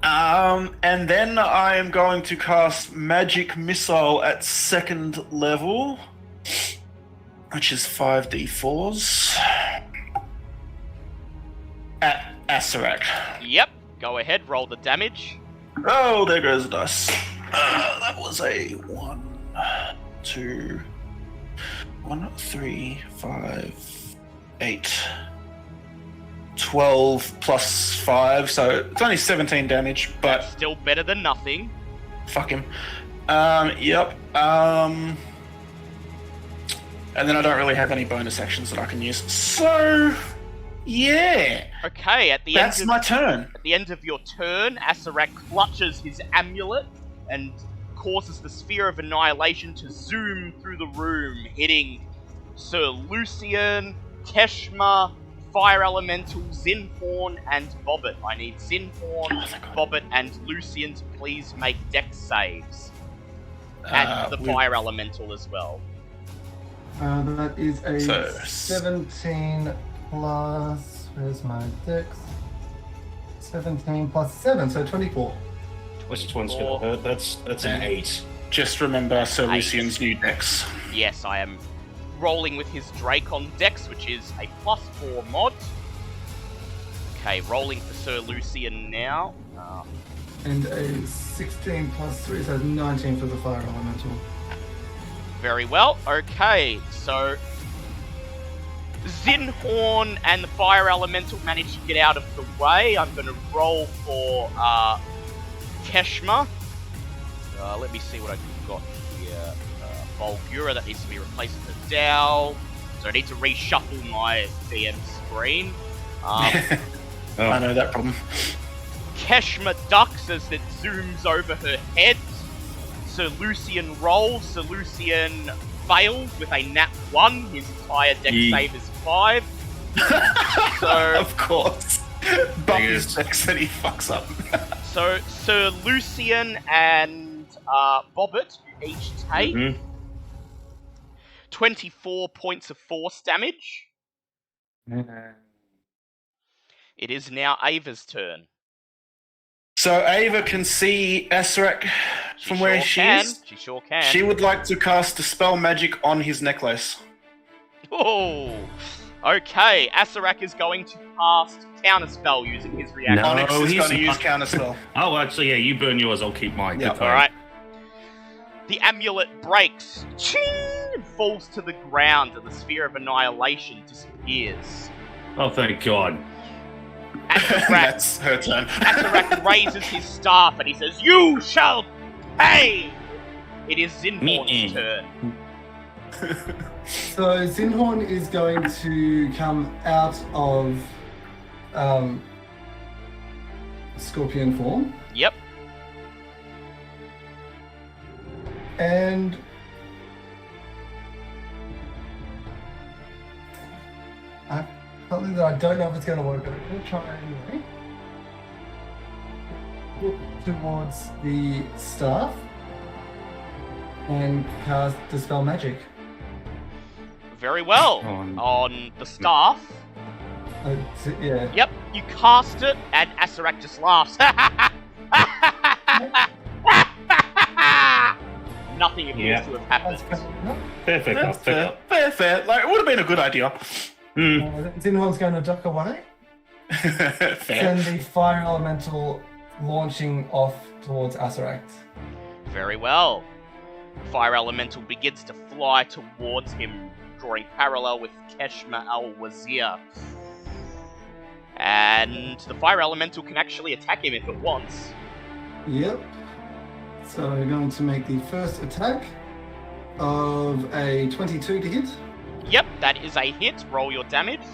And then I am going to cast Magic Missile at 2nd level, which is 5d4s at Acererak. Yep. Go ahead, roll the damage. Oh, there goes the dice. That was a 1, 2, 1, 3, 5, 8, 12 plus 5, so it's only 17 damage, but That's still better than nothing. fuck him. Yep. And then I don't really have any bonus actions that I can use. So, yeah. Okay, That's my turn. At the end of your turn, Acererak clutches his amulet and causes the sphere of annihilation to zoom through the room, hitting Sir Lucian, Keshma, Fire Elemental, Zinhorn, and Bobbit. I need Zinhorn, Bobbit, and Lucian to please make dex saves. And the Fire Elemental as well. That is a So- 17 plus. Where's my dex? 17 plus 7, so 24. Which one's gonna hurt? That's an 8. Just remember Sir 8. Lucian's new dex. Yes, I am rolling with his Dracon Dex, which is a +4 mod. Okay, rolling for Sir Lucian now. And a 16 plus 3, so 19 for the fire elemental. Very well. Okay, so Zinhorn and the Fire Elemental manage to get out of the way. I'm going to roll for Keshma. Let me see what I've got here. Volgura, that needs to be replaced with a Dow. So I need to reshuffle my VM screen. I know that problem. Keshma ducks as it zooms over her head. Sir Lucian rolls. Sir Lucian fails with a nat 1. His entire dex save is 5. So, of course. Bump his dex and he fucks up. so Sir Lucian and Bobbit each take 24 points of force damage. It is now Ava's turn. So Ava can see Acererak from where she is. She sure can. She would like to cast Dispel Magic on his necklace. Oh, okay. Acererak is going to cast Counterspell using his reaction. No. Onyx is he's going to use not. Counterspell. Oh, actually, yeah, you burn yours. I'll keep mine. Yep. Good time. Alright. The amulet breaks. Ching! It falls to the ground and the sphere of annihilation disappears. Oh, thank God. That's her turn. Acererak raises his staff and he says, "You shall pay!" It is Zinhorn's turn. So Zinhorn is going to come out of scorpion form. Yep. And something that I don't know if it's going to work, but I'm going to try anyway. Look towards the staff and cast Dispel Magic. Very well. On the staff. Yeah. Yep, you cast it, and Acererak just laughs. Nothing appears to have happened. Perfect. Fair. Like, it would have been a good idea. Zinhorn's going to duck away. Fair. Send the fire elemental launching off towards Acererak. Very well. Fire elemental begins to fly towards him, drawing parallel with Keshma al-Wazir. And the fire elemental can actually attack him if it wants. Yep. So we're going to make the first attack of a 22 to hit. Yep, that is a hit. Roll your damage.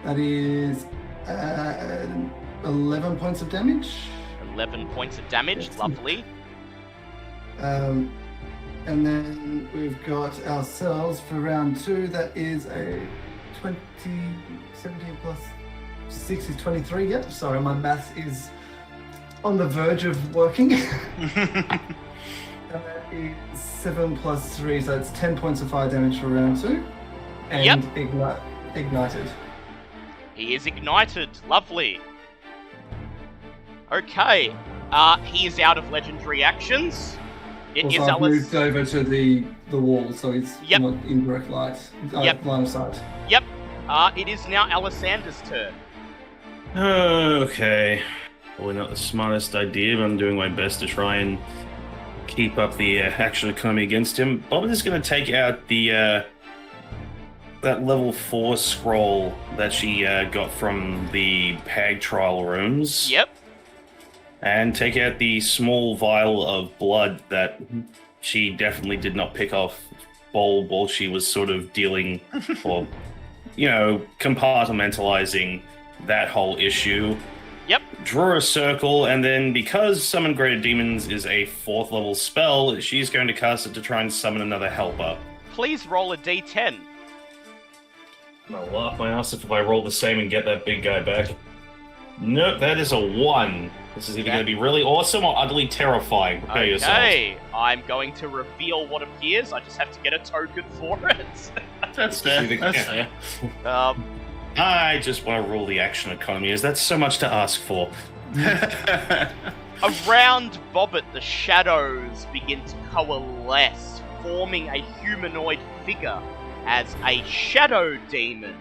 That is 11 points of damage. 11 points of damage. Lovely. And then we've got ourselves for round 2. That is a 17 plus 6 is 23. Yep. Sorry, my math is on the verge of working. And that is 7 plus 3, so it's 10 points of fire damage for round 2. And ignited. He is ignited. Lovely. Okay. He is out of legendary actions. It Also, is I've moved over to the wall, so it's Yep. not in direct light. Yep. Line of sight. Yep. It is now Alisander's turn. Okay. Probably not the smartest idea, but I'm doing my best to try and keep up the action economy against him. Bob is going to take out the that level 4 scroll that she got from the PAG trial rooms. Yep. And take out the small vial of blood that she definitely did not pick off Bulb while she was sort of dealing or, compartmentalizing that whole issue. Yep. Draw a circle, and then because Summon Greater Demons is a 4th level spell, she's going to cast it to try and summon another helper. Please roll a d10. I'll laugh my ass if I roll the same and get that big guy back. Nope, that is a 1. This is either going to be really awesome or utterly terrifying. Prepare yourself. Okay, I'm going to reveal what appears. I just have to get a token for it. That's fair. That's fair. I just want to rule the action economy, as that's so much to ask for. Around Bobbit, the shadows begin to coalesce, forming a humanoid figure as a shadow demon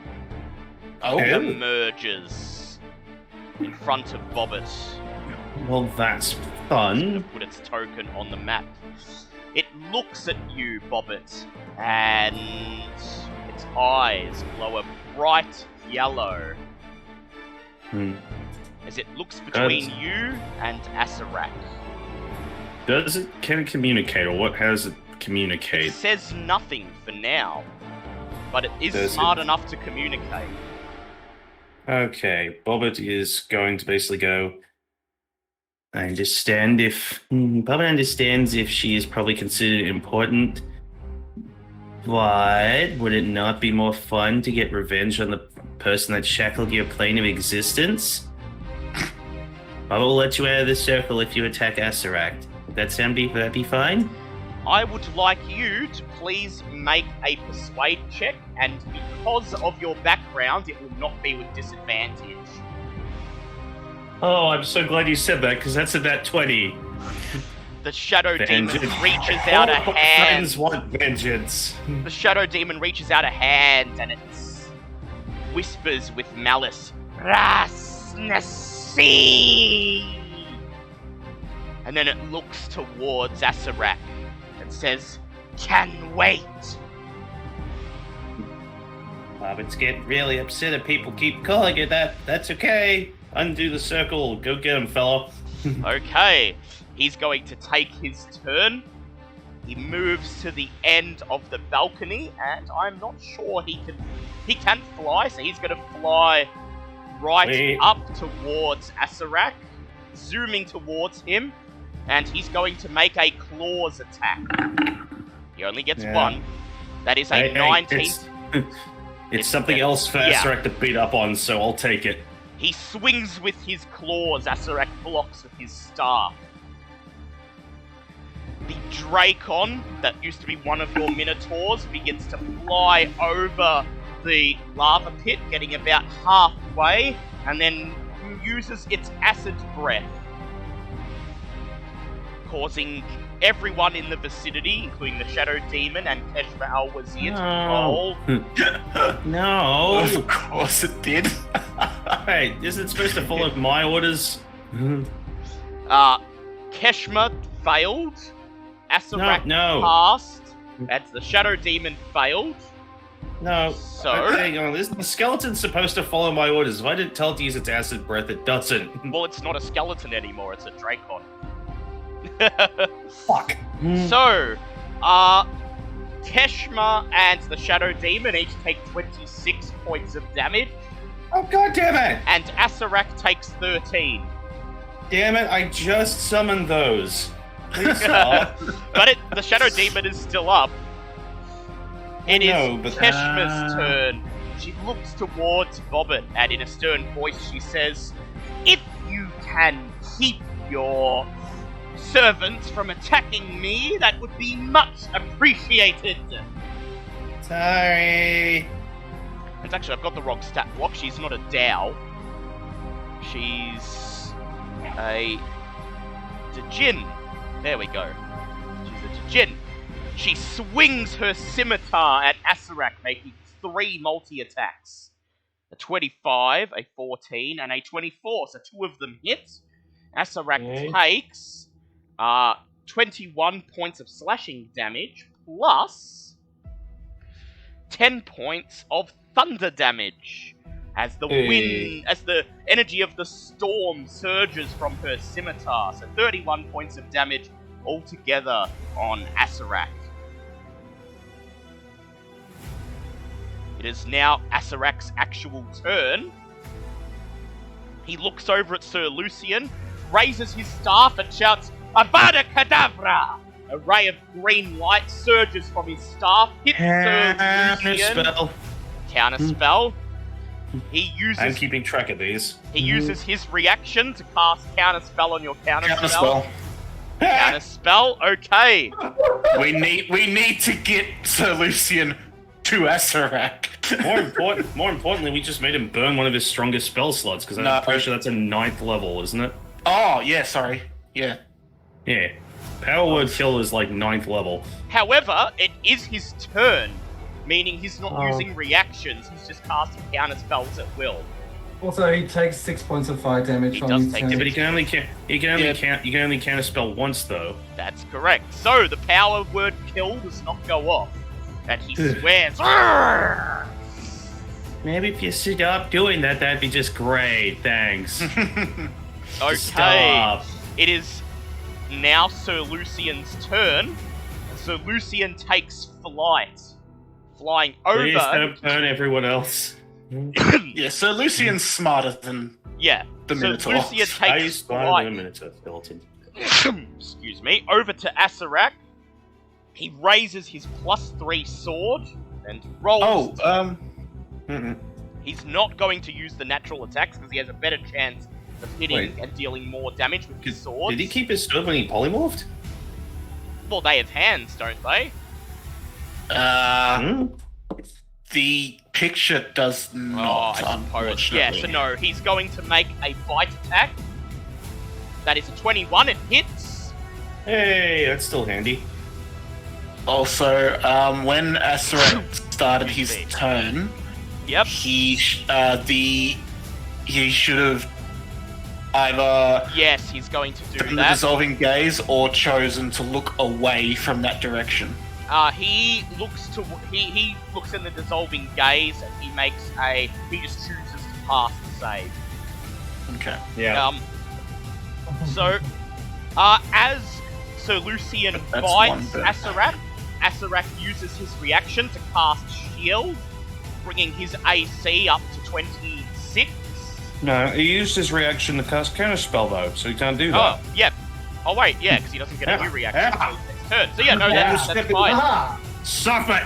emerges in front of Bobbit. Well, that's fun. Put its token on the map. It looks at you, Bobbit, and its eyes glow a bright yellow as it looks between you and Acererak. Can it communicate, or what? How does it communicate? It says nothing for now, but it is smart enough to communicate. Okay, Bobbit is going to basically go, Bobbit understands if she is probably considered important, but would it not be more fun to get revenge on the person that shackled your plane of existence? Bobbit will let you out of the circle if you attack Acererak. Would that be fine? I would like you to please make a persuade check, and because of your background, it will not be with disadvantage. Oh, I'm so glad you said that, because that's about 20. The Shadow Demon Vengeance. reaches out a All hand. friends want vengeance. The Shadow Demon reaches out a hand, and it whispers with malice, Rasnasi! And then it looks towards Acererak and says, can wait. Hobbits get really upset if people keep calling it that. That's okay. Undo the circle. Go get him, fella. Okay, he's going to take his turn. He moves to the end of the balcony, and I'm not sure he can fly, so he's going to fly right up towards Acererak, zooming towards him, and he's going to make a claws attack. He only gets one. That is a 19. It's something else for Acererak to beat up on, so I'll take it. He swings with his claws. Acererak blocks with his staff. The Dracon, that used to be one of your Minotaurs, begins to fly over the lava pit, getting about halfway, and then uses its acid breath, causing everyone in the vicinity, including the Shadow Demon and Keshva Al-Wazir, to roll. No. Of course it did. Hey, isn't it supposed to follow my orders? Keshma failed. Acererak No. passed. And the Shadow Demon failed. No. So? Hang on, the skeleton's supposed to follow my orders. If I didn't tell it to use its acid breath, it doesn't. Well, it's not a skeleton anymore, it's a Dracon. Fuck. So, Keshma and the Shadow Demon each take 26 points of damage, Oh, god damn it! and Acererak takes 13. Damn it, I just summoned those. Please stop. But the Shadow Demon is still up. It is but- Keshma's turn. She looks towards Bobbit, and in a stern voice she says, "If you can keep your servants from attacking me, that would be much appreciated." Sorry. It's actually, I've got the wrong stat block. She's not a Dow. She's a Djinn. There we go. She's a Djinn. She swings her scimitar at Acererak, making 3 multi-attacks. A 25, a 14, and a 24. So 2 of them hit. Acererak takes 21 points of slashing damage, plus 10 points of thunder damage. As the wind, as the energy of the storm surges from her scimitar. So 31 points of damage altogether on Acererak. It is now Acerak's actual turn. He looks over at Sir Lucian, raises his staff and shouts, "Avada Kedavra!" A ray of green light surges from his staff, hits Sir Lucian. Spell. Counter spell. He uses. I'm keeping track of these. He uses his reaction to cast counter spell on your counter spell. Counterspell. Counter spell. Okay. We need to get Sir Lucian to Acererak. More importantly, we just made him burn one of his strongest spell slots because I'm pretty sure that's a 9th level, isn't it? Oh yeah, sorry. Yeah. Yeah. Power Word Kill is like 9th level. However, it is his turn, meaning he's not using reactions. He's just casting counter spells at will. Also, he takes 6 points of fire damage He from does his take turn. Yeah, but you can only counter spell once though. That's correct. So the power word kill does not go off, and he swears. "Arrgh!" Maybe if you stop doing that, that'd be just great. Thanks. Okay. Stop. It is now Sir Lucian's turn. Sir Lucian takes flight, flying Please over. don't burn everyone else. Yeah, Sir Lucian's smarter than Yeah. the So Minotaur. Lucian I takes used to a flight. Minotaur skeleton. Excuse me. Over to Acererak. He raises his +3 sword and rolls. He's not going to use the natural attacks because he has a better chance of hitting and dealing more damage with his swords. Did he keep his sword when he polymorphed? Well, they have hands, don't they? The picture does not, I suppose. Yeah, unfortunately. so no, he's going to make a bite attack. That is a 21, it hits. Hey, that's still handy. Also, when Acererak started his turn, Yep. he should have either Yes, he's going to do done the that. dissolving gaze or chosen to look away from that direction. He looks in the dissolving gaze, and he just chooses to pass the save. Okay. Yeah. So, as Sir Lucian That's bites one Acererak, Acererak uses his reaction to cast Shield, bringing his AC up to 26. No, he used his reaction to cast counterspell though, so he can't do Oh, that. yeah. Oh wait, yeah, because he doesn't get a new reaction until his next turn. So yeah, no, that's fine. Ah, Stop it!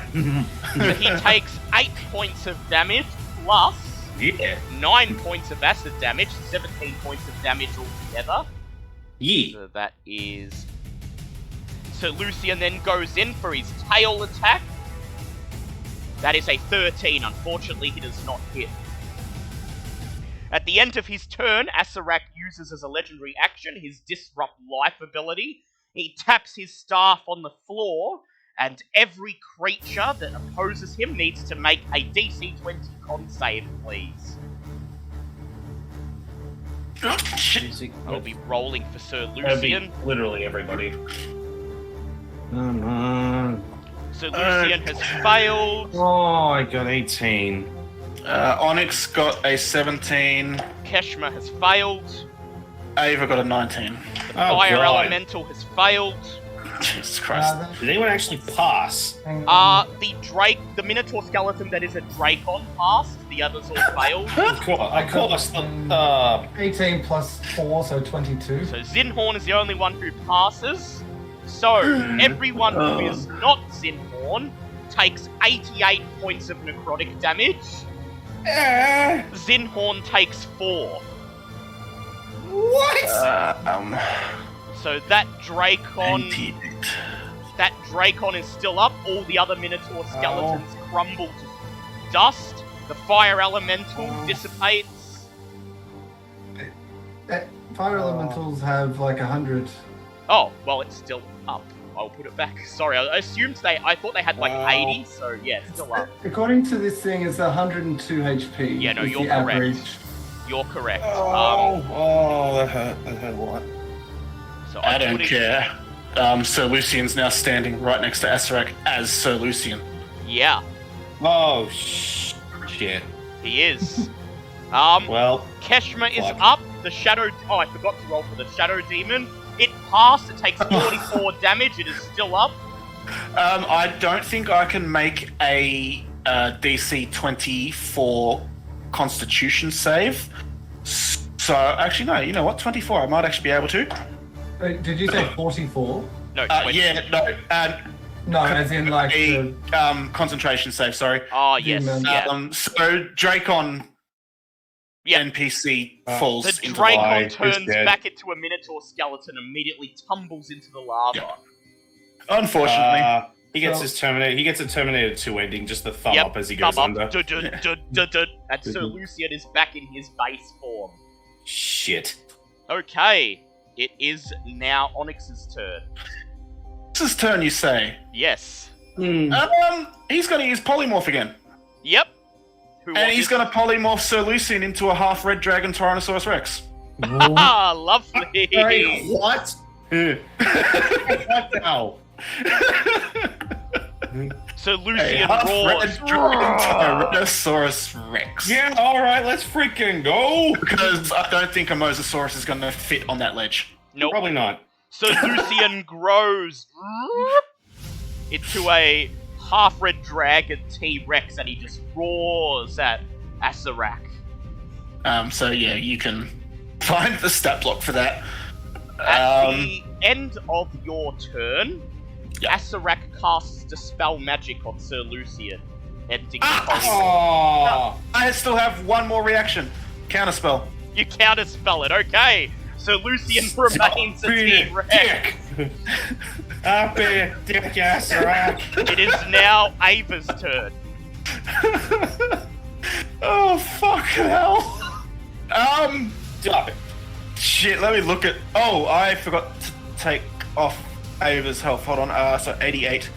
So he takes 8 points of damage plus Yeah. 9 points of acid damage, 17 points of damage altogether. Yeah. So that is... So Lucian then goes in for his tail attack. That is a 13. Unfortunately, he does not hit. At the end of his turn, Acererak uses as a legendary action his Disrupt Life ability. He taps his staff on the floor, and every creature that opposes him needs to make a DC 20 con save, please. Oh, shit. I'll be rolling for Sir That'd be Lucian. literally everybody. Come on. Sir Lucian has failed. Oh, I got 18. Onyx got a 17. Keshma has failed. Ava got a 19. The Fire Elemental has failed. Jesus Christ. Did anyone actually pass? The Minotaur skeleton that is a Dracon passed. The others all failed. I cast the 18 plus 4, so 22. So Zinhorn is the only one who passes. So everyone who is not Zinhorn takes 88 points of necrotic damage. Zinhorn takes 4. What? So that Dracon is still up. All the other Minotaur skeletons crumble to dust. The Fire Elemental dissipates. Fire elementals have like 100. Oh, well, it's still up. I'll put it back. Sorry, I thought they had like 80, so yeah, it's still up. According to this thing, it's 102 HP. Yeah, no, is you're the correct. average. You're correct. That hurt. That hurt a lot. So I don't care. Sir Lucian's now standing right next to Acererak as Sir Lucian. Yeah, Oh, shit. he is. Well, Keshma is fuck. up. The Shadow... Oh, I forgot to roll for the Shadow Demon. It passed. It takes 44 damage. It is still up. I don't think I can make a DC 24 Constitution save. So, actually, no, you know what? 24, I might actually be able to. Wait, did you say 44? No, 20. Yeah, no. No, as in like A concentration save, sorry. Oh, yes, Demon. yeah. So, Dracon Yeah. NPC falls The into Dracon Why? Who's turns dead? back into a Minotaur skeleton and immediately tumbles into the lava. Yeah. Unfortunately. he gets So- his Terminator. He gets a Terminator 2 ending, just the thumb Yep, up as he goes thumb under. up. And Sir Lucian is back in his base form. Shit. Okay, it is now Onyx's turn. It's his turn, you say. Yes. He's going to use Polymorph again. Yep. Who And he's going to polymorph Sir Lucian into a half-red dragon Tyrannosaurus Rex. Ah, lovely. Hey, what? What now? So A Lucian half-red roars. dragon Tyrannosaurus Rex. Yeah, alright, let's freaking go! Because I don't think a Mosasaurus is going to fit on that ledge. Nope. Probably not. So Lucian grows into a half-red dragon T-Rex, and he just roars at Acererak. So yeah, you can find the stat block for that. At the end of your turn, Yeah. Acererak casts Dispel Magic on Sir Lucian, ending the Ah! polymorph. Oh, I still have one more reaction. Counterspell. You counterspell it, okay. So Lucian remains a T-Rex. dick! Up here, dick ass rack! It is now Ava's turn. Oh, fucking hell. Stop it. Shit, let me look at... Oh, I forgot to take off Ava's health. Hold on. So 88.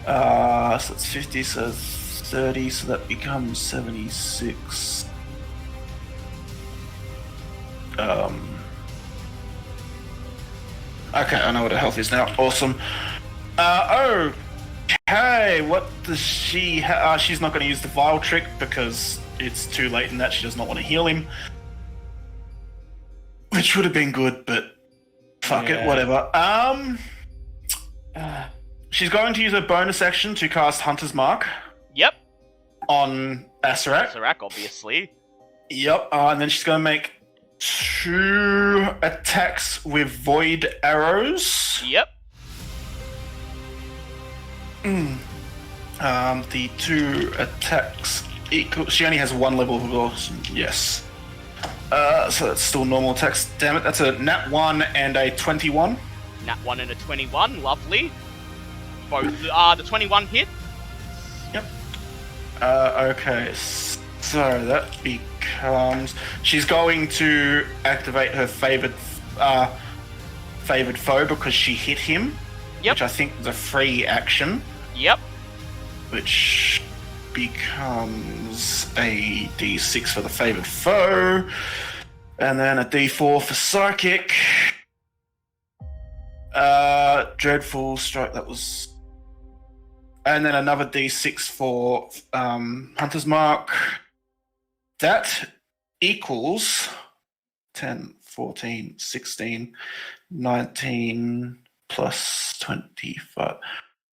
So it's 50, so 30, so that becomes 76. Okay, I know what her health is now. Awesome. Okay, what does she she's not going to use the Vile Trick because it's too late in that. She does not want to heal him. Which would have been good, but fuck it, whatever. She's going to use her bonus action to cast Hunter's Mark. Yep. On Acererak. Acererak, obviously. Yep, and then she's going to make 2 attacks with Void Arrows. Yep. The 2 attacks equal. She only has 1 level of ability. Yes. So that's still normal attacks. Damn it, that's a nat 1 and a 21. Nat 1 and a 21, lovely. Both the 21 hit. Yep. Okay, so that becomes. She's going to activate her favored foe because she hit him. Yep. Which I think is a free action. Yep. Which becomes a d6 for the favored foe, and then a d4 for psychic. Dreadful strike, that was, and then another d6 for Hunter's Mark. That equals 10, 14, 16, 19 plus 25.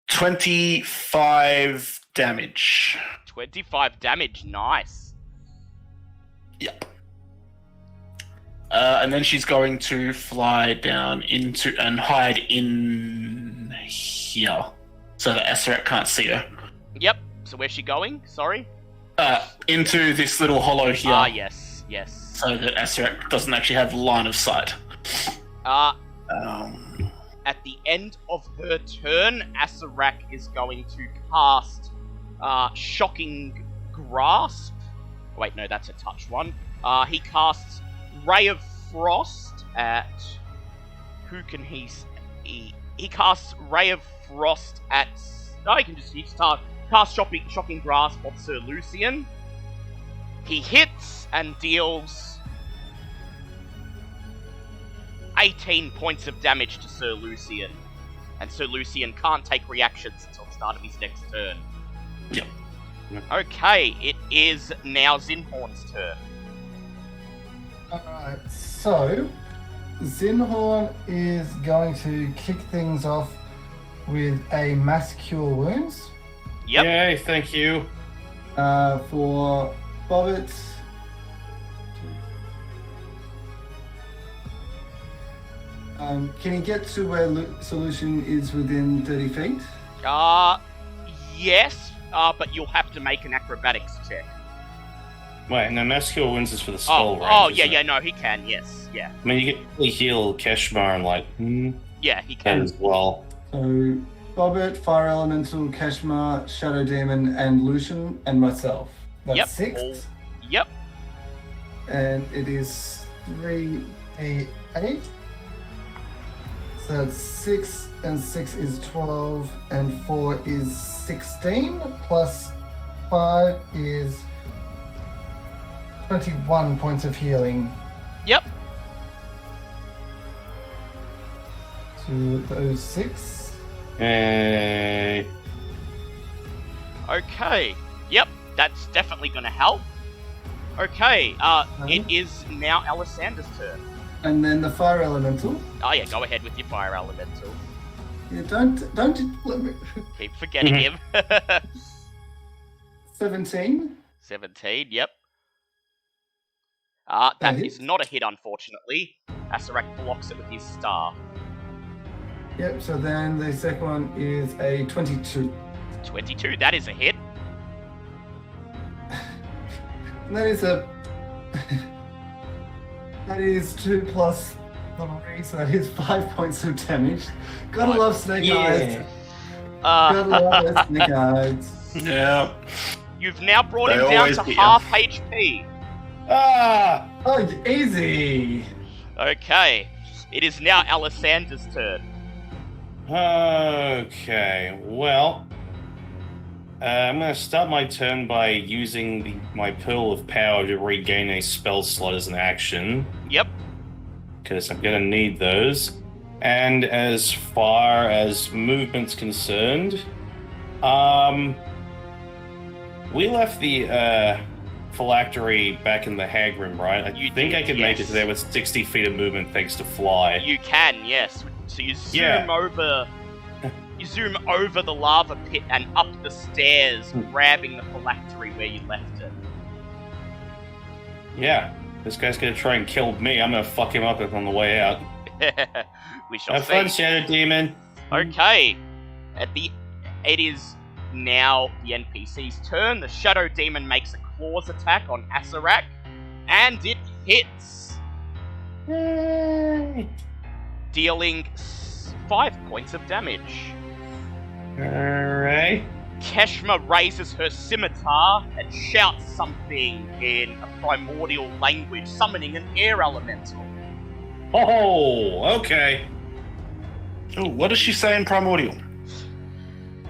25 damage. 25 damage, nice. Yep. And then she's going to fly down into and hide in here, so that Acererak can't see her. Yep. So where's she going? Sorry. Into this little hollow here. Ah, yes, yes. So that Acererak doesn't actually have line of sight. At the end of her turn, Acererak is going to cast Shocking Grasp. Wait, no, that's a touch one. He casts Ray of Frost at... Who can he casts Ray of Frost at... No, he can just cast Shocking Grasp on Sir Lucian. He hits and deals 18 points of damage to Sir Lucian. And Sir Lucian can't take reactions until the start of his next turn. Yep. Okay, it is now Zinhorn's turn. Alright, so Zinhorn is going to kick things off with a Mass Cure Wounds. Yep. Yay, thank you. For Bobbit. Can you get to where Solution is within 30 feet? Yes, but you'll have to make an acrobatics check. Wait, no, Masculine Winds is for the spell range. Oh, isn't yeah, it? no, he can, yes, yeah. I mean, you can really heal Keshmar and, like, Yeah, he can. as well. So, Bobbit, Fire Elemental, Keshmar, Shadow Demon, and Lucian, and myself. That's Yep. 6. Yep. And it is 3d8. So that's 6, and 6 is 12, and 4 is 16, plus 5 is 21 points of healing Yep. to those 6. Hey. Okay. Yep, that's definitely gonna help. Okay, it is now Alisander's turn. And then the Fire Elemental. Oh yeah, go ahead with your fire elemental. Yeah, don't let me. Keep forgetting him. 17. 17, yep. That That is hits. not a hit, unfortunately. Acererak blocks it with his staff. Yep, so then the second one is a 22. 22, that is a hit. And that is a. That is 2 plus 3, so that is 5 points of damage. Gotta love Snake Eyes. Gotta love those Snake Eyes. Yeah. You've now brought They him down always to beat half HP. Ah! Oh, easy. Okay, it is now Alisander's turn. Okay, well, I'm going to start my turn by using my Pearl of Power to regain a spell slot as an action, Yep. because I'm going to need those. And as far as movement's concerned, We left the phylactery back in the hag room, right? I think I could make it there with 60 feet of movement thanks to fly. You can, yes. So you zoom over. You zoom over the lava pit and up the stairs, grabbing the phylactery where you left it. Yeah, this guy's gonna try and kill me. I'm gonna fuck him up on the way out. We shall Have see. fun, Shadow Demon. Okay. It is now the NPC's turn. The Shadow Demon makes a claws attack on Acererak, and it hits. Yay. Dealing 5 points of damage. Alright. Keshma raises her scimitar and shouts something in a primordial language, summoning an air elemental. Oh, okay. Oh, what does she say in Primordial?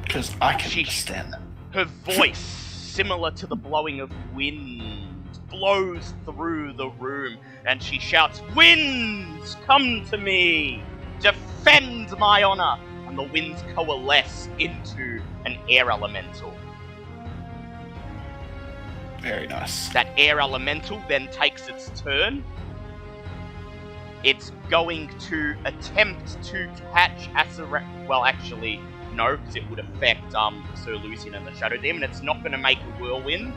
Because I can understand that. Her voice, similar to the blowing of wind, blows through the room, and she shouts, "Winds, come to me! Defend my honor!" And the winds coalesce into an air elemental. Very nice. That air elemental then takes its turn. It's going to attempt to catch Acererak. Well, actually, no, because it would affect Sir Lucian and the Shadow Demon. It's not going to make a whirlwind.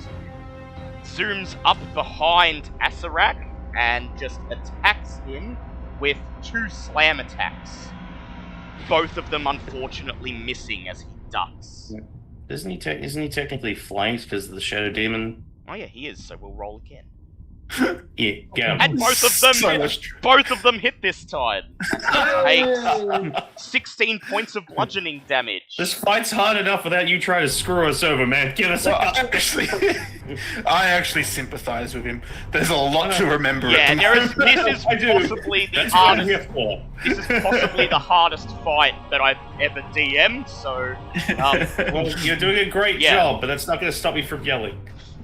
Zooms up behind Acererak and just attacks him with 2 slam attacks. Both of them, unfortunately, missing as he ducks. Isn't he technically flanked because of the Shadow Demon? Oh yeah, he is. So we'll roll again. Yeah, get him. And both of them, both of them hit this time. Takes Yay. 16 points of bludgeoning damage. This fight's hard enough without you trying to screw us over, man. Give us Well, a I actually sympathise with him. There's a lot to remember. Yeah, at the there is. moment. This is I do. possibly the That's what I'm hardest. here for. This is possibly the hardest fight that I've ever DM'd. So, Well, you're doing a great Yeah. job, but that's not going to stop me from yelling.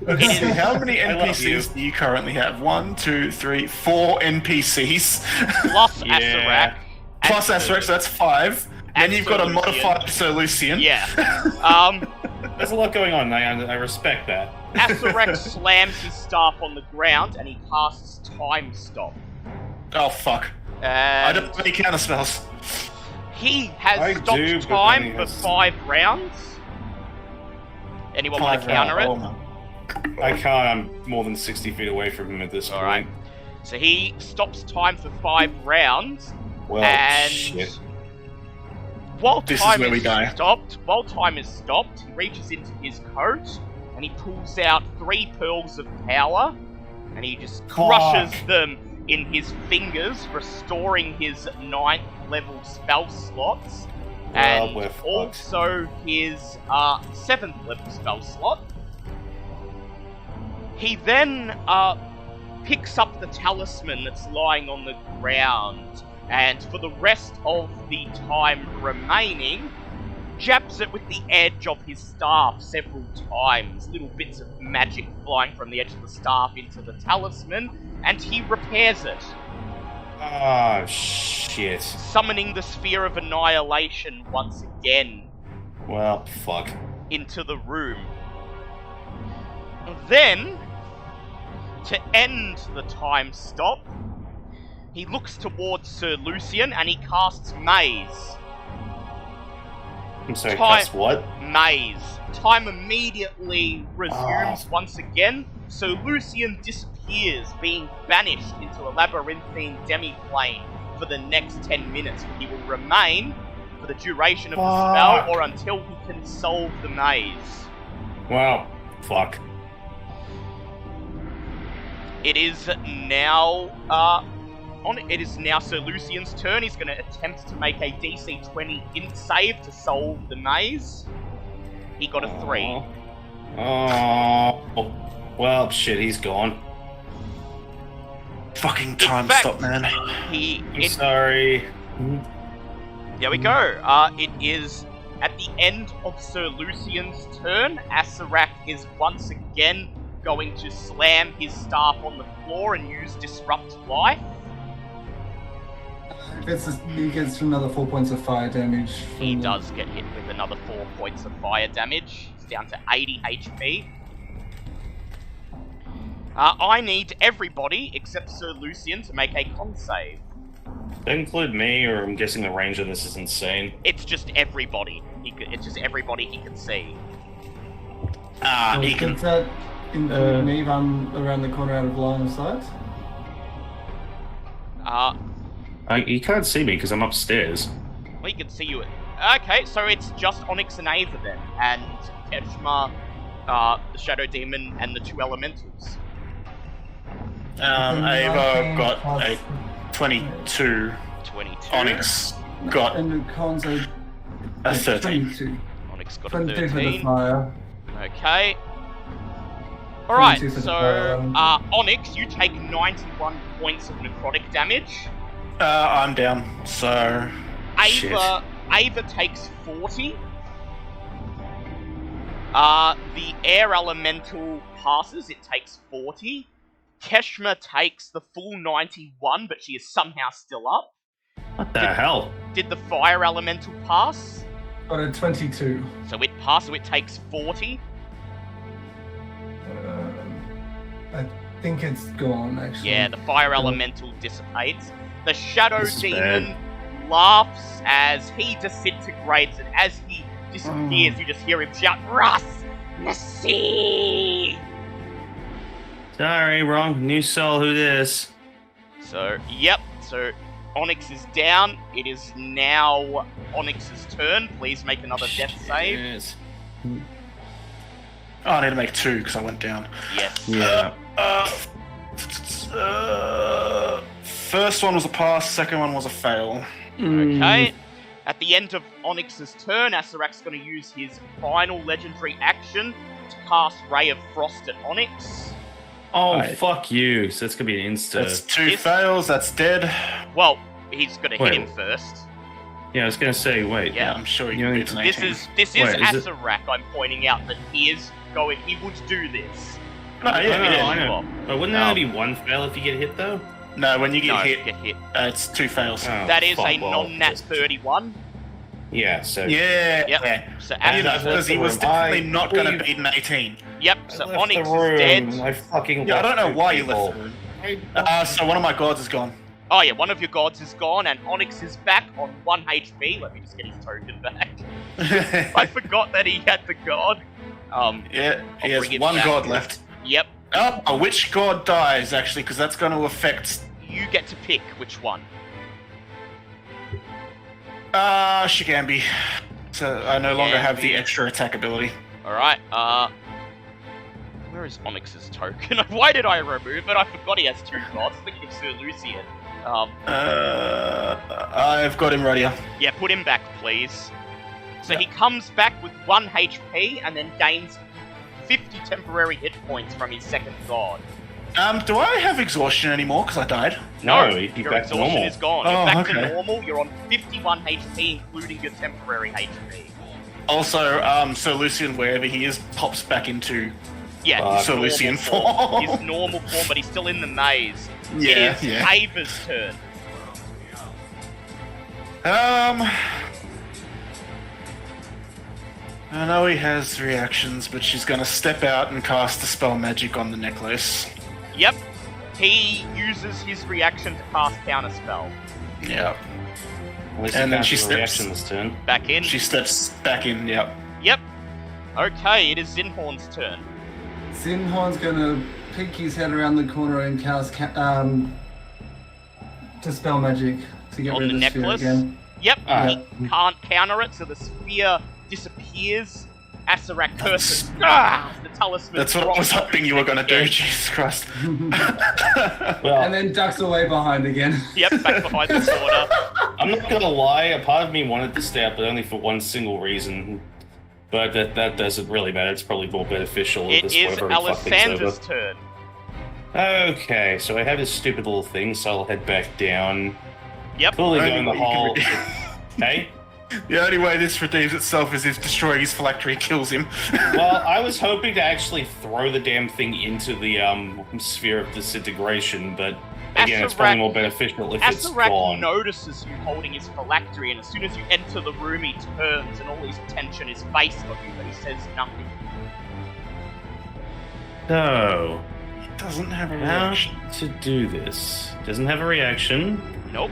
Okay, so how many I love NPCs do you currently have? 1, 2, 3, 4 NPCs. plus Yeah. Acererak. Plus Acererak, so that's 5. And Then you've got a Sir Lucian. modified Sir Lucian. Yeah. There's a lot going on. I respect that. Acererak slams his staff on the ground and he casts Time Stop. Oh, fuck. I And don't have any counter spells. he has I stopped do, but time then he for has- 5 rounds. Anyone want to counter it? Oh, no. I can't. I'm more than 60 feet away from him at this point. Alright. So he stops time for 5 rounds. Well, And shit. while This is time where we is die. stopped, he reaches into his coat and he pulls out 3 pearls of power, and he just crushes them in his fingers, restoring his 9th level spell slots, and we're fucked. also his 7th level spell slot. He then picks up the talisman that's lying on the ground, and for the rest of the time remaining, jabs it with the edge of his staff several times, little bits of magic flying from the edge of the staff into the talisman, and he repairs it, Oh, shit. summoning the Sphere of Annihilation once again Well, fuck. into the room. Then, to end the time stop, he looks towards Sir Lucian and he casts Maze. I'm sorry, Time- that's what? Maze. Time immediately resumes Ah. once again, so Lucian disappears, being banished into a labyrinthine demi-plane for the next 10 minutes. He will remain for the duration of the Fuck. spell or until he can solve the maze. Well, fuck. It is now it is now Sir Lucian's turn. He's going to attempt to make a DC 20 int save to solve the maze. He got a 3. Oh. Well, shit, he's gone. Fucking time fact- stop, man. I'm sorry. There we go. It is at the end of Sir Lucian's turn. Acererak is once again going to slam his staff on the floor and use Disrupt Life. He gets another 4 points of fire damage. He does get hit with another 4 points of fire damage. He's down to 80 HP. I need everybody except Sir Lucian to make a con save. That include me, or I'm guessing the range of this is insane. It's just everybody. It's just everybody he can see. He can. Does that include me if I'm around the corner out of line of sight? You can't see me because I'm upstairs. We can see you. Okay, so it's just Onyx and Ava then, and Keshma, the Shadow Demon, and the 2 elementals. Ava got a 22. 22. Onyx got And the cons are a 13. 22. Onyx got a 22 for the 13. fire. Okay. Alright, 22 for the so, fire. Onyx, you take 91 points of necrotic damage. I'm down, so... Ava takes 40. The air elemental passes, it takes 40. Keshma takes the full 91, but she is somehow still up. What the hell? Did the fire elemental pass? Got a 22. So it passed, so it takes 40. I think it's gone, actually. Yeah, the fire elemental dissipates. The shadow This is demon laughs as he disintegrates, and as he disappears, you just hear him shout, "Russ! Mercy!" Sorry, wrong. New soul, who this? So, yep, so Onyx is down. It is now Onyx's turn. Please make another death save. Yes. Oh, I need to make 2 because I went down. Yes. Yeah. First one was a pass, second one was a fail. Okay. At the end of Onyx's turn, Acererak's going to use his final legendary action to cast Ray of Frost at Onyx. Oh, Right. fuck you. So that's gonna be an insta. That's 2 fails, that's dead. Well, he's going to hit Wait. him first. Yeah, I was gonna say, wait. Yeah. I'm sure You you know, can beat an This 18. is Wait, is it- Acererak. I'm pointing out that he would do this. No, I yeah, know, yeah. I know. But wouldn't there only be one fail if you get hit, though? No, when you get No, hit, get hit. it's 2 fails. Oh, That is fuck, a well, non-nat just- 31. Yeah, so... Yeah, Yep. yeah. So You know, Acererak, because he was definitely not going to beat an 18. yep. I So left Onyx the room. is dead. I fucking Yeah, I don't know left why two you left people. the room. So one of my gods is gone. Oh yeah, one of your gods is gone, and Onyx is back on 1 HP. Let me just get his token back. I forgot that he had the god. Yeah, he I'll has bring it one back. god left. Yep. Oh, which god dies, actually, because that's going to affect... You get to pick which one. Shigambi. So I no longer have the Shigambi. extra attack ability. Alright, where is Onyx's token? Why did I remove it? I forgot he has 2 gods. I think it's Sir Lucian. I've got him right here. Yeah, put him back, please. So he comes back with 1 HP and then gains 50 temporary hit points from his second god. Do I have exhaustion anymore because I died? No, he'd be your back to exhaustion normal. is gone. Oh, You're back okay. to normal. You're on 51 HP, including your temporary HP. Also, Sir Lucian, wherever he is, pops back into Yeah, his Sir normal Lucian form. form. His normal form, but he's still in the maze. Yeah, it is yeah. Ava's turn. I know he has reactions, but she's gonna step out and cast the spell magic on the necklace. Yep. He uses his reaction to cast counterspell. Yeah. At least And then he she cancels the steps- reaction this turn. Back in. She steps back in, yep. Yep. Okay, it is Zinhorn's turn. Zinhorn's gonna peek his head around the corner and cast Dispel Magic to get On rid the of the sphere necklace? again. Yep, Ah. he can't counter it, so the sphere disappears. Acererak curses. Ah! The talisman. That's what I was drops hoping you were gonna do, again. Jesus Christ. Well, And then ducks away behind again. Yep, back behind the corner. I'm not gonna lie, a part of me wanted to stay up, but only for one single reason. But that doesn't really matter, it's probably more beneficial at It this is point. I've already fucked things Alisandra's over. turn. Okay, so I have this stupid little thing, so I'll head back down. Yep. Fully Only going the way you can whole... redeem- Hey? The only way this redeems itself is if destroying his phylactery kills him. Well, I was hoping to actually throw the damn thing into the sphere of disintegration, but Again, it's probably more beneficial if it's Acererak gone. notices you holding his phylactery, and as soon as you enter the room, he turns, and all his attention is faced on you, but he says nothing. So, He doesn't have a how reaction. to do this? Doesn't have a reaction. Nope.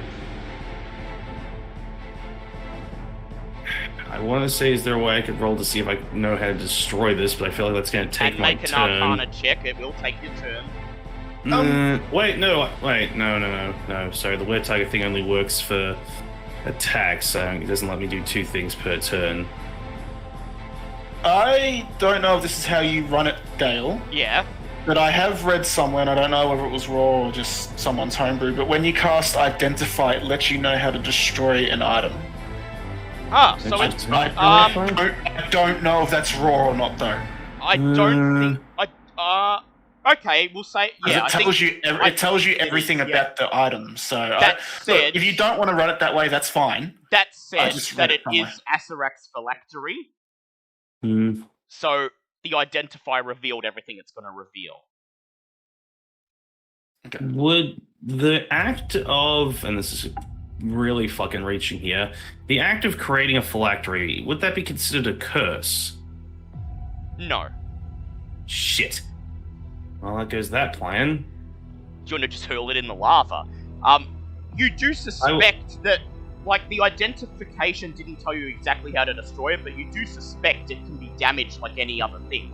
I want to say, is there a way I could roll to see if I know how to destroy this, but I feel like that's going to take And my make an turn. Arcana check. It will take your turn. Wait, no. Sorry, the weird target thing only works for attacks, so it doesn't let me do 2 things per turn. I don't know if this is how you run it, Gale, Yeah. but I have read somewhere, and I don't know whether it was raw or just someone's homebrew, but when you cast Identify, it lets you know how to destroy an item. Ah, so it's... I don't know if that's raw or not, though. I don't think... Okay, we'll say... 'Cause Yeah, it tells you everything about the item, so... That said... Look, if you don't want to run it that way, that's fine. That I said, just that read it it somewhere. is Acerek's phylactery, Hmm. so the Identify revealed everything it's going to reveal. Okay. Would the act of, and this is really fucking reaching here, the act of creating a phylactery, would that be considered a curse? No. Shit. Well, that goes that plan. Do you want to just hurl it in the lava? You do suspect that, like, the identification didn't tell you exactly how to destroy it, but you do suspect it can be damaged like any other thing.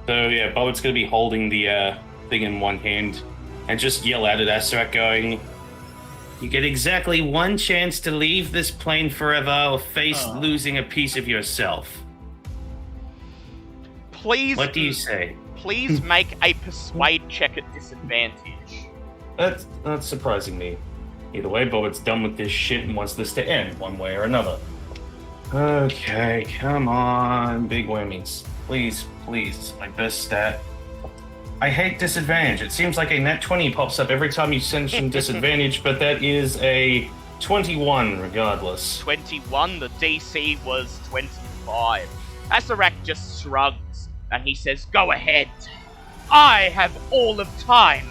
So, yeah, Bobbitt's gonna be holding the thing in one hand and just yell out at Acererak going, "You get exactly 1 chance to leave this plane forever or face losing a piece of yourself." Please... What do you say? Please make a persuade check at disadvantage. That's not surprising me. Either way, Bobbitt's done with this shit and wants this to end one way or another. Okay, come on, big whammies. Please, please, my best stat. I hate disadvantage. It seems like a nat 20 pops up every time you mention disadvantage, but that is a 21 regardless. 21, the DC was 25. Acererak just shrugs, and he says, "Go ahead. I have all of time.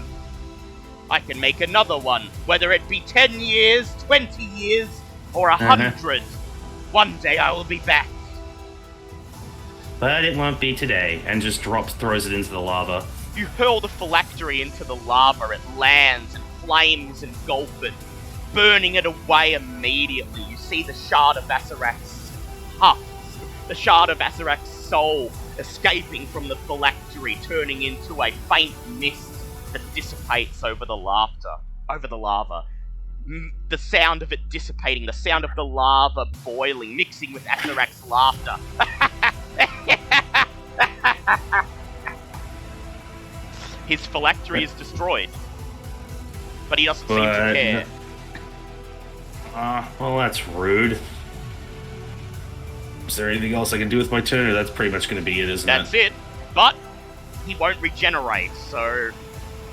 I can make another one, whether it be 10 years, 20 years, or 100. One day I will be back." But it won't be today, and just throws it into the lava. You hurl the phylactery into the lava, it lands, and flames engulf it, burning it away immediately. You see the shard of Acerek's husk, the shard of Acerek's soul escaping from the phylactery, turning into a faint mist that dissipates over the lava. The sound of it dissipating, the sound of the lava boiling, mixing with Acerek's laughter. His phylactery is destroyed, but he doesn't seem to care. Well, that's rude. Is there anything else I can do with my turn, or that's pretty much going to be it, isn't it? That's it, but he won't regenerate, so...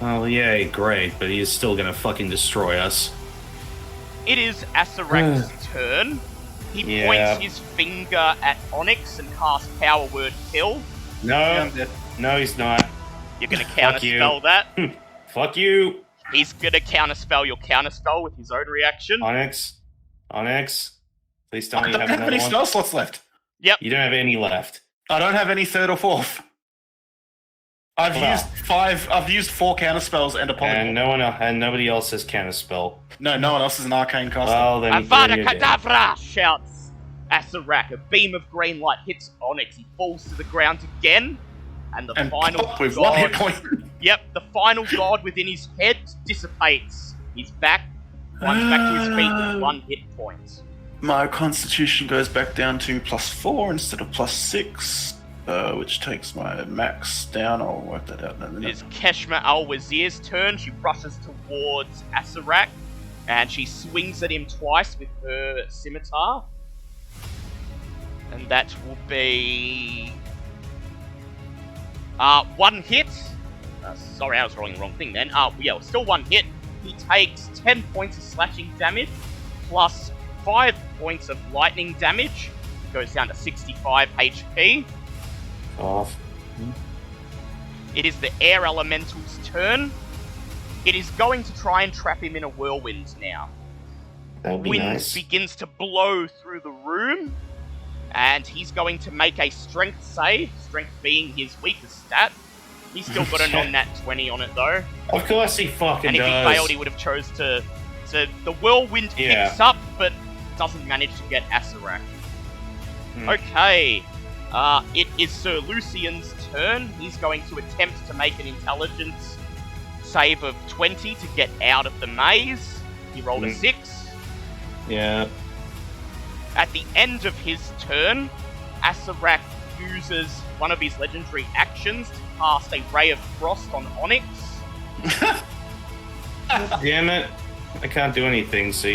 Oh, yay, great, but he is still going to fucking destroy us. It is Acerek's turn. He points his finger at Onyx and casts Power Word Kill. No, he's not. You're gonna counterspell that. Fuck you. He's gonna counterspell your counterspell with his own reaction. Onyx. Please tell me I you don't have have another any one. spell slots left. Yep. You don't have any left. I don't have any 3rd or 4th. I've used 4 counter spells and a polymorph. And nobody else has counterspell. No one else is an arcane caster. Well, then Avada Kedavra! Shouts Acerak. A beam of green light hits Onyx. He falls to the ground again. And the final with 1 hit point. Yep, the final god within his head dissipates. He's back. Runs back to his feet with 1 hit point. My constitution goes back down to +4 instead of +6, which takes my max down. I'll work that out in a minute. It is Keshma Al-Wazir's turn. She rushes towards Acerak, and she swings at him twice with her scimitar. And that will be... 1 hit. Sorry, I was rolling the wrong thing then. Still 1 hit. He takes 10 points of slashing damage, plus 5 points of lightning damage. Goes down to 65 HP. Off. It is the Air Elemental's turn. It is going to try and trap him in a whirlwind now. That would be Wind nice. begins to blow through the room, and he's going to make a strength save, strength being his weakest stat. He's still got a non-nat 20 on it though, Of course he fucking and if does. he failed he would have chose to the whirlwind Yeah. picks up, but doesn't manage to get Acererak. Okay, it is Sir Lucian's turn. He's going to attempt to make an intelligence save of 20 to get out of the maze. He rolled a 6. Yeah. At the end of his turn, Acererak uses one of his legendary actions to cast a Ray of Frost on Onyx. Damn it. I can't do anything, so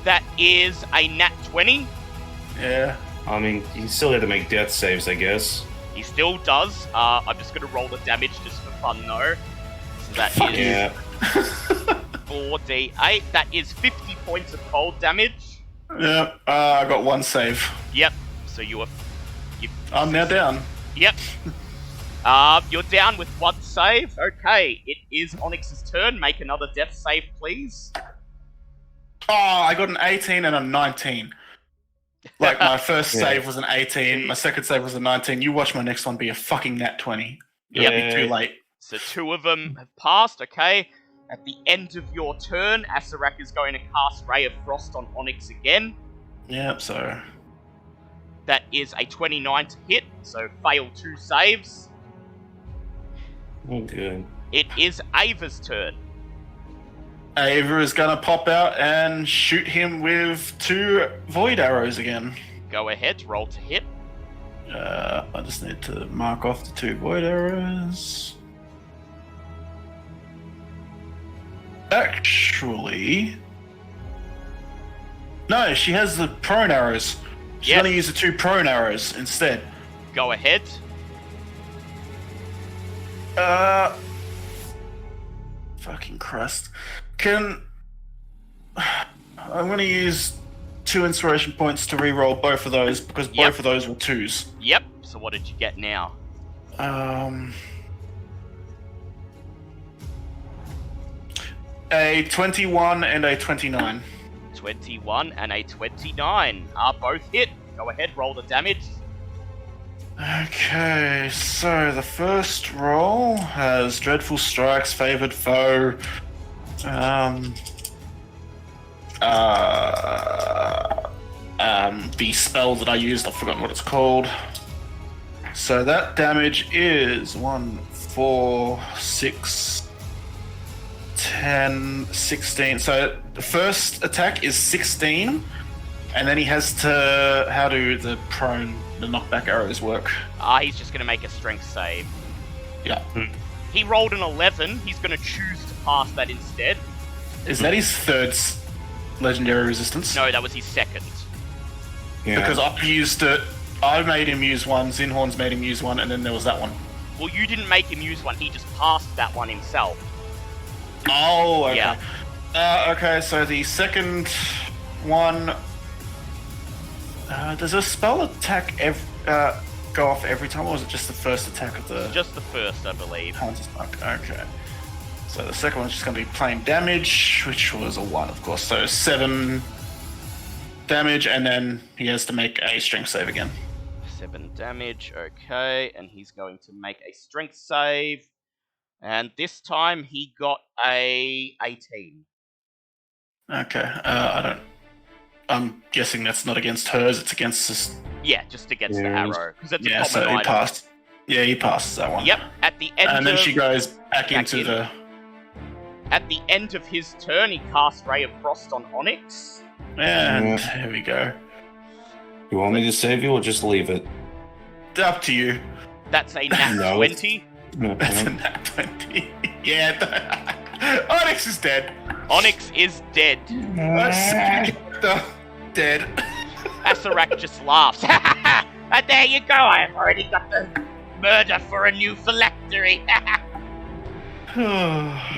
That is a nat 20. Yeah. I mean, you still have to make death saves, I guess. He still does. I'm just going to roll the damage just for fun though. So that is Yeah. 4d8. That is 50 points of cold damage. Yeah. I got one save. Yep. So you are... I'm now down. Yep. You're down with one save. Okay, it is Onyx's turn. Make another death save, please. Oh, I got an 18 and a 19. Like, my first Yeah. save was an 18, my second save was a 19. You watch my next one be a fucking nat 20. Yep. It'll be too late. So 2 of them have passed, okay. At the end of your turn, Acererak is going to cast Ray of Frost on Onyx again. Yep, so... That is a 29 to hit, so fail 2 saves. Oh, good. It is Ava's turn. Ava is gonna pop out and shoot him with 2 void arrows again. Go ahead, roll to hit. I just need to mark off the 2 void arrows. Actually... No, she has the prone arrows. She's Yes. gonna use the 2 prone arrows instead. Go ahead. Fucking Christ. I'm gonna use 2 inspiration points to re-roll both of those, because Yep. both of those were 2s. Yep, so what did you get now? A 21 and a 29. 21 and a 29 are both hit. Go ahead, roll the damage. Okay, so the first roll has Dreadful Strikes, Favored Foe. The spell that I used, I've forgotten what it's called. So that damage is 1, 4, 6, 10, 16. So the first attack is 16, and then he has to... How do the knockback arrows work? He's just going to make a strength save. Yeah. He rolled an 11. He's going to choose to pass that instead. Is that his third legendary resistance? No, that was his second. Yeah. Because I used it. I made him use one, Zinhorn's made him use one, and then there was that one. Well, you didn't make him use one. He just passed that one himself. Oh, okay. Yeah. Okay, so the second one... does a spell attack go off every time, or was it just the first attack of the... Just the first, I believe. Hunter's Mark? Okay. So the second one's just going to be plain damage, which was a 1, of course. So 7 damage, and then he has to make a strength save again. 7 damage, okay. And he's going to make a strength save. And this time he got a 18. Okay, I'm guessing that's not against hers, it's against this... Yeah, just against the Yeah. arrow. Because it's Yeah, a so common he item. passed. Yeah, he passes that one. Yep, at the end And then of... she goes back into in. the... At the end of his turn, he casts Ray of Frost on Onyx. And here we go. You want me to save you or just leave it? Up to you. That's a nat No. 20. That's a nat 20. Yeah, Onyx is dead. Onyx is dead. Dead. Acererak just laughs. And there you go, I have already got the murder for a new phylactery.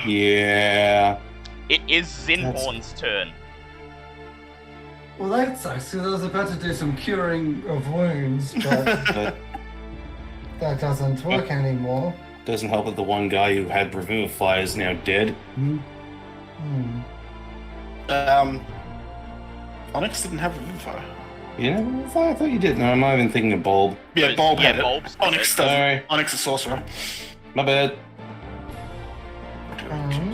Yeah. It is Zinhorn's turn. Well, that sucks, because I was about to do some curing of wounds, but But that doesn't work anymore. Doesn't help that the one guy who had Revivify is now dead. Onyx didn't have Revivify. You know, Revivify? I thought you did. No, I'm not even thinking of Bulb. Yeah, Bulb had it. Bulb's Onyx got it. doesn't. Sorry. Onyx is sorcerer. My bad.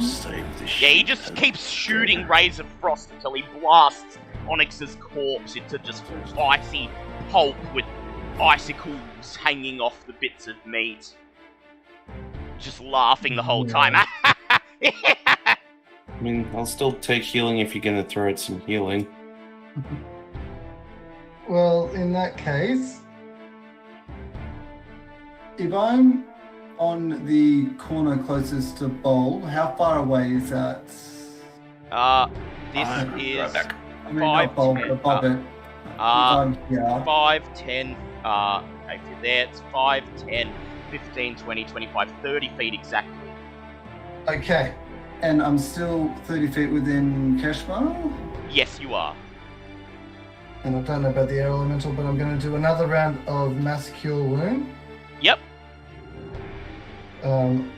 Save this Yeah, he shit. just keeps shooting rays of frost until he blasts Onyx's corpse into just icy pulp with icicles hanging off the bits of meat. Just laughing the whole time. I mean, I'll still take healing if you're going to throw out some healing. Well, in that case, if I'm on the corner closest to Bulb, how far away is that? This I'm is right back. I mean, Five, not Bulb, ten, but Bobbit. If I'm here. 5, 10, if you're there, it's 5, 10, 15, 20, 25, 30 feet exactly. Okay. And I'm still 30 feet within Keshmar. Yes, you are. And I don't know about the air elemental, but I'm going to do another round of mass cure wound. Yep.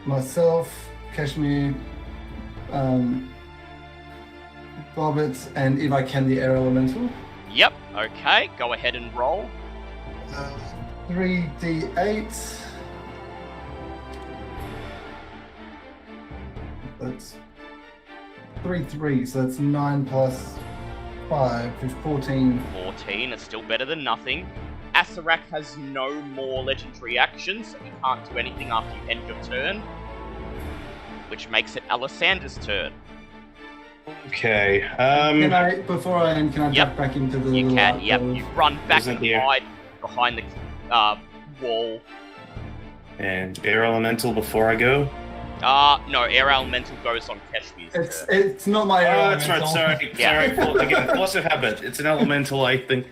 Myself, Kashmir, Bobbit, and if I can, the air elemental. Yep. Okay, go ahead and roll. 3d8. That's 3, so that's 9 plus 5 is 14. 14 is still better than nothing. Acererak has no more legendary actions, so he can't do anything after you end your turn. Which makes it Alisander's turn. Okay. Can I, before I end, can I Yep. jump back into the You little can, yep. alcove? You run back Isn't and there- hide behind the wall. And Air Elemental before I go. No, Air Elemental goes on Keshmir's turn. It's not my air Oh, that's right. elemental. Sorry. Yeah. Sorry. Well, again, force of habit. It's an elemental, I think.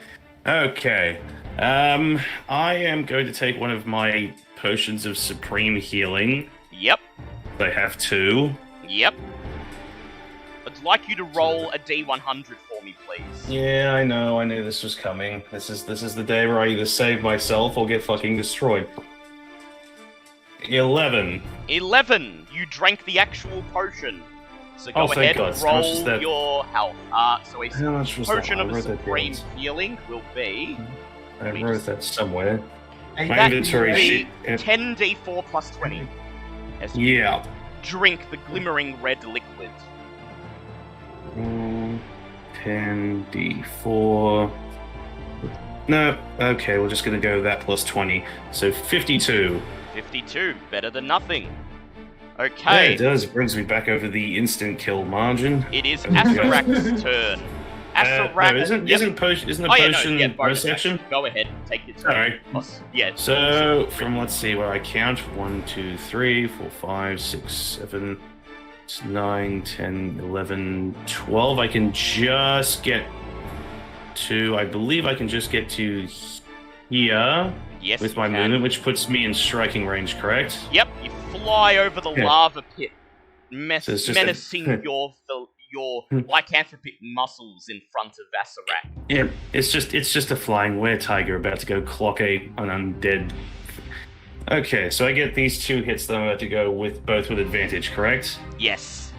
Okay. I am going to take one of my potions of supreme healing. Yep, I have 2. yep. I'd like you to roll a D100 for me, please. Yeah, I know. I knew this was coming. This is the day where I either save myself or get fucking destroyed. 11. 11. You drank the actual potion. So go Oh, thank ahead God. and How much is roll that? your health. So a How much was that? potion I of wrote that supreme down. healing will be I wrote that somewhere. My that inventory will be sheet. 10d4 plus 20. As you Yeah. drink the glimmering red liquid. 10d4. No, okay, we're just gonna go that plus 20. So 52. 52, better than nothing. Yeah, Okay, it does. It brings me back over the instant kill margin. it is Okay. Acerak's turn. Acerak, No, isn't yep. a potion Oh, yeah, no, bonus bonus action? Go ahead, take your turn. Alright. Yeah. So from let's see where I count 1, 2, 3, 4, 5, 6, 7, 9, 10, 11, 12. I can just get to. I believe I can just get to here Yes, with you my can. movement, which puts me in striking range. Correct? Yep, you fly over the Yeah. lava pit, So it's just a- menacing your lycanthropic muscles in front of Acerak. Yeah. It's just a flying were-tiger about to go clock an undead. Okay, so I get these 2 hits that I'm about to go with both with advantage. Correct? Yes.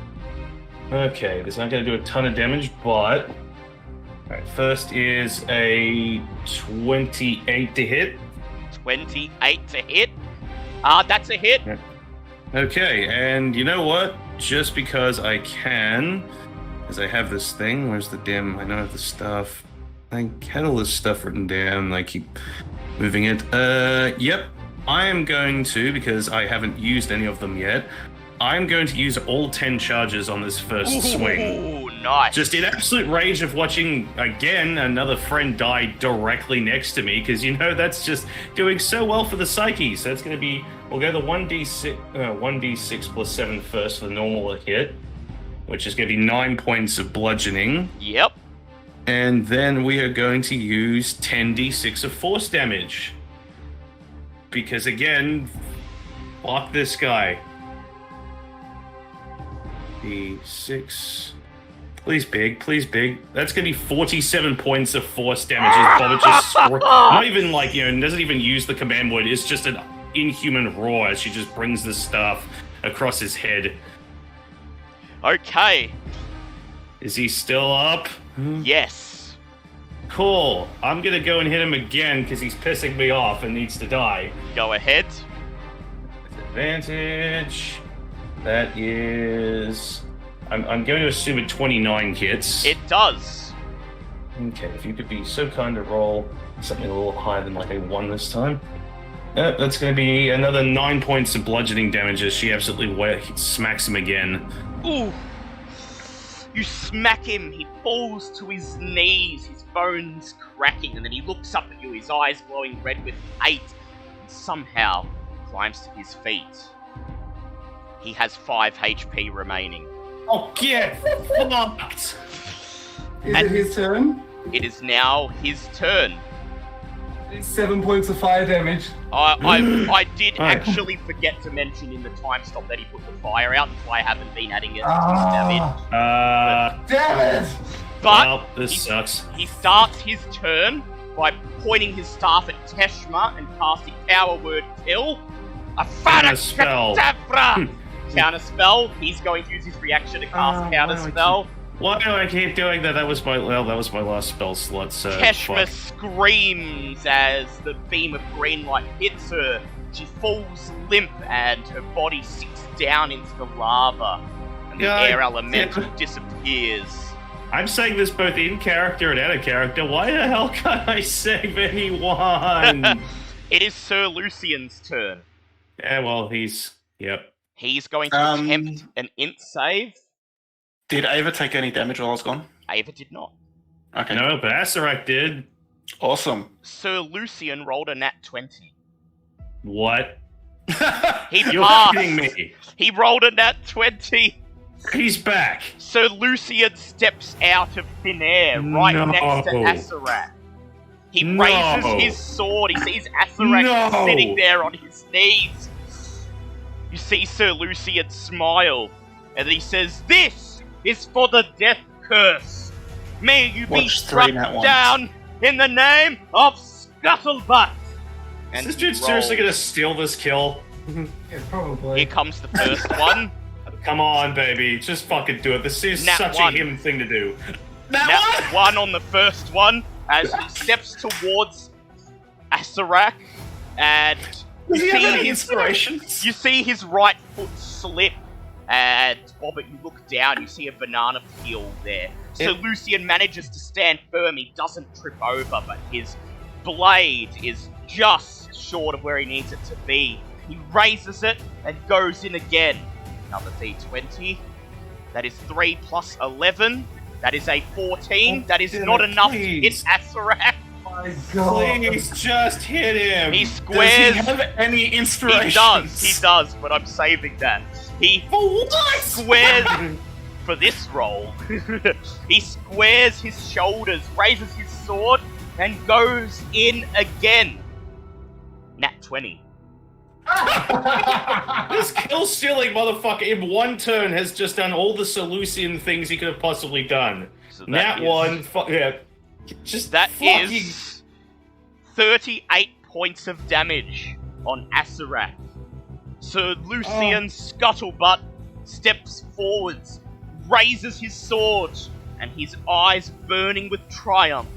Okay, this is not going to do a ton of damage, but... Alright, first is a 28 to hit. 28 to hit. That's a hit. Okay, and you know what? Just because I can, as I have this thing, where's the dim? I don't have the stuff. I had all this stuff written down, I keep moving it. Yep, I am going to, because I haven't used any of them yet, I'm going to use all 10 charges on this first swing. Ooh, nice. Just in absolute rage of watching, again, another friend die directly next to me, because, you know, that's just doing so well for the psyche. So it's going to be, we'll go the 1d6 plus 7 first for the normal hit, which is going to be 9 points of bludgeoning. Yep. And then we are going to use 10d6 of force damage. Because, again, fuck this guy. D6. Please big, please big. That's gonna be 47 points of force damage as Bobbit just not even like, you know, doesn't even use the command word, it's just an inhuman roar as she just brings the staff across his head. Okay. Is he still up? Yes. Cool. I'm gonna go and hit him again because he's pissing me off and needs to die. Go ahead. Advantage. That is... I'm going to assume a 29 hits. It does. Okay, if you could be so kind to roll something a little higher than like a 1 this time. That's going to be another 9 points of bludgeoning damage as she absolutely smacks him again. Ooh. You smack him, he falls to his knees, his bones cracking, and then he looks up at you, his eyes glowing red with hate, and somehow climbs to his feet. He has 5 HP remaining. Oh, get fucked! Is it his turn? It is now his turn. 7 points of fire damage. I did actually forget to mention in the time stop that he put the fire out, so I haven't been adding it to his damage. Damn it! But Well, this sucks. he starts his turn by pointing his staff at Teshma and casting Power Word Kill. Counter spell. Counter spell. He's going to use his reaction to cast counter spell. Why do I keep doing that? That was my last spell slot, so... Teshma fuck. screams as the beam of green light hits her. She falls limp and her body sinks down into the lava. And the God air elemental damn. disappears. I'm saying this both in character and out of character. Why the hell can't I save anyone? It is Sir Lucian's turn. Yeah, well, he's... Yep. He's going to attempt an int save. Did Ava take any damage while I was gone? Ava did not. Okay. No, but Acererak did. Awesome. Sir Lucian rolled a nat 20. What? He You're passed. kidding me. He rolled a nat 20. He's back. Sir Lucian steps out of thin air right No. next to Acererak. He No. raises his sword. He sees Acererak No. sitting there on his knees. You see Sir Lucian smile, and then he says, "This is for the death curse. May you be Watch struck 3 nat ones. down in the name of Scuttlebutt." Is And this he dude seriously rolls. gonna steal this kill? Yeah, probably. Here comes the first one. Come on, baby. Just fucking do it. This is Nat such 1. a him thing to do. Nat 1 on the first one as he steps towards Acererak, and Does he have see any his inspirations? you see his right foot slip, and Bobbit, you look down, you see a banana peel there. So Lucian manages to stand firm, he doesn't trip over, but his blade is just short of where he needs it to be. He raises it and goes in again. Another D20. That is 3 plus 11. That is a 14. Oh, that is damn not it, enough to hit please. Acererak. My God. Please, just hit him. He Does he squares. have any inspirations? He does, but I'm saving that. He For what? squares for this roll. He squares his shoulders, raises his sword, and goes in again. Nat 20. This kill-stealing motherfucker in one turn has just done all the Seleucian things he could have possibly done. So Nat that is- 1, yeah. Just That fucking... is 38 points of damage on Acererak. Sir Lucian Scuttlebutt steps forwards, raises his sword, and his eyes burning with triumph,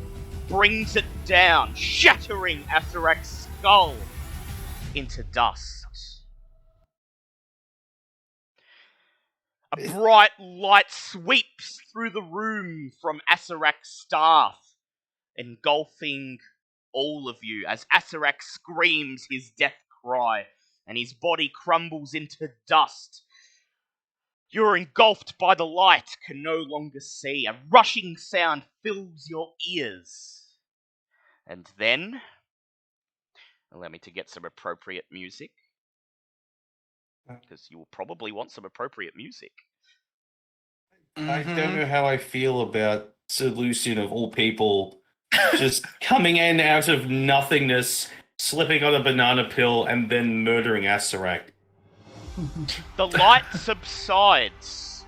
brings it down, shattering Acerek's skull into dust. A bright light sweeps through the room from Acerek's staff, engulfing all of you as Acererak screams his death cry, and his body crumbles into dust. You're engulfed by the light, can no longer see. A rushing sound fills your ears. And then, allow me to get some appropriate music, because you will probably want some appropriate music. I don't know how I feel about Sir Lucian, of all people, just coming in out of nothingness, slipping on a banana peel, and then murdering Acererak. The light subsides.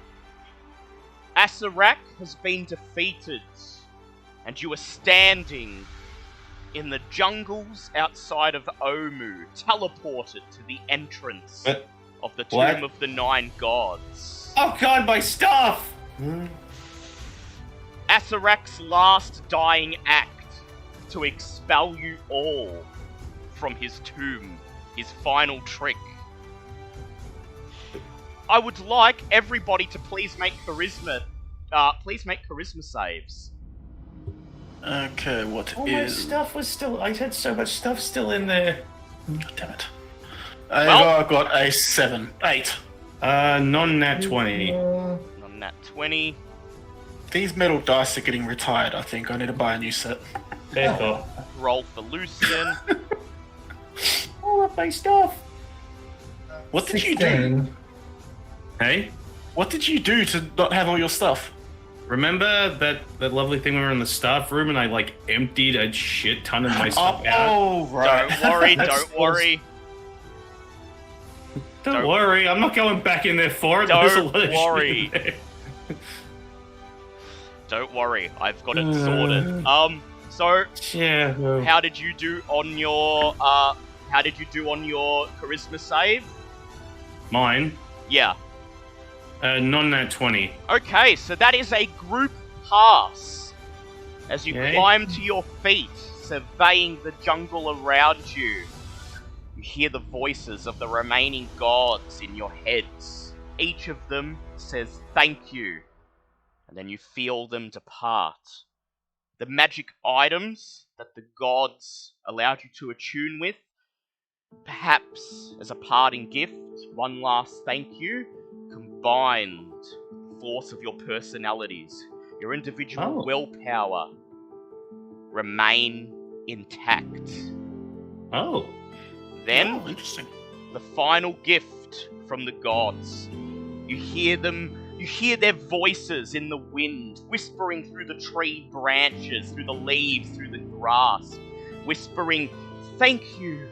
Acererak has been defeated, and you are standing in the jungles outside of Omu, teleported to the entrance What? of the What? Tomb of the Nine Gods. Oh god, my stuff! Acererak's last dying act to expel you all from his tomb, his final trick. I would like everybody to please make charisma saves. Okay, what All my is... stuff was still. I had so much stuff still in there. God damn it. Well- I've got a 7. 8. Non-nat 20. On that 20. These metal dice are getting retired, I think. I need to buy a new set. Therefore, Roll for Lucian. all of my stuff. What did you do? 16. Hey, What did you do to not have all your stuff? remember that lovely thing we were in the staff room and I like emptied a shit ton of my stuff out? Oh, right. Don't worry, That's don't worry. Don't worry, I'm not going back in there for it. Don't There's a lot of worry. shit in there. Don't worry, I've got it sorted. So Yeah. well, how did you do on your charisma save? Mine. Yeah. Non-nat 20. Okay, so that is a group pass. As you Okay. climb to your feet, surveying the jungle around you, you hear the voices of the remaining gods in your heads. Each of them says thank you, and then you feel them depart. The magic items that the gods allowed you to attune with, perhaps as a parting gift, one last thank you, combined force of your personalities, your individual Oh. willpower, remain intact. Oh. Then, Oh, interesting. the final gift from the gods. You hear them, you hear their voices in the wind, whispering through the tree branches, through the leaves, through the grass, whispering, thank you,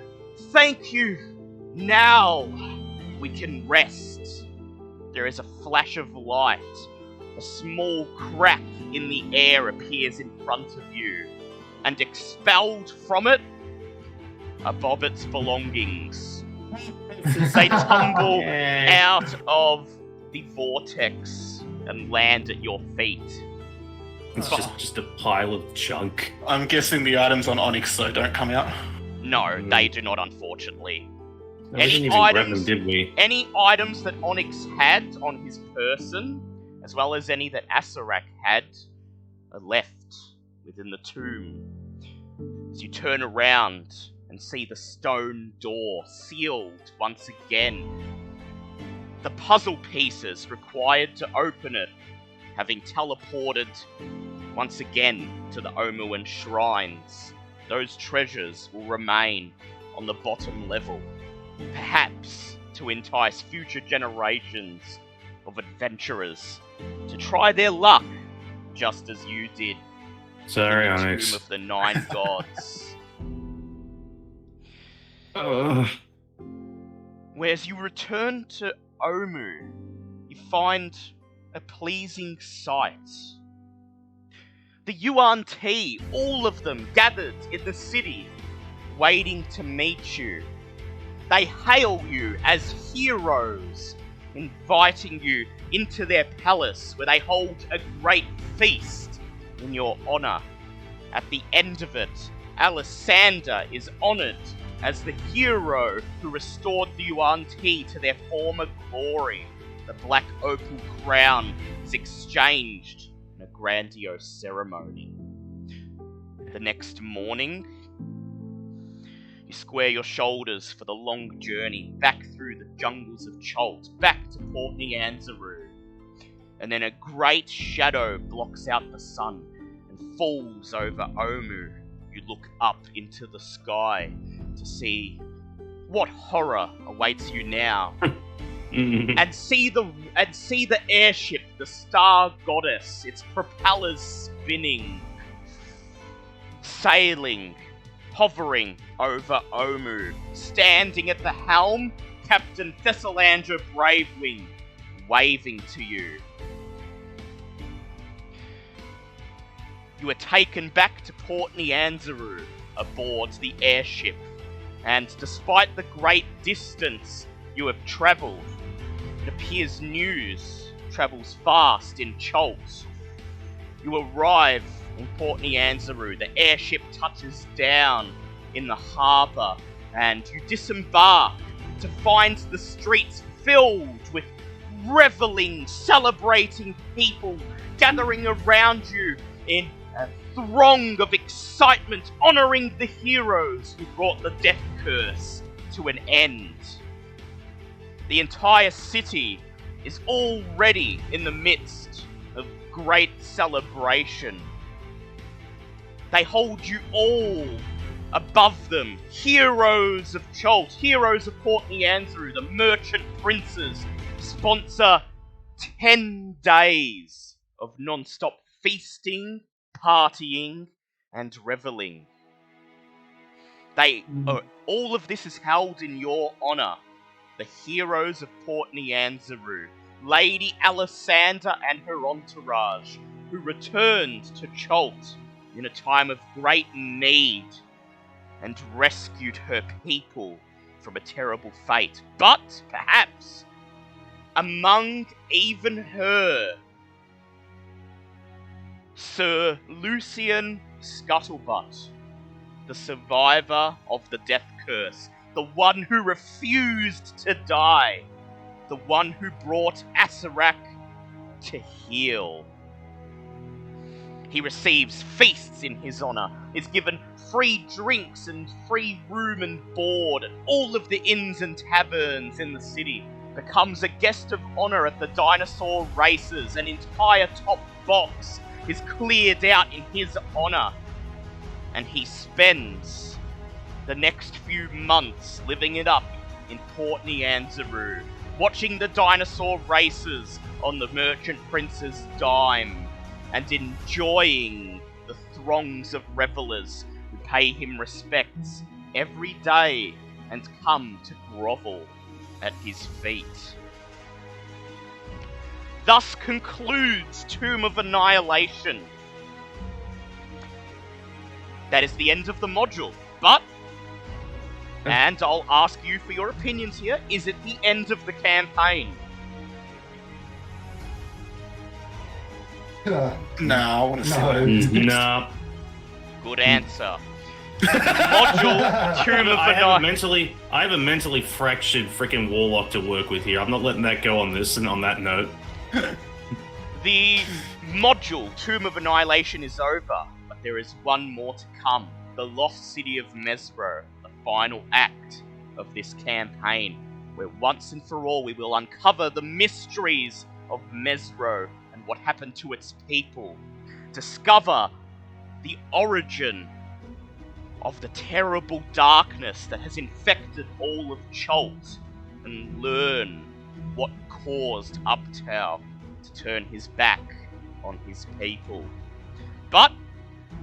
now we can rest. There is a flash of light. A small crack in the air appears in front of you, and expelled from it are Bobbit's belongings. They tumble Yeah. out of the vortex and land at your feet. It's just a pile of junk. I'm guessing the items on Onyx, though, don't come out. No, they do not, unfortunately. We Any didn't even grab items- them, did we? Any items that Onyx had on his person, as well as any that Acererak had, are left within the tomb. As you turn around and see the stone door sealed once again, the puzzle pieces required to open it having teleported once again to the Omuan shrines. Those treasures will remain on the bottom level, perhaps to entice future generations of adventurers to try their luck, just as you did Sorry, in the Onyx. Tomb of the Nine Gods. Whereas you return to Omu, you find a pleasing sight. The Yuan Ti, all of them gathered in the city, waiting to meet you. They hail you as heroes, inviting you into their palace where they hold a great feast in your honor. At the end of it, Alessander is honored as the hero who restored the Yuan Ti to their former glory. The black opal crown is exchanged in a grandiose ceremony. The next morning, you square your shoulders for the long journey back through the jungles of Cholt, back to Port Nianzaru. And then a great shadow blocks out the sun and falls over Omu. You look up into the sky to see what horror awaits you now. and see the airship, the Star Goddess, its propellers spinning, sailing, hovering over Omu. Standing at the helm, Captain Thessalander Bravewing, waving to you. You are taken back to Port Nianzaru, aboard the airship, and despite the great distance you have travelled, it appears news travels fast in Cholt. You arrive in Port Nyanzaru, the airship touches down in the harbour, and you disembark to find the streets filled with revelling, celebrating people gathering around you in a throng of excitement, honouring the heroes who brought the death curse to an end. The entire city is already in the midst of great celebration. They hold you all above them, heroes of Cholt, heroes of Port Nyanzaru, the merchant princes, sponsor 10 days of non-stop feasting, partying, and revelling. All of this is held in your honour. The heroes of Port Nyanzaru, Lady Alessander and her entourage, who returned to Cholt in a time of great need and rescued her people from a terrible fate. But, perhaps, among even her, Sir Lucian Scuttlebutt, the survivor of the death curse, the one who refused to die, the one who brought Acererak to heal. He receives feasts in his honour, is given free drinks and free room and board at all of the inns and taverns in the city, becomes a guest of honour at the dinosaur races. An entire top box is cleared out in his honour, and he spends the next few months living it up in Port Nyanzaru, watching the dinosaur races on the merchant prince's dime, and enjoying the throngs of revellers who pay him respects every day and come to grovel at his feet. Thus concludes Tomb of Annihilation. That is the end of the module, but, and I'll ask you for your opinions here, is it the end of the campaign? No, I want to see No. Nah. Good answer. Module Tomb of I Annihilation. have a mentally fractured freaking warlock to work with here. I'm not letting that go on this and on that note. The module Tomb of Annihilation is over, but there is one more to come. The Lost City of Mesro, the final act of this campaign, where once and for all we will uncover the mysteries of Mesro and what happened to its people, discover the origin of the terrible darkness that has infected all of Cholt, and learn what caused Uptow to turn his back on his people. But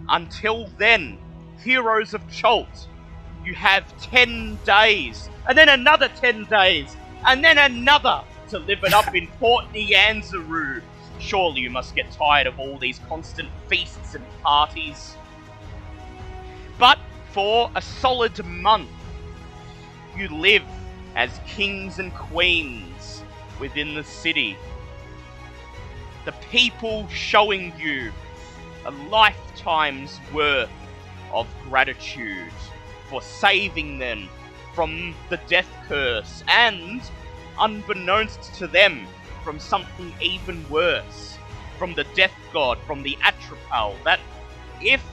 until then, heroes of Cholt, you have 10 days, and then another 10 days, and then another to live it up in Port Nyanzaru. Surely you must get tired of all these constant feasts and parties. But for a solid month, you live as kings and queens within the city. The people showing you a lifetime's worth of gratitude for saving them from the death curse, and, unbeknownst to them, from something even worse, from the death god, from the Archlich, that, if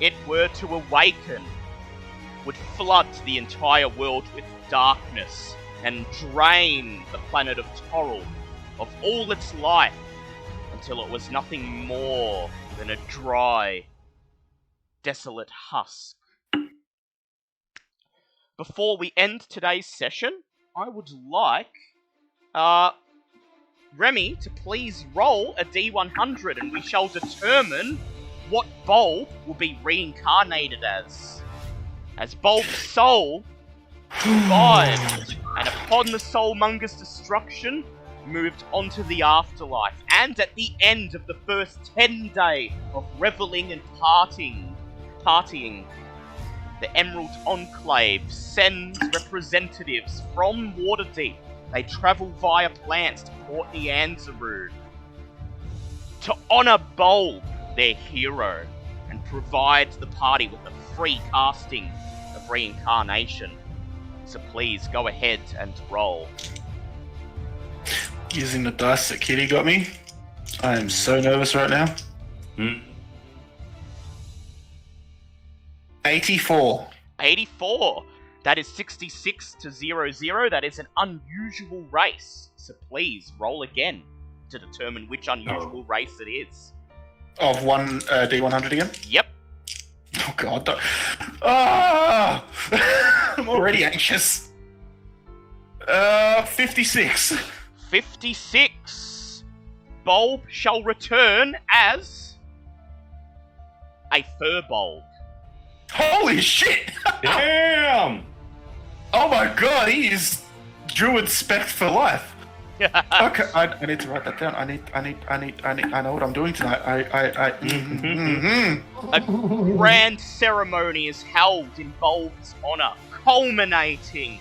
it were to awaken, would flood the entire world with darkness and drain the planet of Toril of all its life until it was nothing more than a dry, desolate husk. Before we end today's session, I would like Remy to please roll a D100, and we shall determine what Bulb will be reincarnated as Bulb's soul survived, and upon the Soulmonger's destruction, moved onto the afterlife. And at the end of the first 10 day of reveling and partying, The Emerald Enclave sends representatives from Waterdeep. They travel via plants to Port Nianzaru to honor Bulb, their hero, and provide the party with a free casting of reincarnation. So please go ahead and roll. Using the dice that Kitty got me. I am so nervous right now. 84. 84. That is 66 to 0-0. That is an unusual race. So please roll again to determine which unusual race it is. Of one D100 again? Yep. Oh god. Ah! I'm already anxious. 56. 56. Bulb shall return as a furbolg. Holy shit! Damn! Oh my god, he is druid spec for life. Okay, I need to write that down. I know what I'm doing tonight. A grand ceremony is held in Bulb's honor, culminating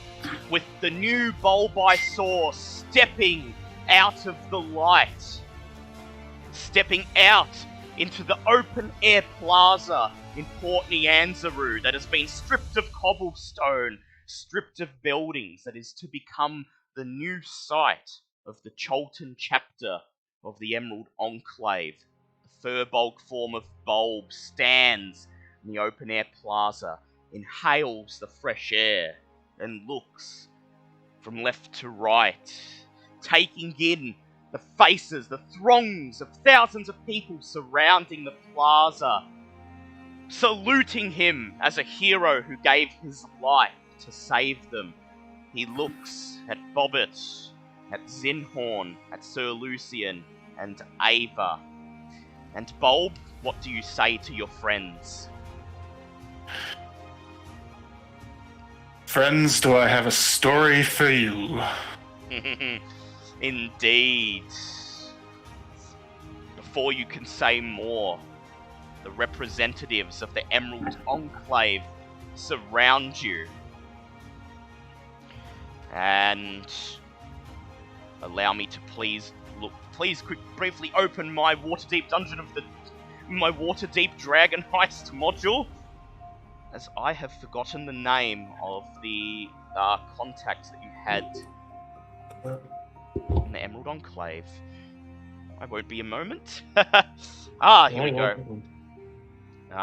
with the new Bulbasaur stepping out of the light, stepping out into the open-air plaza in Port Nianzaru that has been stripped of cobblestone, stripped of buildings, that is to become the new site of the Cholton chapter of the Emerald Enclave. The furbolg form of Bulb stands in the open-air plaza, inhales the fresh air, and looks from left to right, taking in the faces, the throngs of thousands of people surrounding the plaza, saluting him as a hero who gave his life to save them. He looks at Bobbit, at Zinhorn, at Sir Lucian, and Ava. And Bulb, what do you say to your friends? Friends, do I have a story for you? Indeed. Before you can say more, the representatives of the Emerald Enclave surround you. And allow me to please briefly open my Waterdeep my Waterdeep Dragon Heist module, as I have forgotten the name of the contacts that you had in the Emerald Enclave. I won't be a moment. Here we go.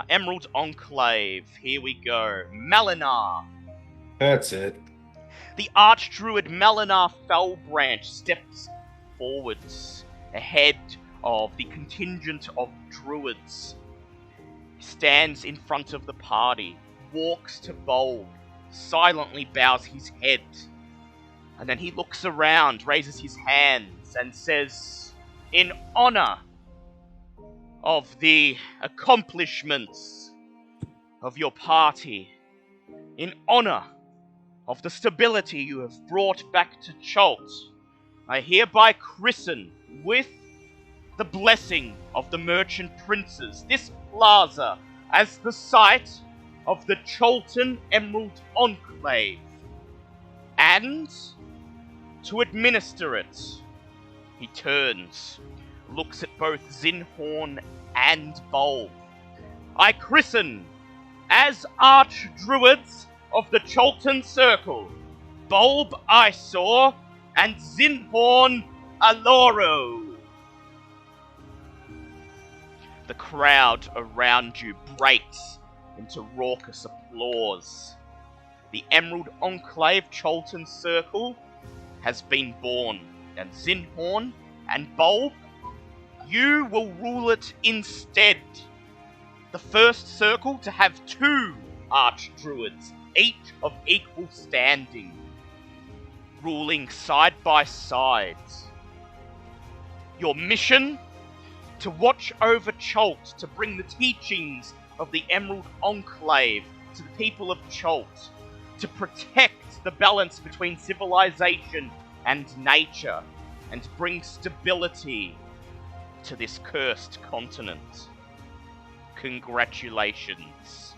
Emerald Enclave, here we go. Malinar. That's it. The Archdruid Malinar Fellbranch steps forwards ahead of the contingent of druids. He stands in front of the party, walks to Bulb, silently bows his head, and then he looks around, raises his hands, and says, "In honor of the accomplishments of your party, in honor of the stability you have brought back to Cholt, I hereby christen, with the blessing of the merchant princes, this plaza as the site of the Cholton Emerald Enclave, and to administer it." He turns, looks at both Zinhorn and Bulb. "I christen, as Archdruids of the Cholton Circle, Bulb Eyesore and Zinhorn Aloro." The crowd around you breaks into raucous applause. The Emerald Enclave Cholton Circle has been born, and Zinhorn and Bulb, you will rule it instead. The first circle to have 2 Archdruids, each of equal standing, ruling side by side. Your mission? To watch over Cholt, to bring the teachings of the Emerald Enclave to the people of Cholt, to protect the balance between civilization and nature, and bring stability to this cursed continent. Congratulations.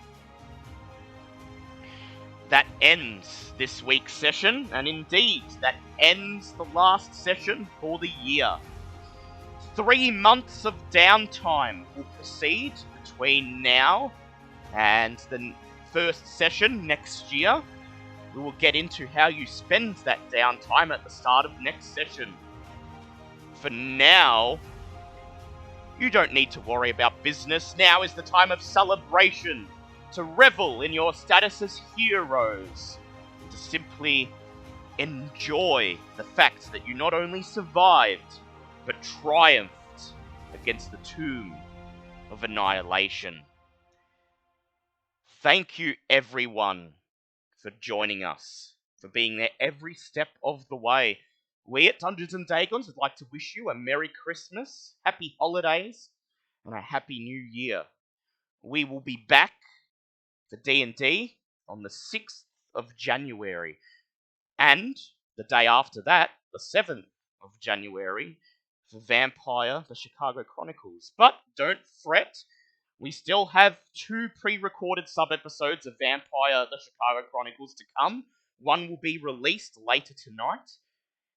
that ends this week's session, and indeed, that ends the last session for the year. 3 months of downtime will proceed between now and the first session next year. We will get into how you spend that downtime at the start of next session. For now, you don't need to worry about business. Now is the time of celebration, to revel in your status as heroes, to simply enjoy the fact that you not only survived, but triumphed against the tomb of Annihilation. Thank you, everyone, for joining us, for being there every step of the way. We at Dungeons & Dragons would like to wish you a Merry Christmas, Happy Holidays, and a Happy New Year. We will be back for D&D on the 6th of January, and the day after that, the 7th of January, for Vampire: The Chicago Chronicles. But don't fret, we still have 2 pre-recorded sub-episodes of Vampire: The Chicago Chronicles to come. One will be released later tonight,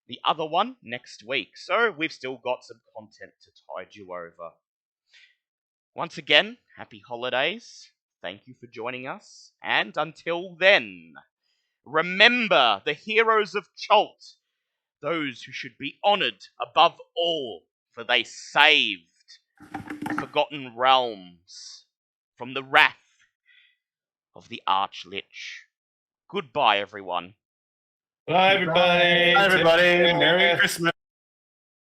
the other one next week. So we've still got some content to tide you over. Once again, happy holidays. Thank you for joining us. And until then, remember the heroes of Chult, those who should be honored above all, for they saved the Forgotten Realms from the wrath of the Archlich. Goodbye, everyone. Bye, everybody. Hi, everybody. Take care. Merry Christmas.